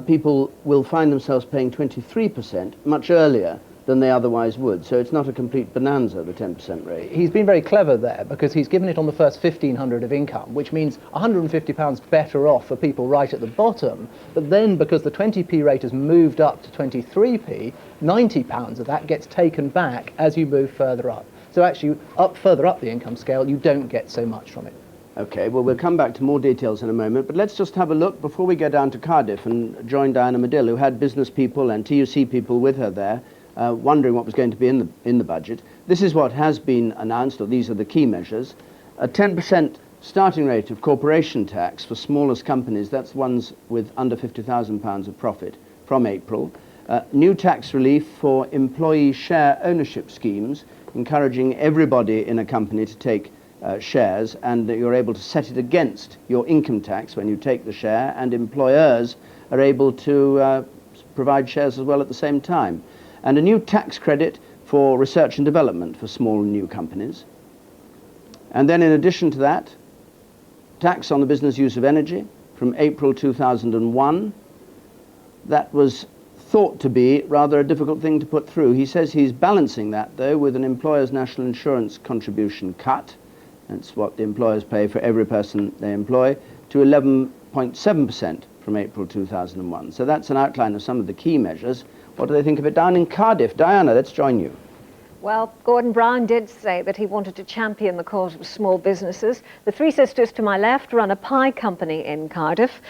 people will find themselves paying 23% much earlier than they otherwise would. So it's not a complete bonanza, the 10% rate. He's been very clever there because he's given it on the first £1,500 of income, which means £150 better off for people right at the bottom. But then because the 20p rate has moved up to 23p, £90 of that gets taken back as you move further up. So actually, further up the income scale, you don't get so much from it. Okay, well, we'll come back to more details in a moment, but let's just have a look before we go down to Cardiff and join Diana Madill, who had business people and TUC people with her there, wondering what was going to be in the budget. This is what has been announced, or these are the key measures. A 10% starting rate of corporation tax for smallest companies, that's ones with under £50,000 of profit, from April. New tax relief for employee share ownership schemes, encouraging everybody in a company to take shares, and that you're able to set it against your income tax when you take the share, and employers are able to provide shares as well at the same time. And a new tax credit for research and development for small and new companies. And then in addition to that, tax on the business use of energy from April 2001. That was thought to be rather a difficult thing to put through. He says he's balancing that, though, with an employer's national insurance contribution cut. That's what the employers pay for every person they employ, to 11.7% from April 2001. So that's an outline of some of the key measures. What do they think of it down in Cardiff? Diana, let's join you. Well, Gordon Brown did say that he wanted to champion the cause of small businesses. The three sisters to my left run a pie company in Cardiff.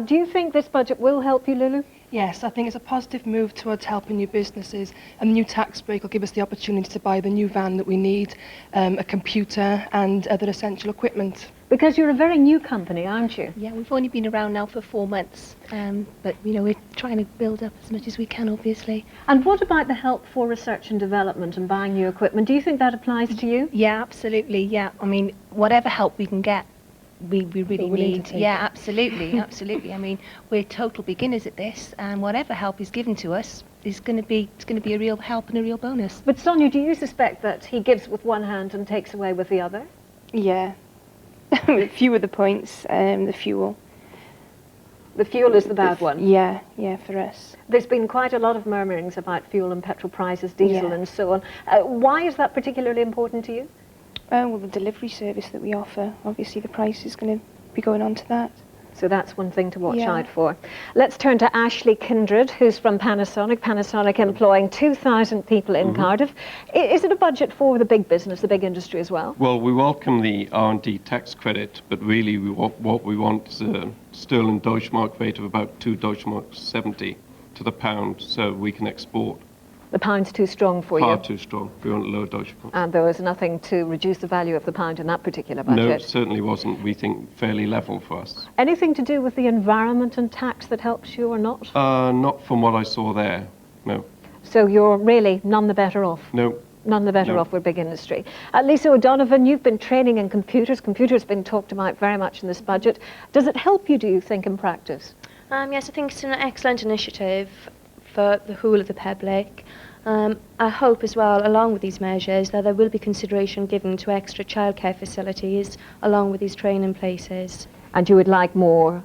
Do you think this budget will help you, Lulu? Yes, I think it's a positive move towards helping new businesses, and the new tax break will give us the opportunity to buy the new van that we need, a computer and other essential equipment. Because you're a very new company, aren't you? Yeah, we've only been around now for 4 months, but you know, we're trying to build up as much as we can, obviously. And what about the help for research and development and buying new equipment? Do you think that applies to you? Yeah, absolutely, yeah. I mean, whatever help we can get, we really need. Yeah, absolutely, absolutely. I mean, we're total beginners at this, and whatever help is given to us is going to be a real help and a real bonus. But Sonia, do you suspect that he gives with one hand and takes away with the other? Yeah. A few of the points, the fuel. The fuel is the bad one? Yeah, for us. There's been quite a lot of murmurings about fuel and petrol prices, diesel and so on. Why is that particularly important to you? Well, the delivery service that we offer, obviously the price is going to be going on to that. So that's one thing to watch out for. Let's turn to Ashley Kindred, who's from Panasonic. Panasonic employing 2,000 people in Cardiff. Is it a budget for the big business, the big industry as well? Well, we welcome the R&D tax credit, but really what we want is a sterling Deutschmark rate of about 2 Deutschmark 70 to the pound, so we can export. The pound's too strong for you? Far too strong. We want low Deutschmark. And there was nothing to reduce the value of the pound in that particular budget? No, it certainly wasn't. We think fairly level for us. Anything to do with the environment and tax that helps you or not? Not from what I saw there, no. So you're really none the better off? No. None the better off with big industry. Lisa O'Donovan, you've been training in computers. Computers have been talked about very much in this budget. Does it help you, do you think, in practice? Yes, I think it's an excellent initiative for the whole of the public. I hope as well, along with these measures, that there will be consideration given to extra childcare facilities along with these training places. And you would like more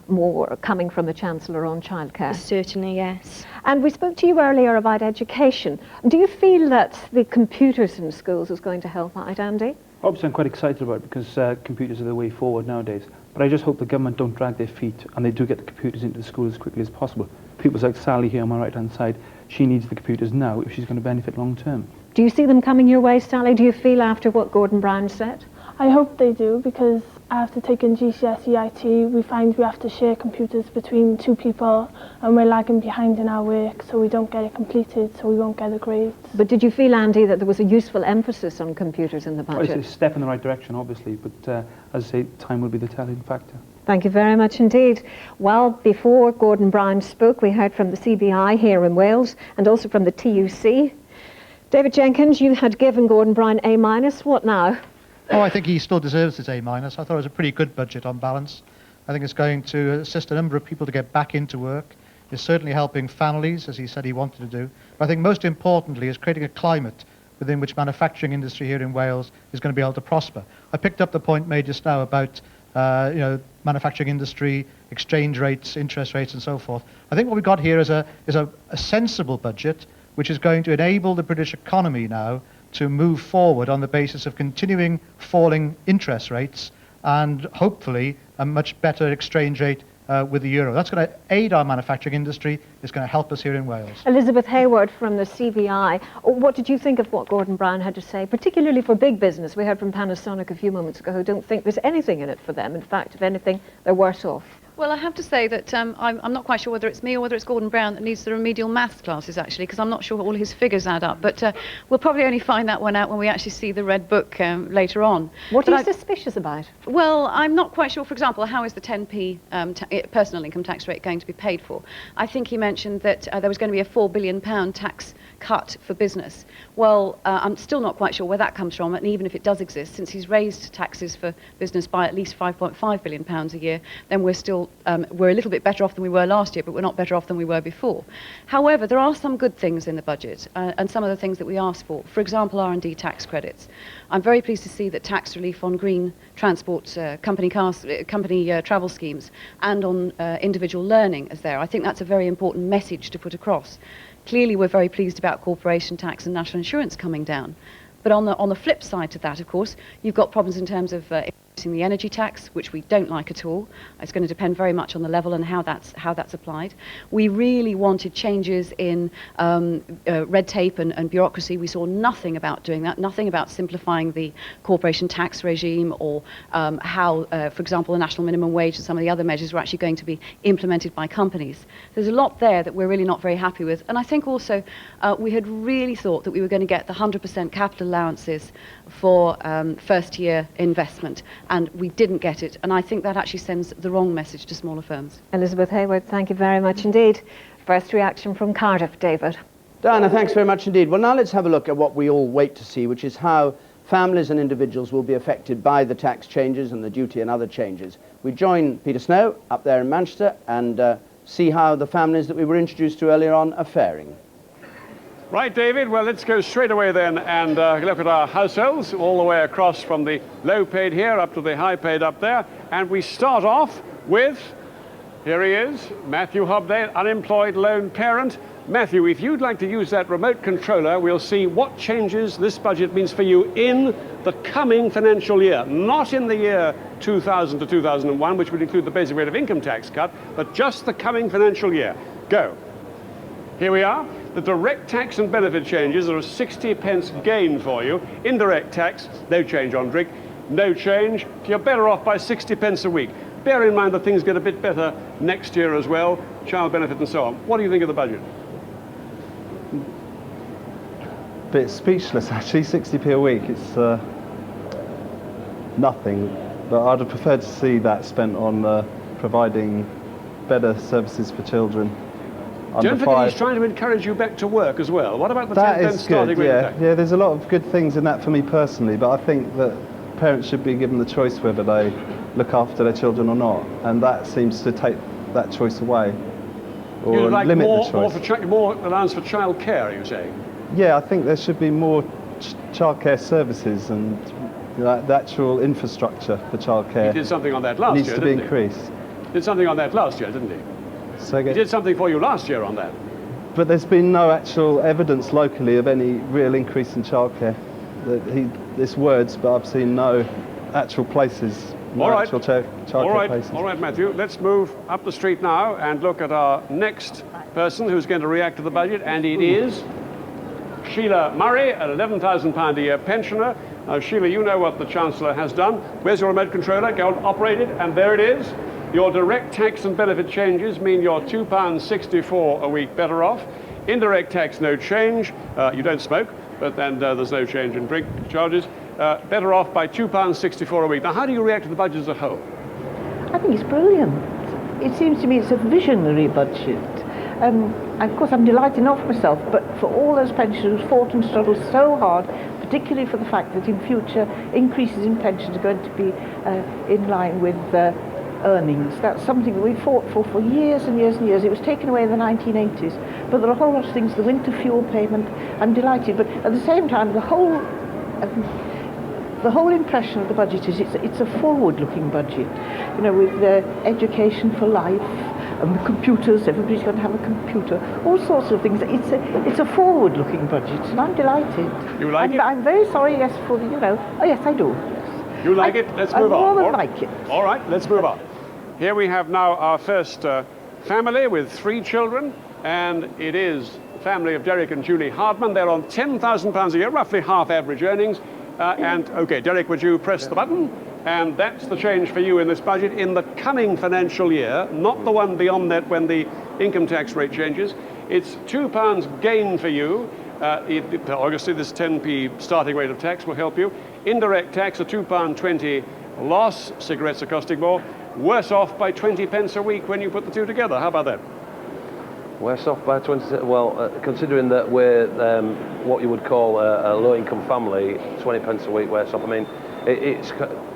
coming from the Chancellor on childcare? Certainly, yes. And we spoke to you earlier about education. Do you feel that the computers in schools is going to help out, Andy? Obviously, I'm quite excited about it because computers are the way forward nowadays. But I just hope the government don't drag their feet and they do get the computers into the school as quickly as possible. People like Sally here on my right-hand side, she needs the computers now if she's going to benefit long-term. Do you see them coming your way, Sally? Do you feel after what Gordon Brown said? I hope they do, because after taking GCSE IT, we find we have to share computers between 2 people and we're lagging behind in our work, so we don't get it completed, so we won't get the grades. But did you feel, Andy, that there was a useful emphasis on computers in the budget? Well, it's a step in the right direction, obviously, but as I say, time will be the telling factor. Thank you very much indeed. Well, before Gordon Brown spoke, we heard from the CBI here in Wales and also from the TUC. David Jenkins, you had given Gordon Brown A-. What now? Oh, I think he still deserves his A-. I thought it was a pretty good budget on balance. I think it's going to assist a number of people to get back into work. It's certainly helping families, as he said he wanted to do. But I think most importantly, it's creating a climate within which manufacturing industry here in Wales is going to be able to prosper. I picked up the point made just now about manufacturing industry, exchange rates, interest rates, and so forth. I think what we've got here is a sensible budget, which is going to enable the British economy now to move forward on the basis of continuing falling interest rates and hopefully a much better exchange rate with the euro. That's going to aid our manufacturing industry. It's going to help us here in Wales. Elizabeth Hayward from the CBI. What did you think of what Gordon Brown had to say, particularly for big business? We heard from Panasonic a few moments ago who don't think there's anything in it for them. In fact, if anything, they're worse off. Well, I have to say that I'm not quite sure whether it's me or whether it's Gordon Brown that needs the remedial maths classes, actually, because I'm not sure all his figures add up. But we'll probably only find that one out when we actually see the red book later on. What are you suspicious about? Well, I'm not quite sure, for example, how is the 10p personal income tax rate going to be paid for? I think he mentioned that there was going to be a £4 billion tax cut for business. Well, I'm still not quite sure where that comes from, and even if it does exist, since he's raised taxes for business by at least £5.5 billion a year, then we're still we're a little bit better off than we were last year, but we're not better off than we were before. However, there are some good things in the budget, and some of the things that we asked for. For example, R&D tax credits. I'm very pleased to see that tax relief on green transport, company travel schemes, and on individual learning is there. I think that's a very important message to put across. Clearly, we're very pleased about corporation tax and national insurance coming down. But on the flip side to that, of course, you've got problems in terms of the energy tax, which we don't like at all. It's going to depend very much on the level and how that's applied. We really wanted changes in red tape and bureaucracy. We saw nothing about doing that, nothing about simplifying the corporation tax regime or how, for example, the national minimum wage and some of the other measures were actually going to be implemented by companies. There's a lot there that we're really not very happy with. And I think also we had really thought that we were going to get the 100% capital allowances for first-year investment, and we didn't get it, and I think that actually sends the wrong message to smaller firms. Elizabeth Hayward, thank you very much indeed. First reaction from Cardiff, David. Diana, thanks very much indeed. Well, now let's have a look at what we all wait to see, which is how families and individuals will be affected by the tax changes and the duty and other changes. We join Peter Snow up there in Manchester and see how the families that we were introduced to earlier on are faring. Right, David, well, let's go straight away then and look at our households all the way across from the low paid here up to the high paid up there. And we start off with, here he is, Matthew Hobday, unemployed lone parent. Matthew, if you'd like to use that remote controller, we'll see what changes this budget means for you in the coming financial year, not in the year 2000 to 2001, which would include the basic rate of income tax cut, but just the coming financial year. Go. Here we are. The direct tax and benefit changes are a 60p gain for you. Indirect tax, no change on drink, no change. You're better off by 60p a week. Bear in mind that things get a bit better next year as well, child benefit and so on. What do you think of the budget? Bit speechless, actually. 60p a week, it's nothing. But I'd have preferred to see that spent on providing better services for children. Don't forget he's trying to encourage you back to work as well. What about the 10p starting rate tax? Yeah, there's a lot of good things in that for me personally, but I think that parents should be given the choice whether they look after their children or not, and that seems to take that choice away or You'd like limit the choice. More allowance for child care, are you saying? Yeah, I think there should be more childcare services and the actual infrastructure for childcare. He did something on that last year, needs to be increased. Did something on that last year, didn't he? So he did something for you last year on that. But there's been no actual evidence locally of any real increase in childcare. It's words, but I've seen no actual places, actual childcare places. All right, Matthew. Let's move up the street now and look at our next person who's going to react to the budget, and it is Sheila Murray, an £11,000 a year pensioner. Now, Sheila, you know what the Chancellor has done. Where's your remote controller? Go and operate it, and there it is. Your direct tax and benefit changes mean you're £2.64 a week better off. Indirect tax, no change. You don't smoke, but then there's no change in drink charges. Better off by £2.64 a week. Now, how do you react to the budget as a whole? I think it's brilliant. It seems to me it's a visionary budget. Of course, I'm delighted not for myself, but for all those pensioners who fought and struggled so hard, particularly for the fact that in future increases in pensions are going to be in line with earnings. That's something that we fought for years and years and years. It was taken away in the 1980s, but there are a whole lot of things. The winter fuel payment, I'm delighted, but at the same time, the whole impression of the budget is it's a forward-looking budget. You know, with education for life and the computers, everybody's going to have a computer, all sorts of things. It's a forward-looking budget, and I'm delighted. You like it? I'm very sorry, yes, for oh yes, I do. Yes. You like it? Let's move on. I more than like it. All right, let's move on. Here we have now our first family with 3 children, and it is the family of Derek and Julie Hardman. They're on £10,000 a year, roughly half average earnings. Okay, Derek, would you press the button? And that's the change for you in this budget in the coming financial year, not the one beyond that when the income tax rate changes. It's £2 gain for you. Obviously, this 10p starting rate of tax will help you. Indirect tax, a £2.20 loss. Cigarettes are costing more. Worse off by 20p a week when you put the two together. How about that? Worse off by 20. Well, considering that we're what you would call a low-income family, 20p a week worse off. I mean, it's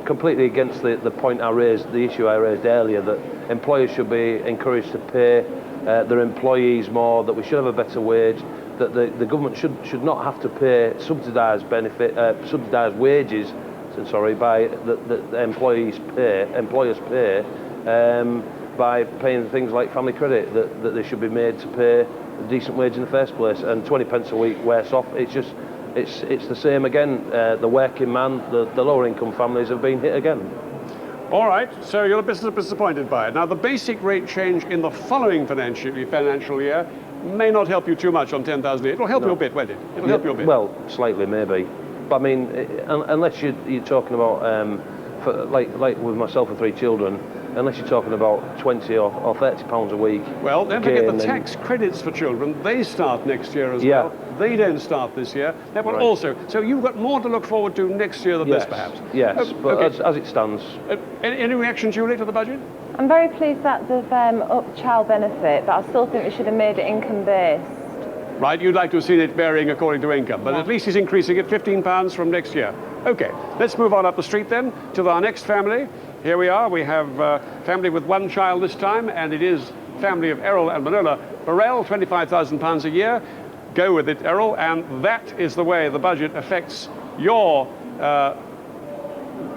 completely against the point I raised, the issue I raised earlier, that employers should be encouraged to pay their employees more, that we should have a better wage, that the government should not have to pay subsidised wages. By the employers pay by paying things like family credit that they should be made to pay a decent wage in the first place, and 20p a week worse off. It's just it's the same again. The working man, the lower income families have been hit again. All right, so you're a bit disappointed by it. Now, the basic rate change in the following financial year may not help you too much on 10,000. It'll help you a bit, won't it? It'll help you a bit. Well, slightly maybe. But I mean, unless you're talking about, like with myself and 3 children, unless you're talking about 20 or 30 pounds a week. Well, don't forget the tax credits for children. They start next year as well. They don't start this year. That will also. So you've got more to look forward to next year than this, perhaps. Yes, but okay. as it stands. Any reaction, Julie, to the budget? I'm very pleased that they've upped child benefit, but I still think they should have made it income-based. Right, you'd like to have seen it varying according to income, but at least he's increasing it £15 from next year. Okay, let's move on up the street then to our next family. Here we are. We have a family with 1 child this time, and it is family of Errol and Manola Burrell, £25,000 a year. Go with it, Errol, and that is the way the budget affects your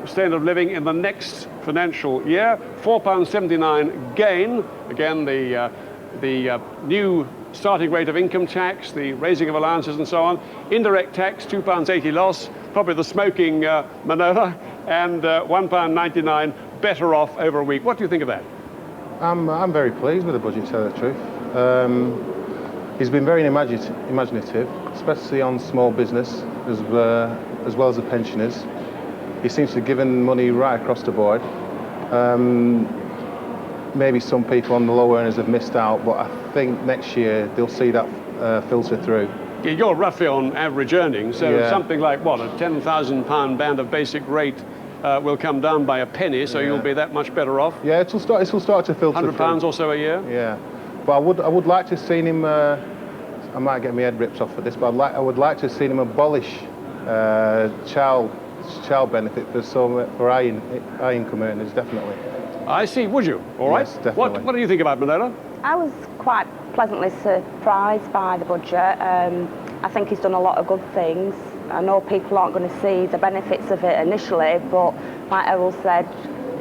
standard of living in the next financial year. £4.79 gain. Again, the new starting rate of income tax, the raising of allowances and so on. Indirect tax, £2.80 loss, probably the smoking Manola, and £1.99 better off over a week. What do you think of that? I'm very pleased with the budget, to tell the truth. He's been very imaginative, especially on small business, as well as the pensioners. He seems to have given money right across the board. Maybe some people on the low earners have missed out, but I think next year they'll see that filter through. Yeah, you're roughly on average earnings, so something like, what, a £10,000 band of basic rate will come down by a penny, so you'll be that much better off. Yeah, it will start to filter through. £100 or so a year? Yeah. But I would like to have seen him, I might get my head ripped off for this, but I would like to have seen him abolish child benefit for high income earners, definitely. I see, would you? All right. Yes, definitely. What do you think about Manola? I was quite pleasantly surprised by the budget. I think he's done a lot of good things. I know people aren't going to see the benefits of it initially, but like Errol said,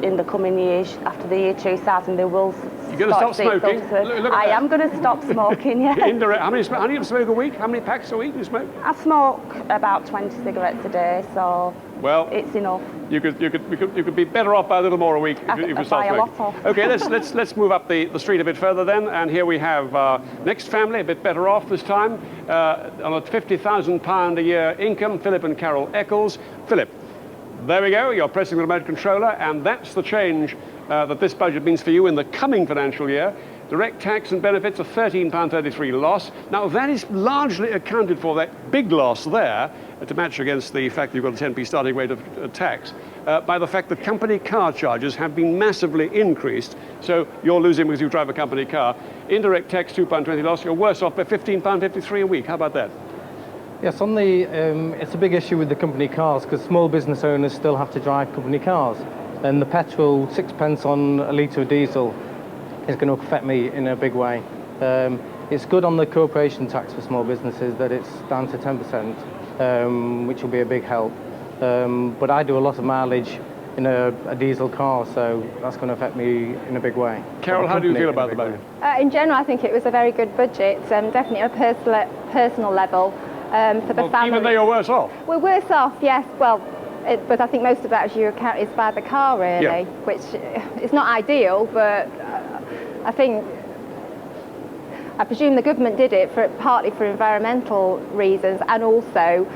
in the coming years, after the year 2000, they will You're going to stop smoking? I am going to stop smoking, yeah. Indirect. How many do you smoke a week? How many packs a week do you smoke? I smoke about 20 cigarettes a day, so it's enough. You could be better off by a little more a week if you stop smoking. Okay, let's move up the street a bit further then, and here we have next family, a bit better off this time, on a £50,000 a year income, Phillip and Carol Eckles. Phillip, there we go, you're pressing the remote controller, and that's the change that this budget means for you in the coming financial year. Direct tax and benefits, a £13.33 loss. Now, that is largely accounted for, that big loss there, to match against the fact that you've got a 10p starting rate of tax, by the fact that company car charges have been massively increased. So you're losing because you drive a company car. Indirect tax, £2.20 loss. You're worse off by £15.53 a week. How about that? Yes, on the it's a big issue with the company cars because small business owners still have to drive company cars. And the petrol, 6p on a litre of diesel, is going to affect me in a big way. It's good on the corporation tax for small businesses that it's down to 10%, which will be a big help. But I do a lot of mileage in a diesel car, so that's going to affect me in a big way. Carol, how do you feel about the budget? In general, I think it was a very good budget, definitely on a personal level for the family. Even though you're worse off? We're worse off, yes. Well, but I think most of that is by the car, really, which is not ideal, but I presume the government did it partly for environmental reasons and also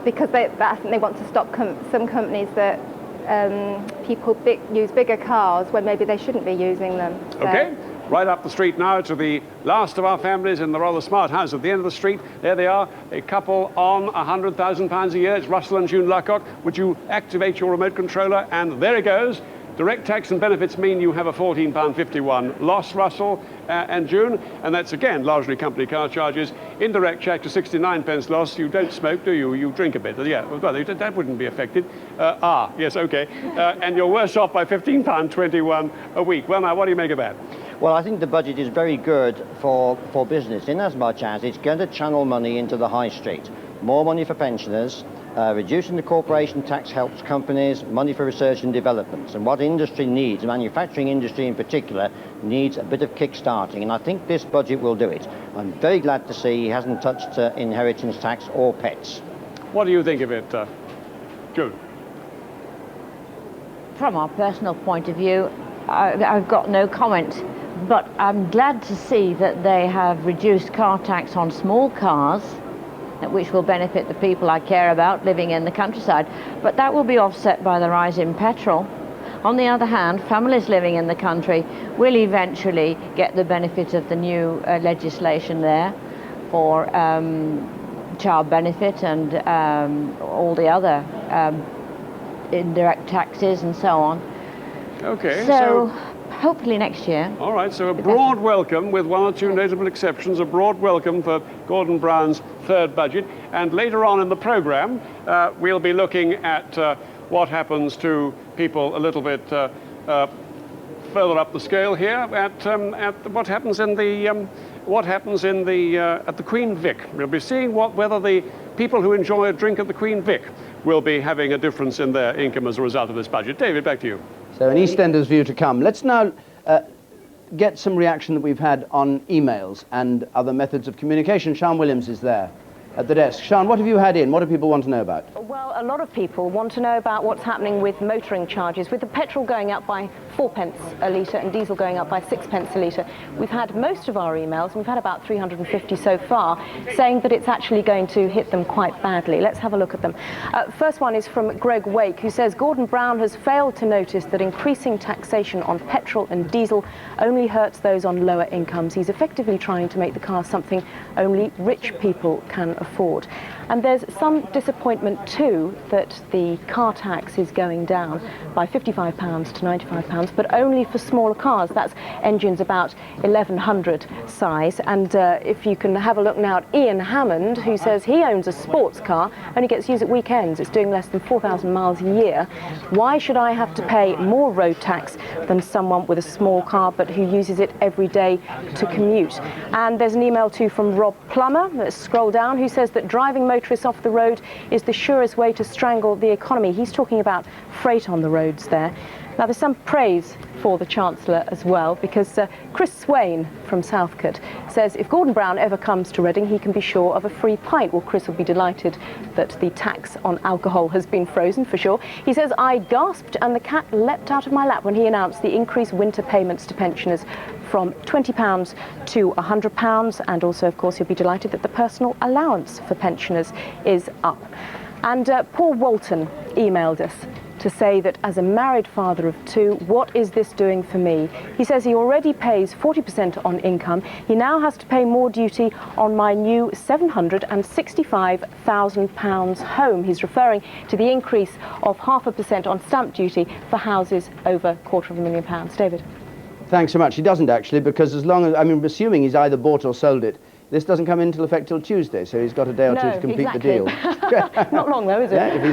because I think they want to stop some companies that people use bigger cars when maybe they shouldn't be using them. So. Okay. Right up the street now to the last of our families in the rather smart house at the end of the street. There they are, a couple on £100,000 a year. It's Russell and June Luckock. Would you activate your remote controller? And there it goes. Direct tax and benefits mean you have a £14.51 loss, Russell and June, and that's again largely company car charges. Indirect tax to 69p loss. You don't smoke, do you? You drink a bit. Yeah, well, that wouldn't be affected. Yes, okay. And you're worse off by £15.21 a week. Well, now, what do you make of that? Well, I think the budget is very good for business in as much as it's going to channel money into the high street. More money for pensioners, Reducing the corporation tax helps companies, money for research and development. And what industry needs, the manufacturing industry in particular, needs a bit of kick-starting. And I think this budget will do it. I'm very glad to see he hasn't touched inheritance tax or pets. What do you think of it, Jude? From our personal point of view, I've got no comment, but I'm glad to see that they have reduced car tax on small cars, which will benefit the people I care about living in the countryside, but that will be offset by the rise in petrol. On the other hand, families living in the country will eventually get the benefit of the new legislation there for child benefit and all the other indirect taxes and so on. Okay, so hopefully next year. All right, so a broad welcome, with one or two notable exceptions, a broad welcome for Gordon Brown's third budget. And later on in the programme, we'll be looking at what happens to people a little bit further up the scale here, at what happens in the at the Queen Vic. We'll be seeing whether the people who enjoy a drink at the Queen Vic will be having a difference in their income as a result of this budget. David, back to you. So an EastEnders view to come. Let's now get some reaction that we've had on emails and other methods of communication. Sian Williams is there at the desk. Sian, what have you had in? What do people want to know about? Well, a lot of people want to know about what's happening with motoring charges, with the petrol going up by 4p a litre and diesel going up by 6p a litre. We've had most of our emails, and we've had about 350 so far, saying that it's actually going to hit them quite badly. Let's have a look at them. First one is from Greg Wake, who says Gordon Brown has failed to notice that increasing taxation on petrol and diesel only hurts those on lower incomes. He's effectively trying to make the car something only rich people can afford. And there's some disappointment too that the car tax is going down by £55 to £95, but only for smaller cars. That's engines about 1100 size. And if you can have a look now at Ian Hammond, who says he owns a sports car, only gets used at weekends. It's doing less than 4,000 miles a year. Why should I have to pay more road tax than someone with a small car but who uses it every day to commute? And there's an email too from Rob Plummer, let's scroll down, who says that driving motorists off the road is the surest way to strangle the economy. He's talking about freight on the roads there. Now, there's some praise for the Chancellor as well, because Chris Swain from Southcote says if Gordon Brown ever comes to Reading, he can be sure of a free pint. Well, Chris will be delighted that the tax on alcohol has been frozen, for sure. He says, I gasped and the cat leapt out of my lap when he announced the increased winter payments to pensioners from £20 to £100, and also, of course, he'll be delighted that the personal allowance for pensioners is up. And Paul Walton emailed us to say that as a married father of two, what is this doing for me? He says he already pays 40% on income. He now has to pay more duty on my new £765,000 home. He's referring to the increase of 0.5% on stamp duty for houses over £250,000. David? Thanks so much. He doesn't actually, because as long as, I mean, assuming he's either bought or sold it, this doesn't come into effect till Tuesday, so he's got a day or two to complete the deal. Not long though, is it? Yeah, if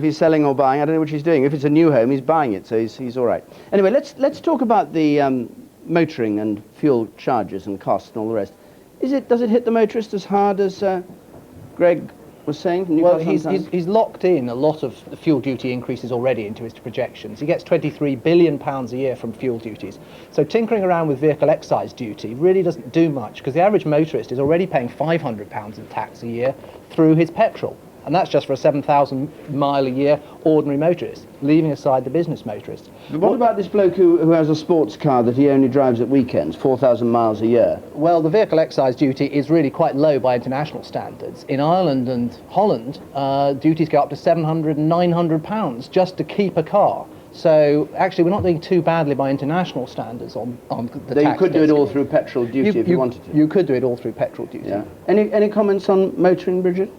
he's selling or buying, I don't know what he's doing. If it's a new home, he's buying it, so he's all right. Anyway, let's talk about the motoring and fuel charges and costs and all the rest. Does it hit the motorist as hard as Greg was saying? Well, he's locked in a lot of the fuel duty increases already into his projections. He gets £23 billion a year from fuel duties. So tinkering around with vehicle excise duty really doesn't do much, because the average motorist is already paying £500 in tax a year through his petrol. And that's just for a 7,000 mile a year ordinary motorist, leaving aside the business motorist. But what about this bloke who has a sports car that he only drives at weekends, 4,000 miles a year? Well, the vehicle excise duty is really quite low by international standards. In Ireland and Holland, duties go up to £700 and £900 just to keep a car. So actually, we're not doing too badly by international standards on the tax. You could do it all through petrol duty if you wanted to. You could do it all through petrol duty. Yeah. Any comments on motoring, Bridget?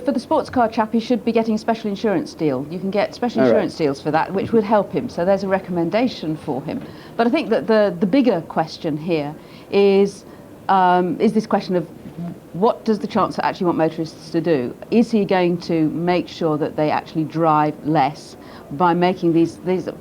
For the sports car chap, he should be getting a special insurance deal. You can get special insurance deals for that, which would help him. So there's a recommendation for him. But I think that the bigger question here is this question of what does the Chancellor actually want motorists to do? Is he going to make sure that they actually drive less by making these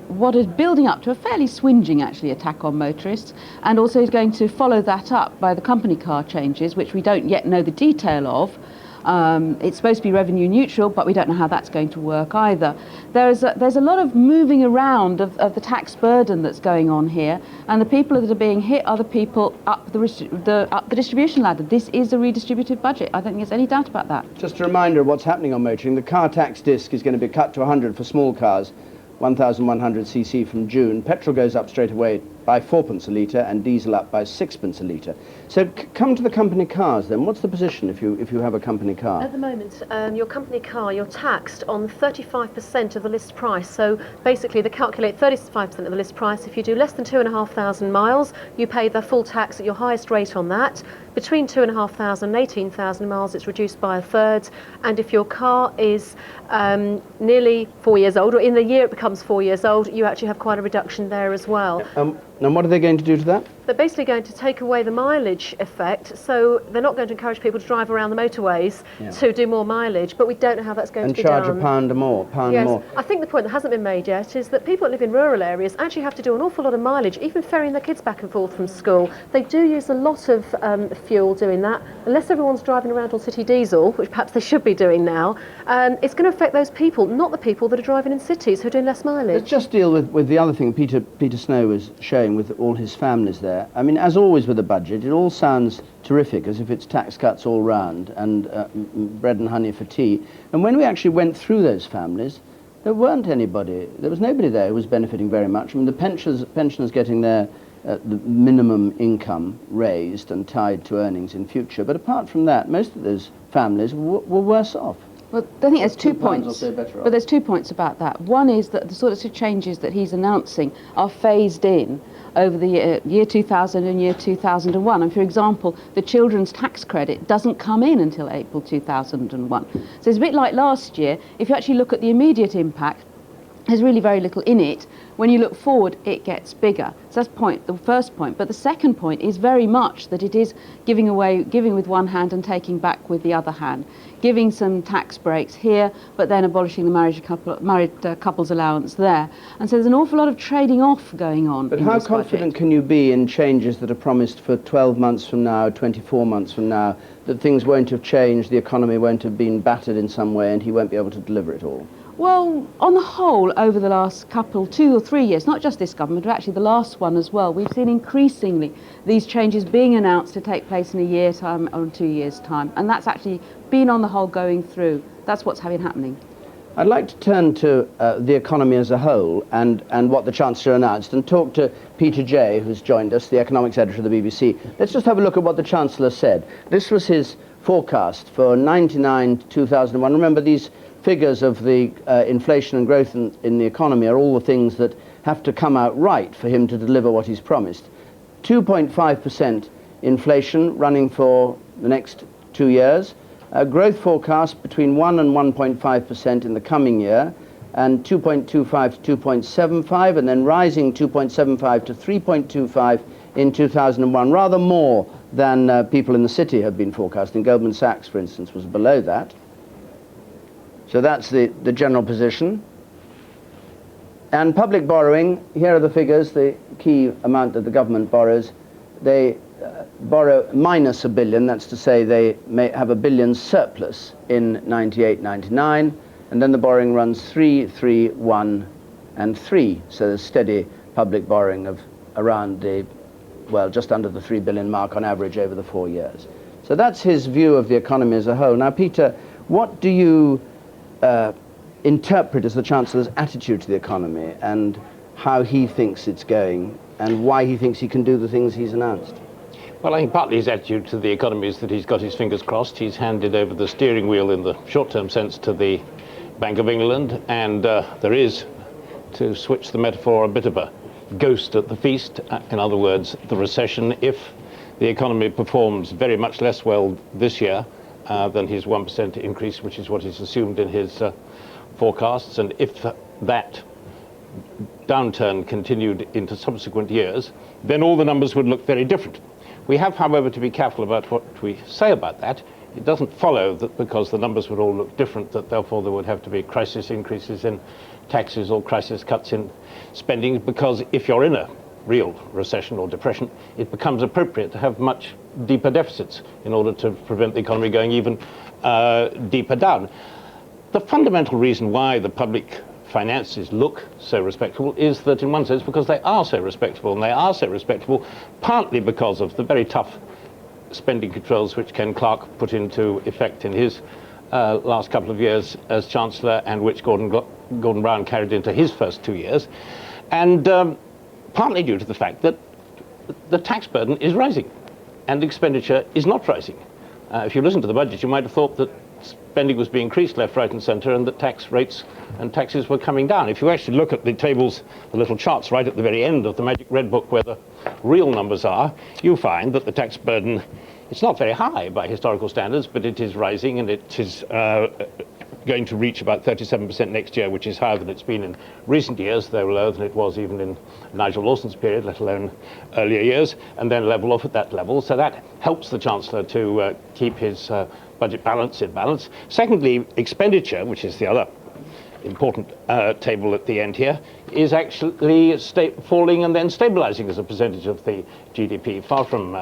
what is building up to a fairly swingeing actually attack on motorists, and also he's going to follow that up by the company car changes, which we don't yet know the detail of, It's supposed to be revenue neutral, but we don't know how that's going to work either. There's a lot of moving around of the tax burden that's going on here, and the people that are being hit are the people up the distribution ladder. This is a redistributive budget. I don't think there's any doubt about that. Just a reminder of what's happening on motoring. The car tax disc is going to be cut to 100 for small cars, 1,100cc from June. Petrol goes up straight away by 4p a litre and diesel up by 6p a litre. So come to the company cars then. What's the position if you have a company car? At the moment, your company car, you're taxed on 35% of the list price. So basically they calculate 35% of the list price. If you do less than 2,500 miles, you pay the full tax at your highest rate on that. Between 2,500 and 18,000 miles, it's reduced by a third. And if your car is nearly 4 years old, or in the year it becomes 4 years old, you actually have quite a reduction there as well. And what are they going to do to that? They're basically going to take away the mileage effect, so they're not going to encourage people to drive around the motorways to do more mileage, but we don't know how that's going to be done. And charge a pound more. I think the point that hasn't been made yet is that people that live in rural areas actually have to do an awful lot of mileage, even ferrying their kids back and forth from school. They do use a lot of fuel doing that. Unless everyone's driving around on city diesel, which perhaps they should be doing now, it's going to affect those people, not the people that are driving in cities who are doing less mileage. Let's just deal with the other thing Peter Snow was showing with all his families there. I mean, as always with the budget, it all sounds terrific, as if it's tax cuts all round and bread and honey for tea. And when we actually went through those families, there was nobody there who was benefiting very much. I mean, the pensioners getting their the minimum income raised and tied to earnings in future. But apart from that, most of those families were worse off. Well, I think there's 2 points, but there's 2 points about that. One is that the sort of changes that he's announcing are phased in over the year 2000 and year 2001. And for example, the children's tax credit doesn't come in until April 2001. So it's a bit like last year. If you actually look at the immediate impact, there's really very little in it. When you look forward, it gets bigger. So that's the first point. But the second point is very much that it is giving with one hand and taking back with the other hand. Giving some tax breaks here, but then abolishing the married couples allowance there. And so there's an awful lot of trading off going on. But how confident can you be in changes that are promised for 12 months from now, 24 months from now, that things won't have changed, the economy won't have been battered in some way, and he won't be able to deliver it all? Well, on the whole, over the last 2 or 3 years, not just this government, but actually the last one as well, we've seen increasingly these changes being announced to take place in a year's time or 2 years' time. And that's actually been, on the whole, going through. That's what's been happening. I'd like to turn to the economy as a whole and what the Chancellor announced, and talk to Peter Jay, who's joined us, the economics editor of the BBC. Let's just have a look at what the Chancellor said. This was his forecast for 1999 to 2001. Remember, these figures of the inflation and growth in the economy are all the things that have to come out right for him to deliver what he's promised. 2.5% inflation running for the next 2 years, a growth forecast between 1 and 1.5% in the coming year, and 2.25 to 2.75, and then rising 2.75 to 3.25 in 2001, rather more than people in the city have been forecasting. Goldman Sachs, for instance, was below that. So that's the general position. And public borrowing, here are the figures, the key amount that the government borrows. They borrow minus $1 billion, that's to say they may have $1 billion surplus in 98-99, and then the borrowing runs 3, 3, 1, and 3. So there's steady public borrowing of around just under the $3 billion mark on average over the 4 years. So that's his view of the economy as a whole. Now, Peter, what do you interpret as the Chancellor's attitude to the economy, and how he thinks it's going, and why he thinks he can do the things he's announced? Well, I think partly his attitude to the economy is that he's got his fingers crossed. He's handed over the steering wheel in the short-term sense to the Bank of England, and there is, to switch the metaphor, a bit of a ghost at the feast. In other words, the recession, if the economy performs very much less well this year than his 1% increase, which is what he's assumed in his forecasts, and if that downturn continued into subsequent years, then all the numbers would look very different. We have, however, to be careful about what we say about that. It doesn't follow that because the numbers would all look different, that therefore there would have to be crisis increases in taxes or crisis cuts in spending, because if you're in a real recession or depression, it becomes appropriate to have much deeper deficits in order to prevent the economy going even deeper down. The fundamental reason why the public finances look so respectable is that, in one sense, because they are so respectable, and they are so respectable partly because of the very tough spending controls which Ken Clarke put into effect in his last couple of years as Chancellor, and which Gordon Brown carried into his first 2 years, and partly due to the fact that the tax burden is rising and expenditure is not rising. If you listen to the budget, you might have thought that spending was being increased left, right and centre, and that tax rates and taxes were coming down. If you actually look at the tables, the little charts right at the very end of the Magic Red Book where the real numbers are, you find that the tax burden, it's not very high by historical standards, but it is rising, and it is going to reach about 37% next year, which is higher than it's been in recent years, though lower than it was even in Nigel Lawson's period, let alone earlier years, and then level off at that level. So that helps the Chancellor to keep his budget balance in balance. Secondly, expenditure, which is the other important table at the end here, is actually falling and then stabilizing as a percentage of the GDP, far from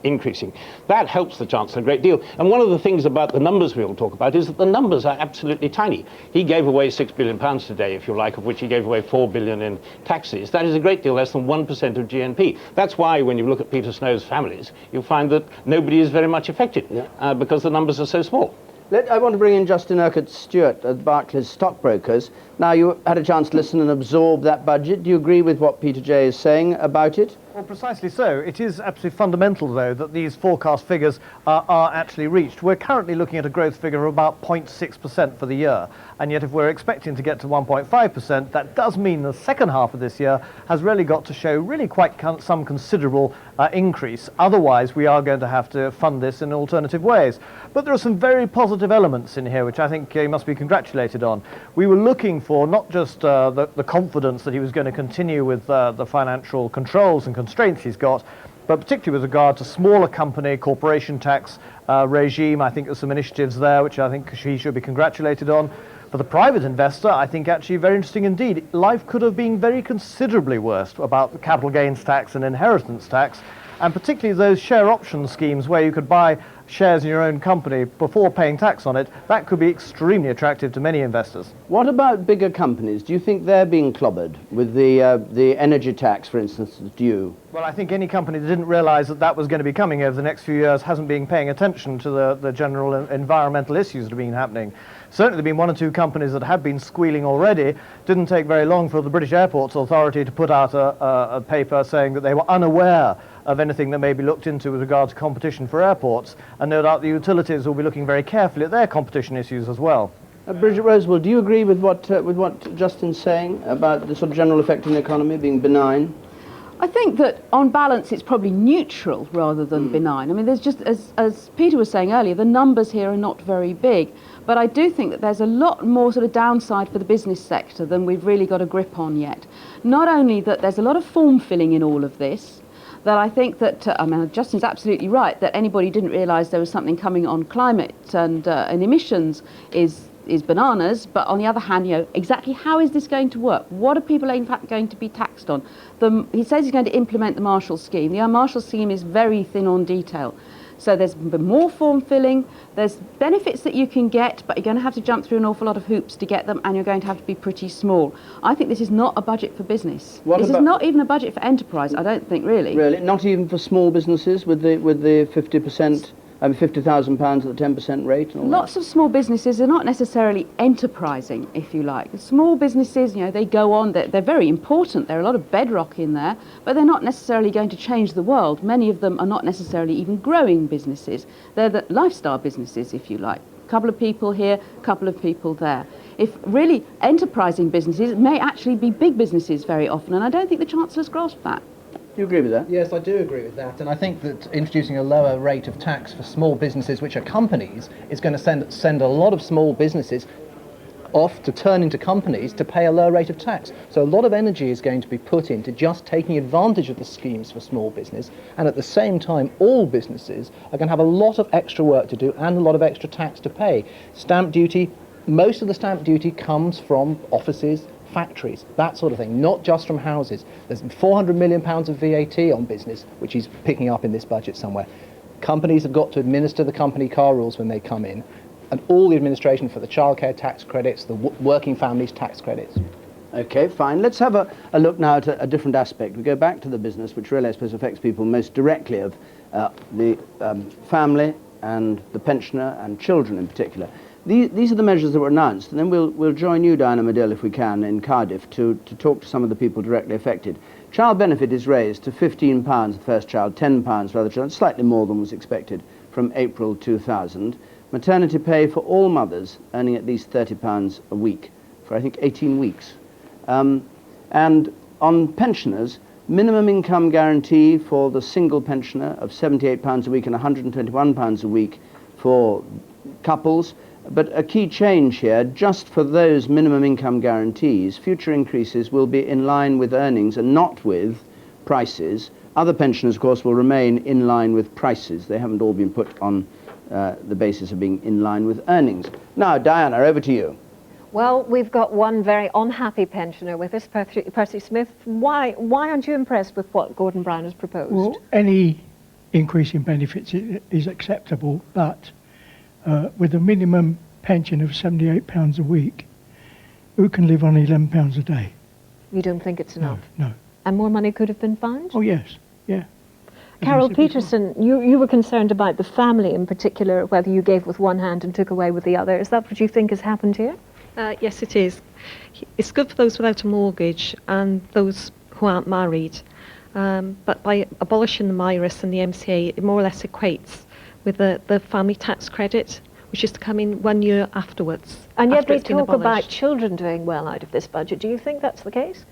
increasing. That helps the Chancellor a great deal. And one of the things about the numbers we all talk about is that the numbers are absolutely tiny. He gave away £6 billion today, if you like, of which he gave away £4 billion in taxes. That is a great deal less than 1% of GNP. That's why when you look at Peter Snow's families, you find that nobody is very much affected because the numbers are so small. I want to bring in Justin Urquhart-Stewart at Barclays Stockbrokers. Now, you had a chance to listen and absorb that budget. Do you agree with what Peter J. is saying about it? Well, precisely so. It is absolutely fundamental, though, that these forecast figures are actually reached. We're currently looking at a growth figure of about 0.6% for the year, and yet if we're expecting to get to 1.5%, that does mean the second half of this year has really got to show really quite some considerable increase. Otherwise, we are going to have to fund this in alternative ways. But there are some very positive elements in here, which I think he must be congratulated on. We were looking for not just the confidence that he was going to continue with the financial controls and constraints he's got, but particularly with regard to smaller company corporation tax regime. I think there's some initiatives there which I think he should be congratulated on. For the private investor, I think actually very interesting indeed. Life could have been very considerably worse about the capital gains tax and inheritance tax, and particularly those share option schemes where you could buy shares in your own company before paying tax on it. That could be extremely attractive to many investors. What about bigger companies? Do you think they're being clobbered with the energy tax, for instance, that's due? Well, I think any company that didn't realise that that was going to be coming over the next few years hasn't been paying attention to the general environmental issues that have been happening. Certainly there have been one or two companies that have been squealing already. Didn't take very long for the British Airports Authority to put out a paper saying that they were unaware of anything that may be looked into with regard to competition for airports, and no doubt the utilities will be looking very carefully at their competition issues as well. Bridget Roosevelt, do you agree with what Justin's saying about the sort of general effect on the economy being benign? I think that on balance it's probably neutral rather than benign. I mean, there's just, as Peter was saying earlier, the numbers here are not very big, but I do think that there's a lot more sort of downside for the business sector than we've really got a grip on yet. Not only that there's a lot of form filling in all of this, that I think that, I mean, Justin's absolutely right, that anybody didn't realise there was something coming on climate and emissions is bananas, but on the other hand, you know, exactly how is this going to work? What are people in fact going to be taxed on? He says he's going to implement the Marshall Scheme. The Marshall Scheme is very thin on detail. So there's more form filling, there's benefits that you can get, but you're going to have to jump through an awful lot of hoops to get them, and you're going to have to be pretty small. I think this is not a budget for business. This is not even a budget for enterprise, I don't think, really. Really? Not even for small businesses with the 50%? £50,000 at the 10% rate? And all Lots of small businesses are not necessarily enterprising, if you like. Small businesses, you know, they go on, they're very important. There are a lot of bedrock in there, but they're not necessarily going to change the world. Many of them are not necessarily even growing businesses. They're the lifestyle businesses, if you like. A couple of people here, a couple of people there. If really enterprising businesses may actually be big businesses very often, and I don't think the Chancellor's grasped that. Do you agree with that? Yes, I do agree with that, and I think that introducing a lower rate of tax for small businesses, which are companies, is going to send a lot of small businesses off to turn into companies to pay a lower rate of tax. So a lot of energy is going to be put into just taking advantage of the schemes for small business, and at the same time all businesses are going to have a lot of extra work to do and a lot of extra tax to pay. Stamp duty, most of the stamp duty comes from offices, factories, that sort of thing, not just from houses. There's £400 million of VAT on business, which he's picking up in this budget somewhere. Companies have got to administer the company car rules when they come in, and all the administration for the childcare tax credits, the working families tax credits. Okay, fine. Let's have a look now at a different aspect. We go back to the business, which really, I suppose, affects people most directly, of the family and the pensioner and children in particular. These are the measures that were announced, and then we'll join you, Diana Madill, if we can, in Cardiff to talk to some of the people directly affected. Child benefit is raised to £15 the first child, £10 for other children, slightly more than was expected from April 2000. Maternity pay for all mothers earning at least £30 a week for, I think, 18 weeks. And on pensioners, minimum income guarantee for the single pensioner of £78 a week and £121 a week for couples. But a key change here, just for those minimum income guarantees, future increases will be in line with earnings and not with prices. Other pensioners, of course, will remain in line with prices. They haven't all been put on the basis of being in line with earnings. Now, Diana, over to you. Well, we've got one very unhappy pensioner with us, Percy Smith. Why aren't you impressed with what Gordon Brown has proposed? Well, any increase in benefits is acceptable, but with a minimum pension of £78 a week, who can live on £11 a day? You don't think it's enough? No. And more money could have been found? Oh, yes, yeah. Carol Peterson, you were concerned about the family in particular, whether you gave with one hand and took away with the other. Is that what you think has happened here? Yes, it is. It's good for those without a mortgage and those who aren't married. But by abolishing the MIRAS and the MCA, it more or less equates with the family tax credit, which is to come in 1 year afterwards. And yet they it's been talk about abolished. children doing well out of this budget. Do you think that's the case?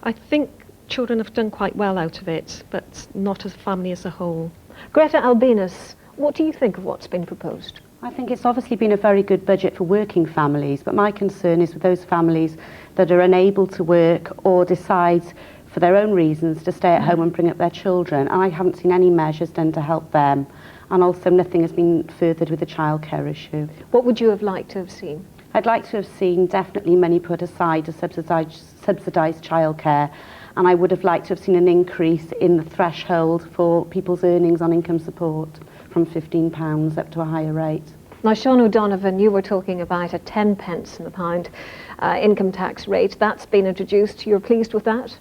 I think children have done quite well out of it, but not as a family as a whole. Greta Albinus, what do you think of what's been proposed? I think it's obviously been a very good budget for working families, but my concern is with those families that are unable to work or decide for their own reasons to stay at home and bring up their children. And I haven't seen any measures done to help them. And also nothing has been furthered with the childcare issue. What would you have liked to have seen? I'd like to have seen definitely money put aside to subsidise childcare. And I would have liked to have seen an increase in the threshold for people's earnings on income support from £15 up to a higher rate. Now, Sean O'Donovan, you were talking about a 10 pence in the pound income tax rate. That's been introduced. You're pleased with that?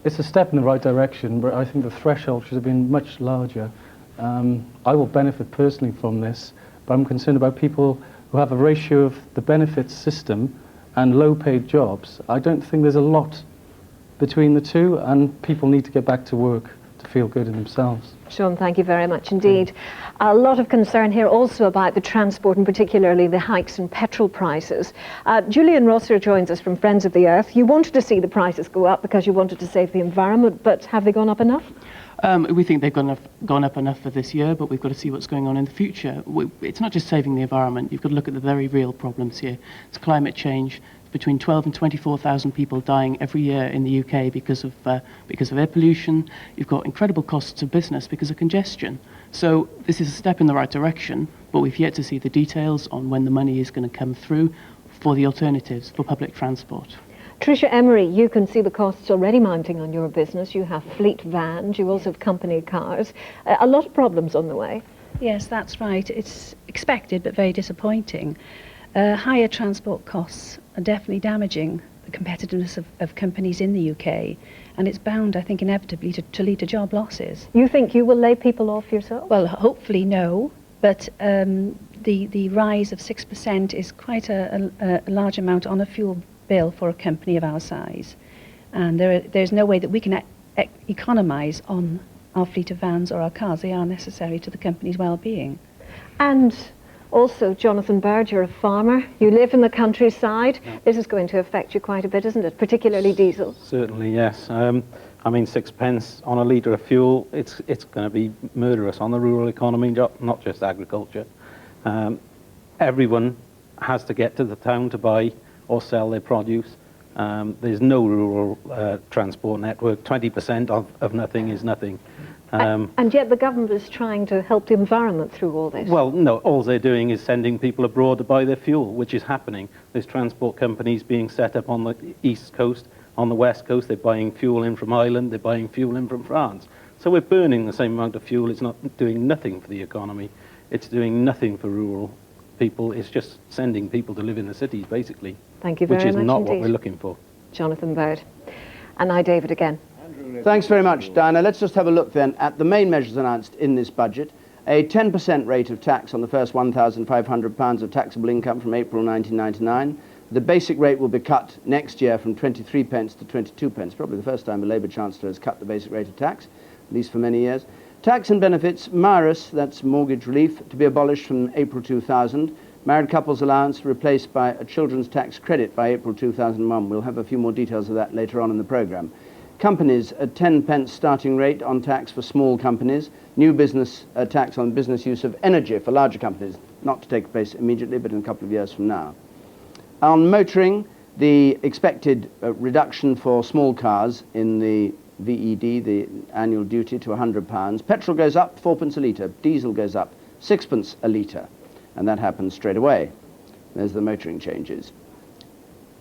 It's a step in the right direction, but I think the threshold should have been much larger. I will benefit personally from this, but I'm concerned about people who have a ratio of the benefits system and low-paid jobs. I don't think there's a lot between the two, and people need to get back to work to feel good in themselves. Sean, thank you very much indeed. A lot of concern here also about the transport and particularly the hikes in petrol prices. Julian Rosser joins us from Friends of the Earth. You wanted to see the prices go up because you wanted to save the environment, but have they gone up enough? We think they've gone up enough for this year, but we've got to see what's going on in the future. It's not just saving the environment. You've got to look at the very real problems here. It's climate change. Between 12 and 24,000 people dying every year in the UK because of air pollution. You've got incredible costs of business because of congestion. So this is a step in the right direction, but we've yet to see the details on when the money is going to come through for the alternatives for public transport. Tricia Emery, you can see the costs already mounting on your business. You have fleet vans, you also have company cars. A lot of problems on the way. Yes, that's right. It's expected but very disappointing. Higher transport costs are definitely damaging the competitiveness of companies in the UK, and it's bound, I think, inevitably to lead to job losses. You think you will lay people off yourself? Well, hopefully no, but the rise of 6% is quite a large amount on a fuel bill for a company of our size, and there's no way that we can economise on our fleet of vans or our cars. They are necessary to the company's well-being. And also, Jonathan Bird, you're a farmer. You live in the countryside. Yeah. This is going to affect you quite a bit, isn't it? Particularly diesel. Certainly, yes. I mean, 6 pence on a litre of fuel, it's going to be murderous on the rural economy, not just agriculture. Everyone has to get to the town to buy or sell their produce. There's no rural transport network. 20% of nothing is nothing. And yet the government is trying to help the environment through all this. Well, no, all they're doing is sending people abroad to buy their fuel, which is happening. There's transport companies being set up on the east coast, on the west coast. They're buying fuel in from Ireland, they're buying fuel in from France. So we're burning the same amount of fuel. It's not doing nothing for the economy. It's doing nothing for rural people. It's just sending people to live in the cities, basically. Thank you very much Which is not indeed. what we're looking for. Jonathan Bird. And now David again. Thanks very much, Diana. Let's just have a look then at the main measures announced in this budget. A 10% rate of tax on the first £1,500 of taxable income from April 1999. The basic rate will be cut next year from 23 pence to 22 pence. Probably the first time a Labour Chancellor has cut the basic rate of tax, at least for many years. Tax and benefits, MIRAS, that's mortgage relief, to be abolished from April 2000. Married couples allowance replaced by a children's tax credit by April 2001. We'll have a few more details of that later on in the programme. Companies, a 10 pence starting rate on tax for small companies. New business tax on business use of energy for larger companies, not to take place immediately, but in a couple of years from now. On motoring, the expected reduction for small cars in the VED, the annual duty, to £100. Petrol goes up 4 pence a litre. Diesel goes up 6 pence a litre. And that happens straight away. There's the motoring changes.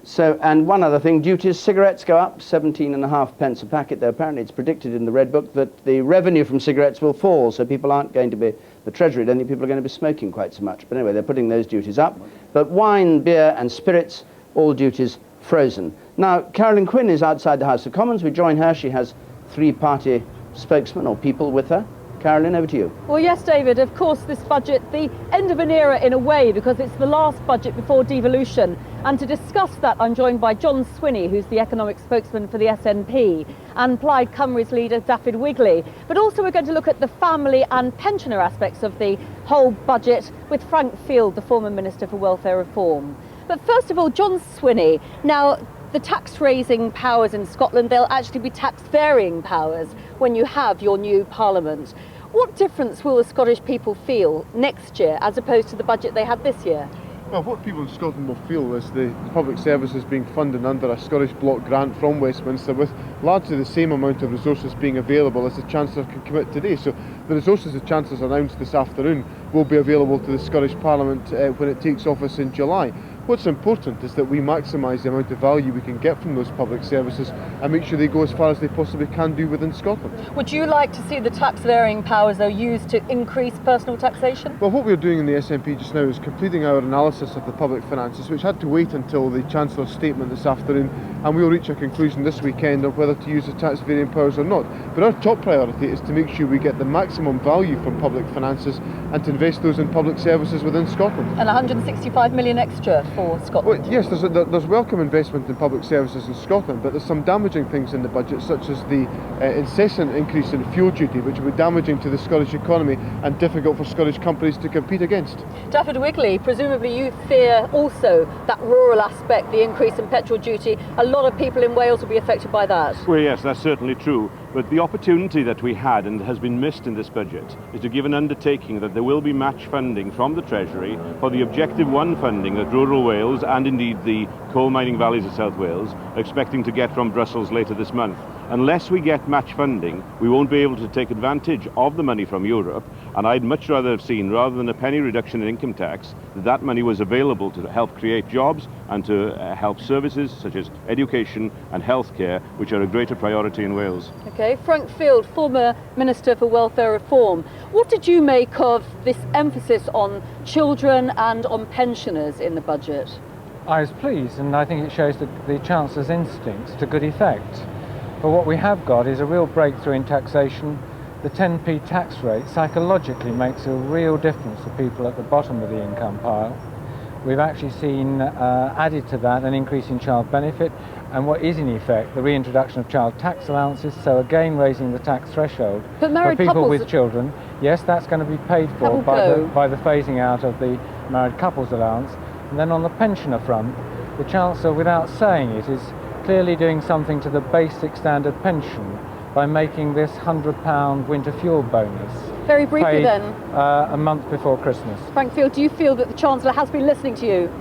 So, and one other thing, duties, cigarettes go up 17.5 pence a packet, though apparently it's predicted in the Red Book that the revenue from cigarettes will fall, so people aren't going to be, the Treasury don't think people are going to be smoking quite so much. But anyway, they're putting those duties up. But wine, beer and spirits, all duties frozen. Now, Carolyn Quinn is outside the House of Commons. We join her. She has 3 party spokesmen or people with her. Carolyn, over to you. Well, yes, David, of course, this budget, the end of an era in a way, because it's the last budget before devolution. And to discuss that, I'm joined by John Swinney, who's the economic spokesman for the SNP, and Plaid Cymru's leader, David Wigley. But also we're going to look at the family and pensioner aspects of the whole budget with Frank Field, the former Minister for Welfare Reform. But first of all, John Swinney. Now, the tax-raising powers in Scotland, they'll actually be tax-varying powers when you have your new Parliament. What difference will the Scottish people feel next year as opposed to the budget they had this year? Well, what people in Scotland will feel is the public services being funded under a Scottish block grant from Westminster with largely the same amount of resources being available as the Chancellor can commit today. So the resources the Chancellor's announced this afternoon will be available to the Scottish Parliament when it takes office in July. What's important is that we maximise the amount of value we can get from those public services and make sure they go as far as they possibly can do within Scotland. Would you like to see the tax-varying powers, though, used to increase personal taxation? Well, what we're doing in the SNP just now is completing our analysis of the public finances, which had to wait until the Chancellor's statement this afternoon, and we'll reach a conclusion this weekend on whether to use the tax-varying powers or not. But our top priority is to make sure we get the maximum value from public finances and to invest those in public services within Scotland. And 165 million extra for Scotland? Well, yes, there's welcome investment in public services in Scotland, but there's some damaging things in the budget, such as the incessant increase in fuel duty, which will be damaging to the Scottish economy and difficult for Scottish companies to compete against. David Wigley, presumably you fear also that rural aspect, the increase in petrol duty. A lot of people in Wales will be affected by that. Well, yes, that's certainly true. But the opportunity that we had and has been missed in this budget is to give an undertaking that there will be match funding from the Treasury for the Objective 1 funding that rural Wales and indeed the coal mining valleys of South Wales are expecting to get from Brussels later this month. Unless we get match funding, we won't be able to take advantage of the money from Europe, and I'd much rather have seen, rather than a penny reduction in income tax, that money was available to help create jobs and to help services such as education and healthcare, which are a greater priority in Wales. Okay, Frank Field, former Minister for Welfare Reform. What did you make of this emphasis on children and on pensioners in the budget? I was pleased, and I think it shows the Chancellor's instincts to good effect. But what we have got is a real breakthrough in taxation. The 10p tax rate psychologically makes a real difference to people at the bottom of the income pile. We've actually seen added to that an increase in child benefit, and what is in effect the reintroduction of child tax allowances, so again raising the tax threshold for people with children. Yes, that's going to be paid for by the phasing out of the married couples allowance. And then on the pensioner front, the Chancellor, without saying it, is clearly doing something to the basic standard pension by making this £100 winter fuel bonus. Very briefly paid, then. a month before Christmas. Frank Field, do you feel that the Chancellor has been listening to you?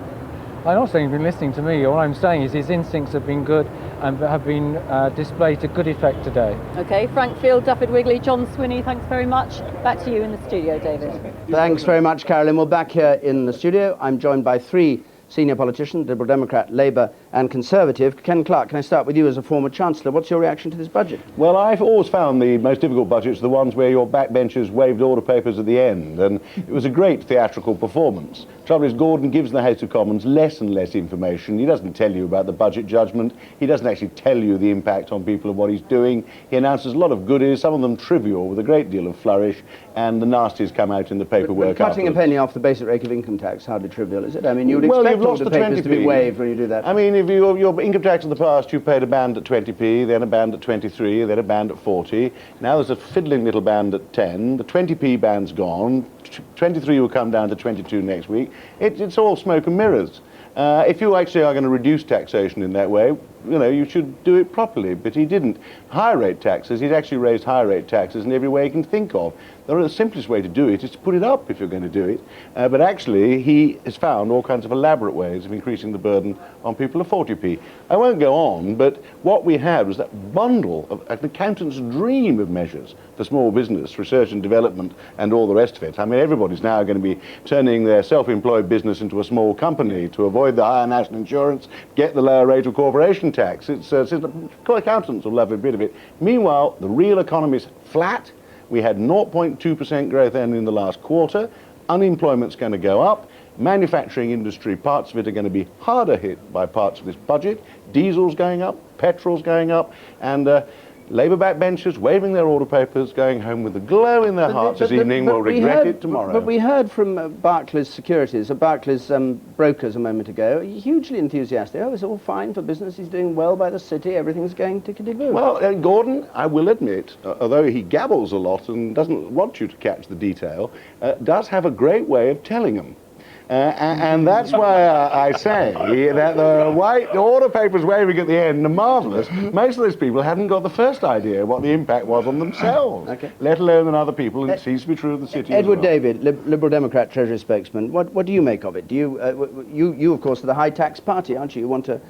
I'm not saying he's been listening to me. All I'm saying is his instincts have been good and have been displayed to good effect today. Okay, Frank Field, David Wigley, John Swinney, thanks very much. Back to you in the studio, David. Thanks very much, Carolyn. We're back here in the studio. I'm joined by three senior politicians, Liberal Democrat, Labour and Conservative. Ken Clarke, can I start with you as a former Chancellor? What's your reaction to this budget? Well, I've always found the most difficult budgets the ones where your backbenchers waved order papers at the end, and it was a great theatrical performance. Trouble is, Gordon gives the House of Commons less and less information. He doesn't tell you about the budget judgment. He doesn't actually tell you the impact on people of what he's doing. He announces a lot of goodies, some of them trivial, with a great deal of flourish, and the nasties come out in the paperwork. But cutting a penny off the basic rate of income tax, hardly trivial, is it? I mean, you'd expect all the papers to be waived when you do that. I mean, if your income tax in the past, you paid a band at 20p, then a band at 23, then a band at 40. Now there's a fiddling little band at 10. The 20p band's gone. 23 will come down to 22 next week. It's all smoke and mirrors. If you actually are going to reduce taxation in that way, you know, you should do it properly, but he didn't. Higher rate taxes, he's actually raised higher rate taxes in every way he can think of. The simplest way to do it is to put it up if you're going to do it, but actually he has found all kinds of elaborate ways of increasing the burden on people of 40p. I won't go on, but what we had was that bundle of an accountant's dream of measures for small business, research and development, and all the rest of it. I mean, everybody's now going to be turning their self-employed business into a small company to avoid the higher national insurance, get the lower rate of corporation tax. Accountants will love a bit of it. Meanwhile, the real economy's flat. We had 0.2% growth then in the last quarter. Unemployment's going to go up. Manufacturing industry, parts of it are going to be harder hit by parts of this budget. Diesel's going up, petrol's going up, and Labour backbenchers waving their order papers, going home with a glow in their hearts this evening, will regret it tomorrow. But we heard from Barclays Securities, Barclays brokers a moment ago, hugely enthusiastic. Oh, it's all fine for business, he's doing well by the city, everything's going tickety-boo. Well, Gordon, I will admit, although he gabbles a lot and doesn't want you to catch the detail, does have a great way of telling them. And that's why I say that the order papers waving at the end are marvellous. Most of those people hadn't got the first idea what the impact was on themselves, let alone on other people, and it seems to be true of the city Edward as well. David, Liberal Democrat Treasury spokesman, what do you make of it? Do you of course, are the high tax party, aren't you? You want to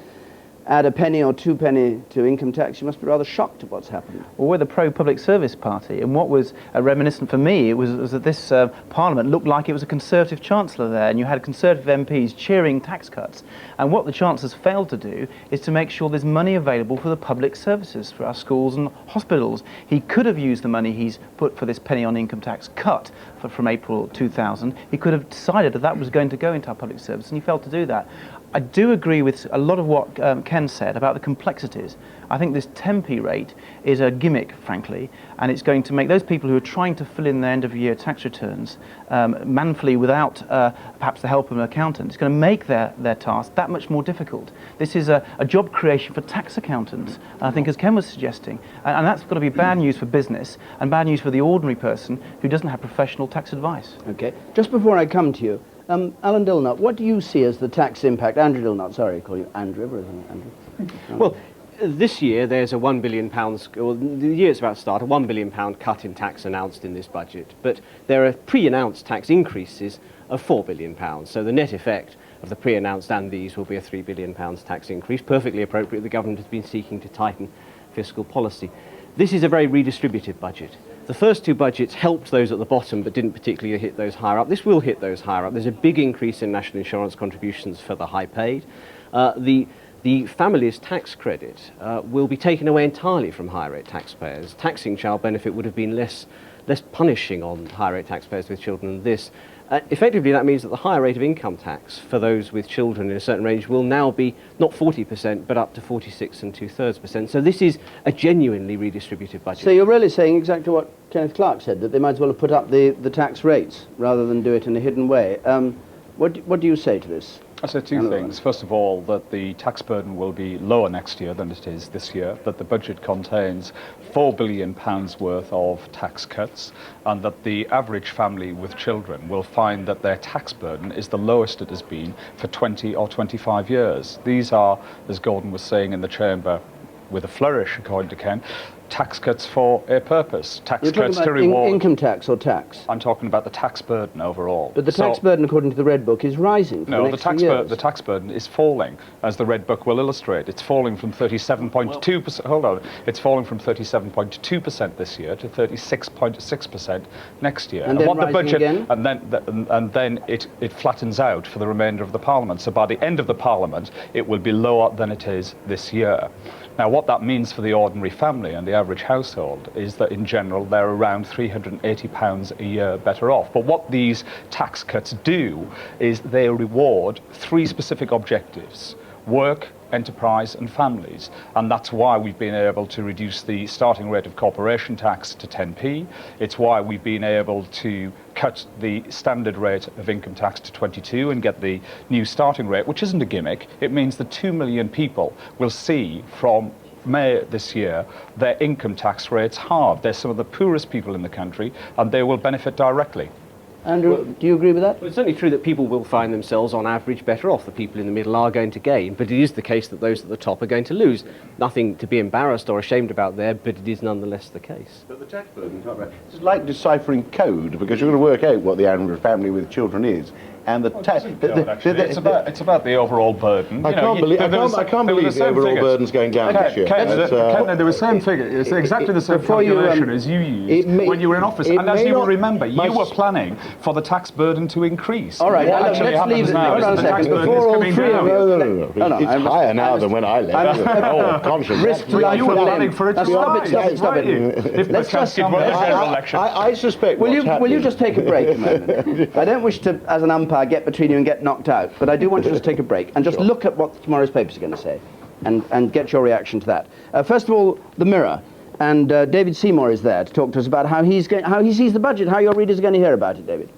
add a penny or 2 penny to income tax. You must be rather shocked at what's happened. Well, we're the pro-public service party, and what was reminiscent for me was that this Parliament looked like it was a Conservative Chancellor there, and you had Conservative MPs cheering tax cuts. And what the Chancellor's failed to do is to make sure there's money available for the public services, for our schools and hospitals. He could have used the money he's put for this penny on income tax cut from April 2000. He could have decided that that was going to go into our public service, and he failed to do that. I do agree with a lot of what Ken said about the complexities. I think this 10p rate is a gimmick, frankly, and it's going to make those people who are trying to fill in their end-of-year tax returns manfully without perhaps the help of an accountant, it's going to make their task that much more difficult. This is a job creation for tax accountants, I think, as Ken was suggesting, and that's got to be bad news for business and bad news for the ordinary person who doesn't have professional tax advice. Okay. Just before I come to you, Alan Dilnott, what do you see as the tax impact? Andrew Dilnott, sorry, I call you Andrew, but isn't it Andrew? Well, this year there's a £1 billion, or the year's about to start, a £1 billion cut in tax announced in this budget, but there are pre-announced tax increases of £4 billion. So the net effect of the pre-announced and these will be a £3 billion tax increase, perfectly appropriate. The government has been seeking to tighten fiscal policy. This is a very redistributive budget. The first two budgets helped those at the bottom but didn't particularly hit those higher up. This will hit those higher up. There's a big increase in national insurance contributions for the high paid. The family's tax credit will be taken away entirely from higher rate taxpayers. Taxing child benefit would have been less punishing on higher rate taxpayers with children than this. Effectively, that means that the higher rate of income tax for those with children in a certain range will now be not 40%, but up to 46 2/3%. So this is a genuinely redistributive budget. So you're really saying exactly what Kenneth Clarke said, that they might as well have put up the tax rates rather than do it in a hidden way. What do you say to this? I say two things. First of all, that the tax burden will be lower next year than it is this year, that the budget contains £4 billion worth of tax cuts, and that the average family with children will find that their tax burden is the lowest it has been for 20 or 25 years. These are, as Gordon was saying in the chamber, with a flourish, according to Ken, tax cuts for a purpose. Tax You're talking cuts to about reward... income tax or tax? I'm talking about the tax burden overall. But the tax burden, according to the Red Book, is rising for No, the next 2 years. the tax burden is falling, as the Red Book will illustrate. It's falling from 37.2%. Hold on. It's falling from 37.2% this year to 36.6% next year. And then rising again? And then it flattens out for the remainder of the Parliament. So by the end of the Parliament, it will be lower than it is this year. Now, what that means for the ordinary family and the average household is that, in general, they're around £380 a year better off. But what these tax cuts do is they reward three specific objectives: work, enterprise and families. And that's why we've been able to reduce the starting rate of corporation tax to 10p. It's why we've been able to cut the standard rate of income tax to 22 and get the new starting rate, which isn't a gimmick. It means that 2 million people will see from May this year their income tax rates halved. They're some of the poorest people in the country, and they will benefit directly. Andrew, do you agree with that? Well, it's certainly true that people will find themselves on average better off. The people in the middle are going to gain, but it is the case that those at the top are going to lose. Nothing to be embarrassed or ashamed about there, but it is nonetheless the case. But the tax burden, it's like deciphering code, because you're going to work out what the average family with children is. And the tax... It's about the overall burden. I can't believe the overall burden's going down this year. Ken, there was the same figure. It's exactly the same calculation as you used when you were in office. And as you will remember, you were planning for the tax burden to increase. All right, what actually happens now is that the tax burden is coming down. It's higher now than when I left. Oh, conscious. You were planning for it to rise. Stop it. Let's just get general election. I suspect Will you just take a break a moment? I don't wish to, as an umpire, get between you and get knocked out, but I do want you to just take a break and just look at what tomorrow's papers are going to say and get your reaction to that. First of all, the Mirror, and David Seymour is there to talk to us about how he sees the budget, how your readers are going to hear about it, David.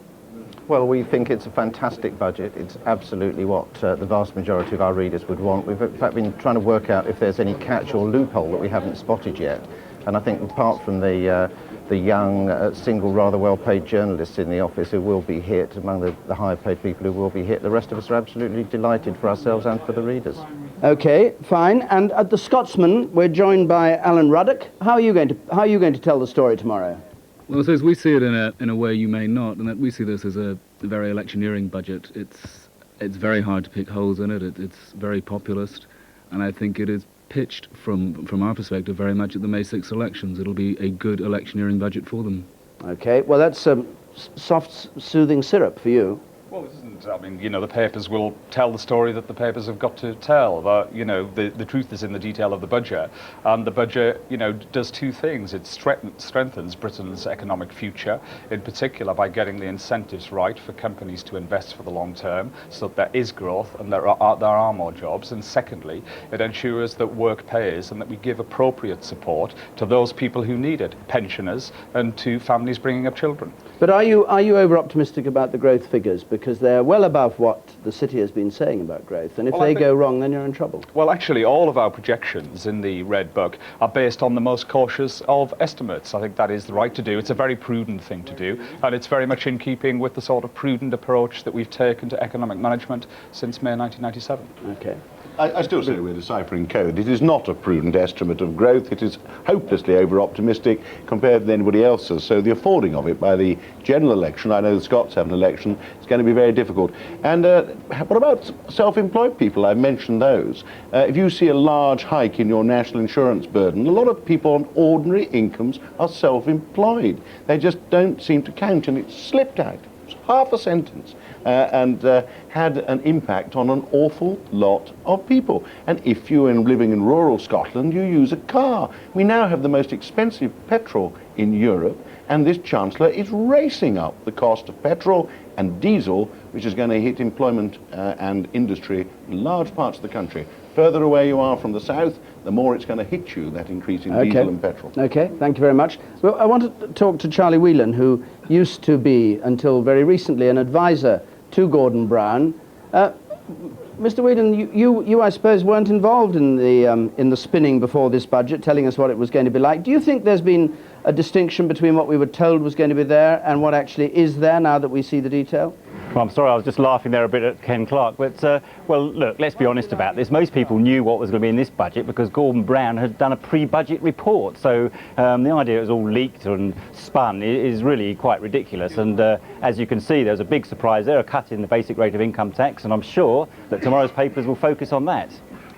Well, we think it's a fantastic budget. It's absolutely what the vast majority of our readers would want. We've in fact been trying to work out if there's any catch or loophole that we haven't spotted yet. And I think apart from the young, single, rather well-paid journalists in the office who will be hit, among the higher-paid people who will be hit, the rest of us are absolutely delighted for ourselves and for the readers. Okay, fine. And at the Scotsman, we're joined by Alan Ruddock. How are you going to tell the story tomorrow? Well, I suppose we see it in a way you may not, and that we see this as a very electioneering budget. It's very hard to pick holes in it. It's very populist, and I think it is pitched from our perspective very much at the May 6th elections. It'll be a good electioneering budget for them. Okay, well that's soft, soothing syrup for you. Well, it isn't. I mean, the papers will tell the story that the papers have got to tell. The truth is in the detail of the budget. And the budget, does two things. It strengthens Britain's economic future, in particular by getting the incentives right for companies to invest for the long term, so that there is growth and there are more jobs. And secondly, it ensures that work pays and that we give appropriate support to those people who need it, pensioners, and to families bringing up children. But are you over-optimistic about the growth figures? Because they're well above what the city has been saying about growth, and if they go wrong, then you're in trouble. Well, actually, all of our projections in the Red Book are based on the most cautious of estimates. I think that is the right to do. It's a very prudent thing to do, and it's very much in keeping with the sort of prudent approach that we've taken to economic management since May 1997. Okay. I still say we're deciphering code. It is not a prudent estimate of growth. It is hopelessly over-optimistic compared to anybody else's. So the affording of it by the general election, I know the Scots have an election, it's going to be very difficult. And what about self-employed people? I've mentioned those. If you see a large hike in your national insurance burden, a lot of people on ordinary incomes are self-employed. They just don't seem to count, and it slipped out. It's half a sentence. And had an impact on an awful lot of people. And if you're living in rural Scotland, you use a car. We now have the most expensive petrol in Europe, and this Chancellor is racing up the cost of petrol and diesel, which is going to hit employment and industry in large parts of the country. Further away you are from the south, the more it's going to hit you, that increase in diesel and petrol. Okay, thank you very much. Well, I want to talk to Charlie Whelan, who used to be, until very recently, an advisor to Gordon Brown. Mr. Whelan, you I suppose weren't involved in the spinning before this budget, telling us what it was going to be like. Do you think there's been a distinction between what we were told was going to be there and what actually is there now that we see the detail? Well, I'm sorry, I was just laughing there a bit at Ken Clark, but, well, look, let's be honest about this. Most people knew what was going to be in this budget because Gordon Brown had done a pre-budget report, so the idea it was all leaked and spun is really quite ridiculous, and as you can see, there's a big surprise there, a cut in the basic rate of income tax, and I'm sure that tomorrow's papers will focus on that.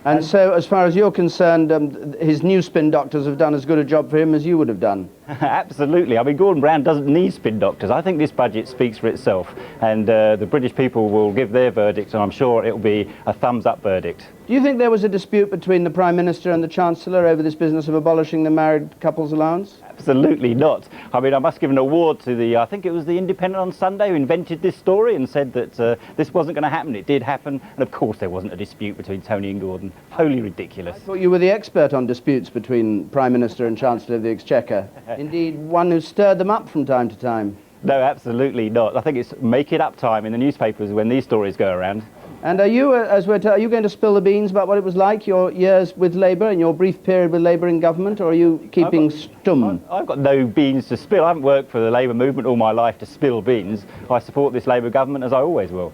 And so, as far as you're concerned, his new spin doctors have done as good a job for him as you would have done. Absolutely. I mean, Gordon Brown doesn't need spin doctors. I think this budget speaks for itself, and the British people will give their verdict, and I'm sure it'll be a thumbs-up verdict. Do you think there was a dispute between the Prime Minister and the Chancellor over this business of abolishing the married couples allowance? Absolutely not. I mean, I must give an award to the, I think it was the Independent on Sunday who invented this story and said that this wasn't going to happen. It did happen, and of course there wasn't a dispute between Tony and Gordon. Wholly ridiculous. I thought you were the expert on disputes between Prime Minister and Chancellor of the Exchequer. Indeed, one who stirred them up from time to time. No, absolutely not. I think it's make it up time in the newspapers when these stories go around. And are you, are you going to spill the beans about what it was like, your years with Labour and your brief period with Labour in government, or are you keeping stum? I've got no beans to spill. I haven't worked for the Labour movement all my life to spill beans. I support this Labour government as I always will.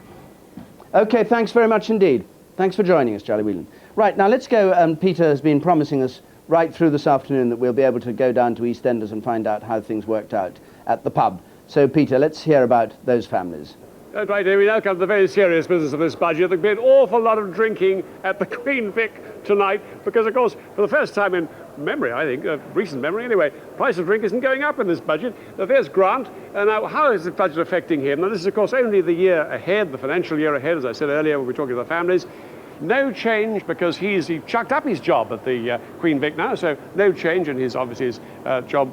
OK, thanks very much indeed. Thanks for joining us, Charlie Whelan. Right, now let's go. Peter has been promising us right through this afternoon that we'll be able to go down to EastEnders and find out how things worked out at the pub. So, Peter, let's hear about those families. That's right, we now come to the very serious business of this budget. There'll be an awful lot of drinking at the Queen Vic tonight because, of course, for the first time in memory, I think, recent memory anyway, price of drink isn't going up in this budget. Now, there's Grant. Now, how is the budget affecting him? Now, this is, of course, only the year ahead, the financial year ahead, as I said earlier when we were talking to the families. No change because he chucked up his job at the Queen Vic now, so no change in his, obviously, his job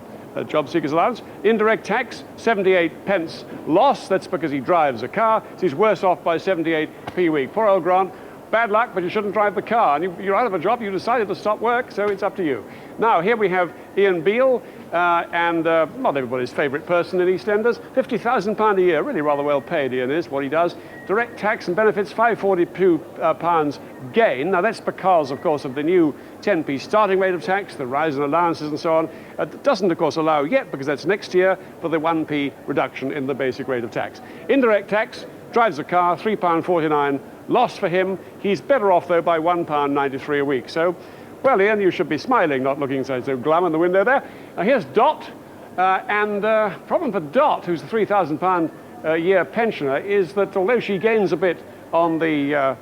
seekers allowance. Indirect tax, 78 pence loss. That's because he drives a car. So he's worse off by 78p a week. Poor old Grant. Bad luck, but you shouldn't drive the car. And you're out of a job. You decided to stop work, so it's up to you. Now, here we have Ian Beale, and not everybody's favourite person in EastEnders. £50,000 a year, really rather well paid Ian is, what he does. Direct tax and benefits, £542 gain. Now, that's because, of course, of the new 10p starting rate of tax, the rise in allowances and so on. It doesn't, of course, allow yet, because that's next year, for the 1p reduction in the basic rate of tax. Indirect tax, drives a car, £3.49 loss for him. He's better off, though, by £1.93 a week. So, well, Ian, you should be smiling, not looking so glum in the window there. Now, here's Dot, and problem for Dot, who's the £3,000 a year pensioner, is that although she gains a bit on the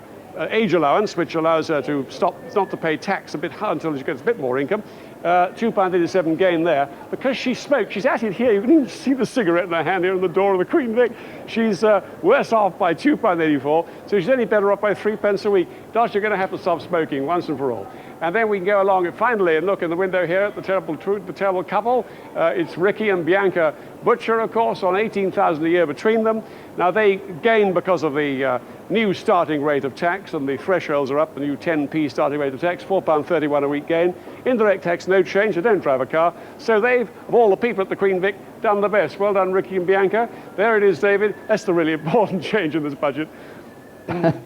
age allowance, which allows her to not to pay tax a bit until she gets a bit more income, £2.87 gain there. Because she smokes, she's at it here, you can even see the cigarette in her hand here on the door of the Queen Vic. She's worse off by £2.84, so she's only better off by 3 pence a week. Dot, you're going to have to stop smoking once and for all. And then we can go along and finally and look in the window here at the terrible couple. It's Ricky and Bianca Butcher, of course, on £18,000 a year between them. Now, they gain because of the new starting rate of tax, and the thresholds are up, the new 10p starting rate of tax, £4.31 a week gain. Indirect tax, no change, they don't drive a car. So they've, of all the people at the Queen Vic, done the best. Well done, Ricky and Bianca. There it is, David. That's the really important change in this budget.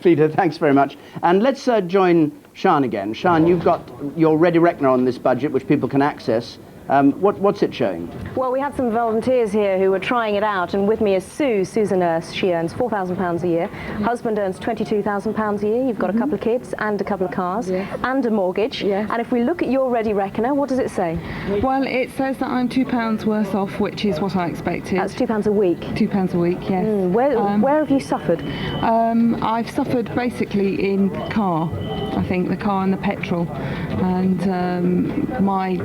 Peter, thanks very much. And let's join Sian again. Sian, you've got your ready reckoner on this budget, which people can access. What's it showing? Well, we had some volunteers here who were trying it out, and with me is Sue. Sue's a nurse. She earns £4,000 a year. Husband earns £22,000 a year. You've got a couple of kids and a couple of cars and a mortgage. And if we look at your ready reckoner, what does it say? Well, it says that I'm £2 worse off, which is what I expected. That's £2 a week? £2 a week, yes. Where have you suffered? I've suffered basically in the car, I think, the car and the petrol. And my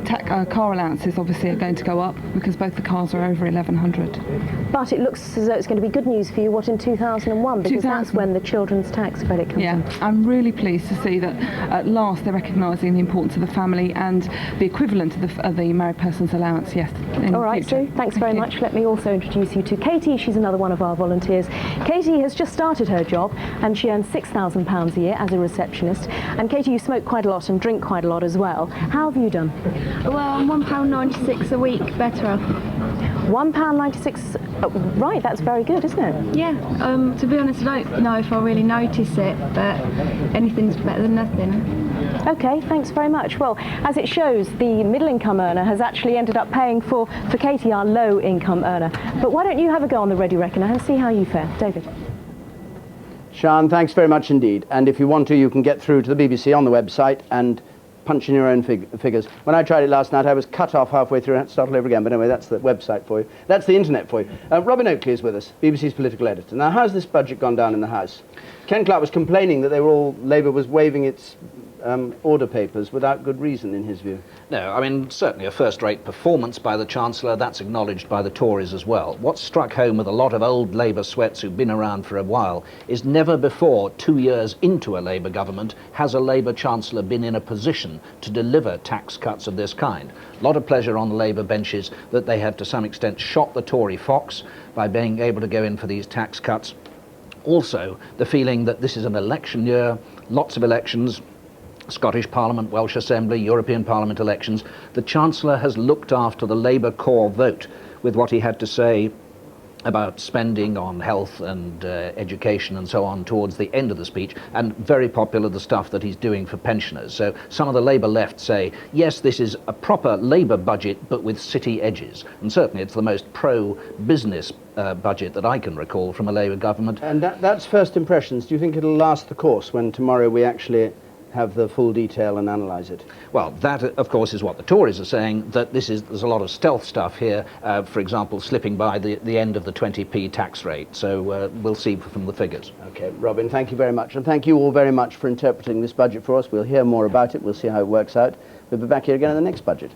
car allowances obviously are going to go up because both the cars are over 1,100. But it looks as though it's going to be good news for you, what, in 2001? Because that's when the children's tax credit comes in. I'm really pleased to see that at last they're recognising the importance of the family and the equivalent of the married person's allowance, yes. All right, Sue, thanks very much. Let me also introduce you to Katie. She's another one of our volunteers. Katie has just started her job and she earns £6,000 a year as a receptionist. And Katie, you smoke quite a lot and drink quite a lot as well. How have you done? Well, I'm £1.96 a week better off. £1.96, right, that's very good, isn't it? Yeah, to be honest, I don't know if I really notice it, but anything's better than nothing. OK, thanks very much. Well, as it shows, the middle income earner has actually ended up paying for Katie, our low income earner. But why don't you have a go on the ready reckoner and see how you fare? David? Sian, thanks very much indeed. And if you want to, you can get through to the BBC on the website and punch in your own figures. When I tried it last night, I was cut off halfway through and had to start all over again. But anyway, that's the website for you. That's the internet for you. Robin Oakley is with us, BBC's political editor. Now, how's this budget gone down in the House? Ken Clarke was complaining that Labour was waiving its order papers without good reason, in his view. No, I mean, certainly a first-rate performance by the Chancellor. That's acknowledged by the Tories as well. What struck home with a lot of old Labour sweats who've been around for a while is never before, 2 years into a Labour government, has a Labour Chancellor been in a position to deliver tax cuts of this kind. A lot of pleasure on the Labour benches that they have to some extent shot the Tory fox by being able to go in for these tax cuts. Also, the feeling that this is an election year, lots of elections, Scottish Parliament, Welsh Assembly, European Parliament elections. The Chancellor has looked after the Labour core vote with what he had to say about spending on health and education and so on towards the end of the speech, and very popular the stuff that he's doing for pensioners. So some of the Labour left say, yes, this is a proper Labour budget, but with city edges. And certainly it's the most pro-business budget that I can recall from a Labour government. And that's first impressions. Do you think it'll last the course when tomorrow we actually have the full detail and analyse it? Well, that, of course, is what the Tories are saying, that there's a lot of stealth stuff here, for example, slipping by the end of the 20p tax rate. So we'll see from the figures. OK, Robin, thank you very much. And thank you all very much for interpreting this budget for us. We'll hear more about it. We'll see how it works out. We'll be back here again in the next budget.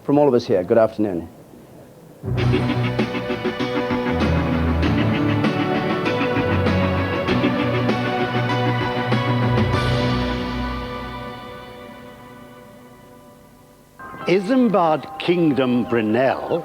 From all of us here, good afternoon. Isambard Kingdom Brunel